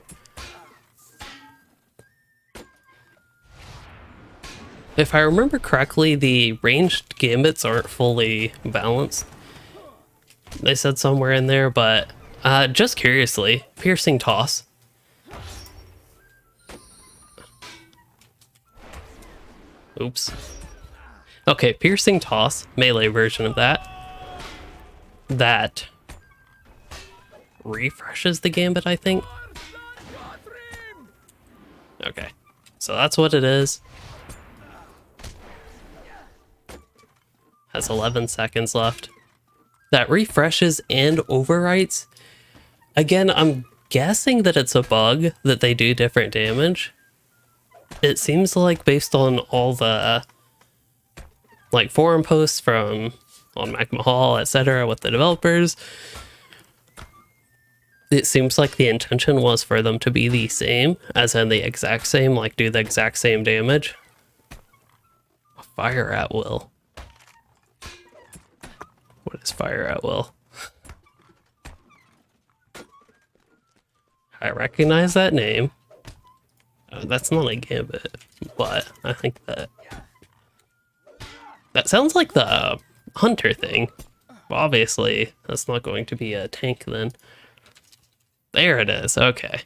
If I remember correctly, the ranged gambits aren't fully balanced. They said somewhere in there, but just curiously, Piercing Toss. Oops. Okay, Piercing Toss, melee version of that. That refreshes the gambit, I think. Okay, so that's what it is. Has 11 seconds left. That refreshes and overwrites. Again, I'm guessing that it's a bug that they do different damage. It seems like based on all the like forum posts from on Magma Hall, etc. with the developers, it seems like the intention was for them to be the same, as in the exact same, like do the exact same damage. Fire at will. What is fire at will? I recognize that name. That's not a gambit, but I think that sounds like the hunter thing. Obviously, that's not going to be a tank then. There it is, okay.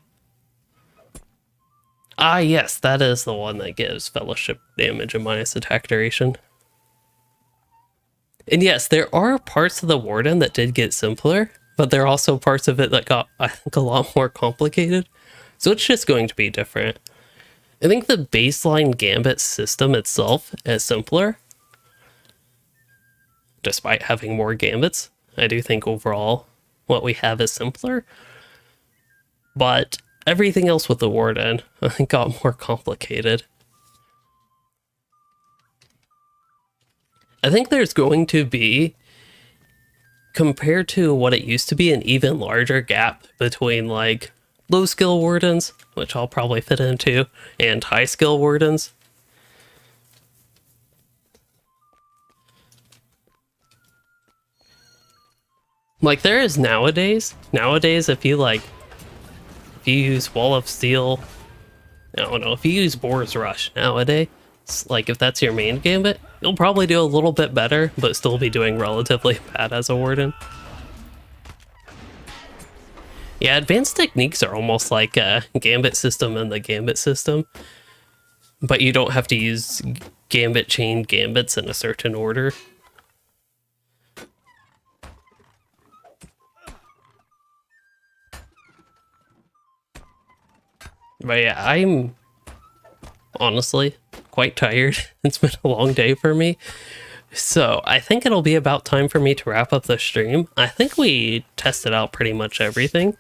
Ah, yes, that is the one that gives fellowship damage and minus attack duration. And yes, there are parts of the Warden that did get simpler, but there are also parts of it that got, I think, a lot more complicated. So it's just going to be different. I think the baseline gambit system itself is simpler, despite having more gambits. I do think overall what we have is simpler. But everything else with the Warden, I think, got more complicated. I think there's going to be, compared to what it used to be, an even larger gap between, like, low skill Wardens, which I'll probably fit into, and high skill Wardens. Like, there is nowadays, if you use Wall of Steel, I don't know, if you use Boar's Rush nowadays, like if that's your main gambit, you'll probably do a little bit better, but still be doing relatively bad as a Warden. Yeah, advanced techniques are almost like a gambit system in the gambit system, but you don't have to use gambit chain gambits in a certain order. But yeah, I'm honestly quite tired. It's been a long day for me. So I think it'll be about time for me to wrap up the stream. I think we tested out pretty much everything.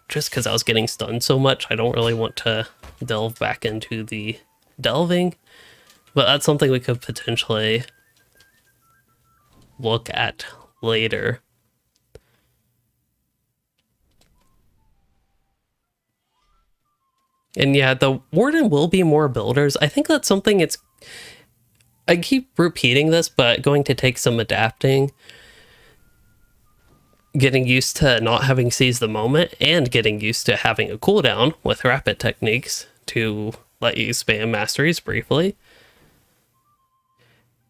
Just because I was getting stunned so much, I don't really want to delve back into the delving. But that's something we could potentially look at later. And yeah, the Warden will be more builders. I think that's something I keep repeating this, but going to take some adapting. Getting used to not having seize the moment, and getting used to having a cooldown with rapid techniques to let you spam masteries briefly.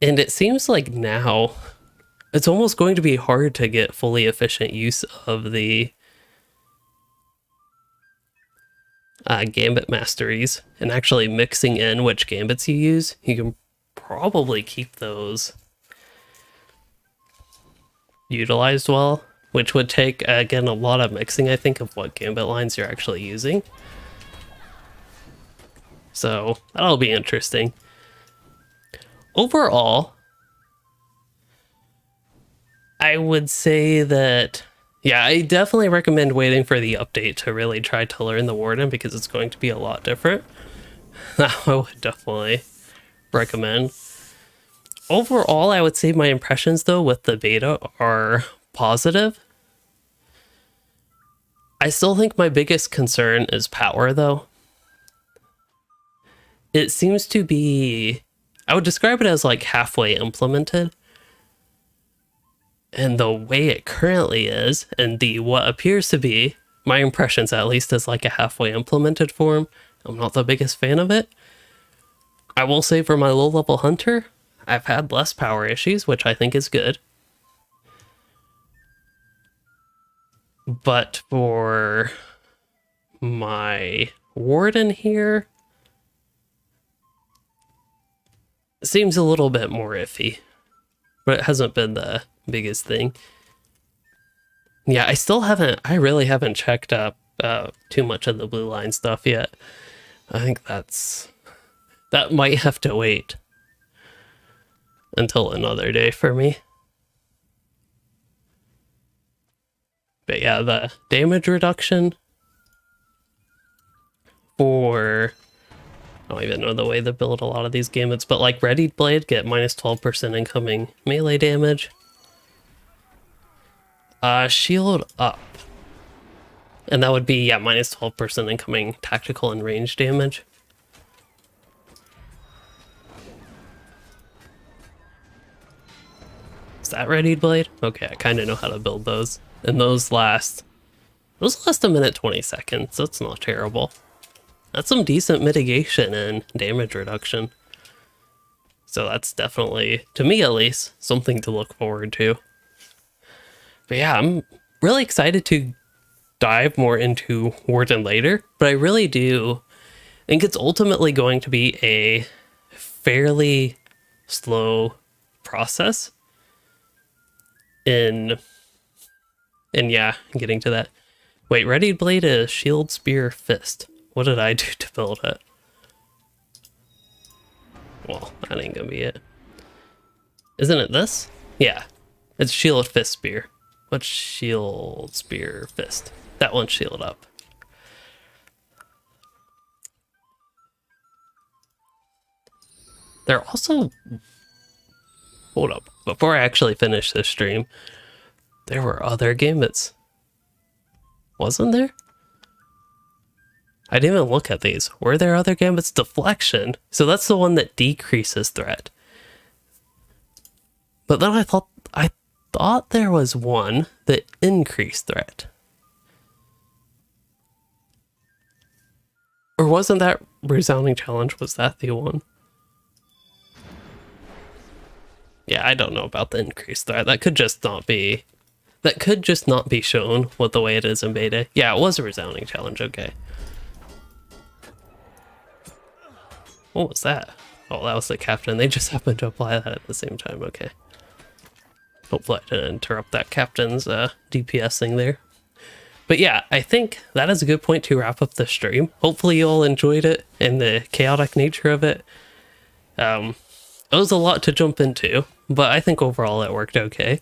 And it seems like now it's almost going to be hard to get fully efficient use of the gambit masteries, and actually mixing in which gambits you use. You can probably keep those utilized well, which would take, again, a lot of mixing, I think, of what gambit lines you're actually using. So that'll be interesting. Overall, I would say that, yeah, I definitely recommend waiting for the update to really try to learn the Warden, because it's going to be a lot different. I would definitely recommend. Overall, I would say my impressions, though, with the beta are positive. I still think my biggest concern is power, though. It seems to be, I would describe it as like halfway implemented. And the way it currently is, and what appears to be, my impressions at least, is like a halfway implemented form, I'm not the biggest fan of it. I will say for my low-level hunter, I've had less power issues, which I think is good. But for my Warden here, it seems a little bit more iffy. But it hasn't been the biggest thing. Yeah, I really haven't checked up too much of the blue line stuff yet. I think that might have to wait until another day for me. But yeah, the damage reduction for, I don't even know the way to build a lot of these gambits, but like Readied Blade, get minus 12% incoming melee damage. Shield up. And that would be, yeah, minus 12% incoming tactical and range damage. Is that Readied Blade? Okay, I kind of know how to build those. And those last a minute 20 seconds. That's not terrible. That's some decent mitigation and damage reduction. So that's definitely, to me at least, something to look forward to. But yeah, I'm really excited to dive more into Warden later, but I really do think it's ultimately going to be a fairly slow process in yeah, getting to that. Wait, Ready Blade is Shield, Spear, Fist. What did I do to build it? Well, that ain't gonna be it. Isn't it this? Yeah. It's Shield, Fist, Spear. What's Shield, Spear, Fist? That one's Shield up. There also... Hold up. Before I actually finish this stream, there were other gambits. Wasn't there? I didn't even look at these. Were there other gambits? Deflection. So that's the one that decreases threat. But then I thought there was one that increased threat. Or wasn't that Resounding Challenge? Was that the one? Yeah, I don't know about the increased threat. That could just not be shown with the way it is in beta. Yeah, it was a Resounding Challenge, okay. What was that? Oh, that was the captain. They just happened to apply that at the same time, okay. Hopefully I didn't interrupt that captain's DPS thing there. But yeah, I think that is a good point to wrap up the stream. Hopefully you all enjoyed it and the chaotic nature of it. It was a lot to jump into, but I think overall it worked okay.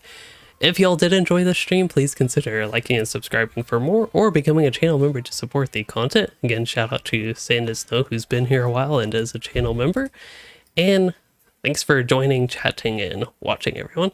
If y'all did enjoy the stream, please consider liking and subscribing for more, or becoming a channel member to support the content. Again, shout out to Sand and Snow, who's been here a while and is a channel member. And thanks for joining, chatting, and watching, everyone.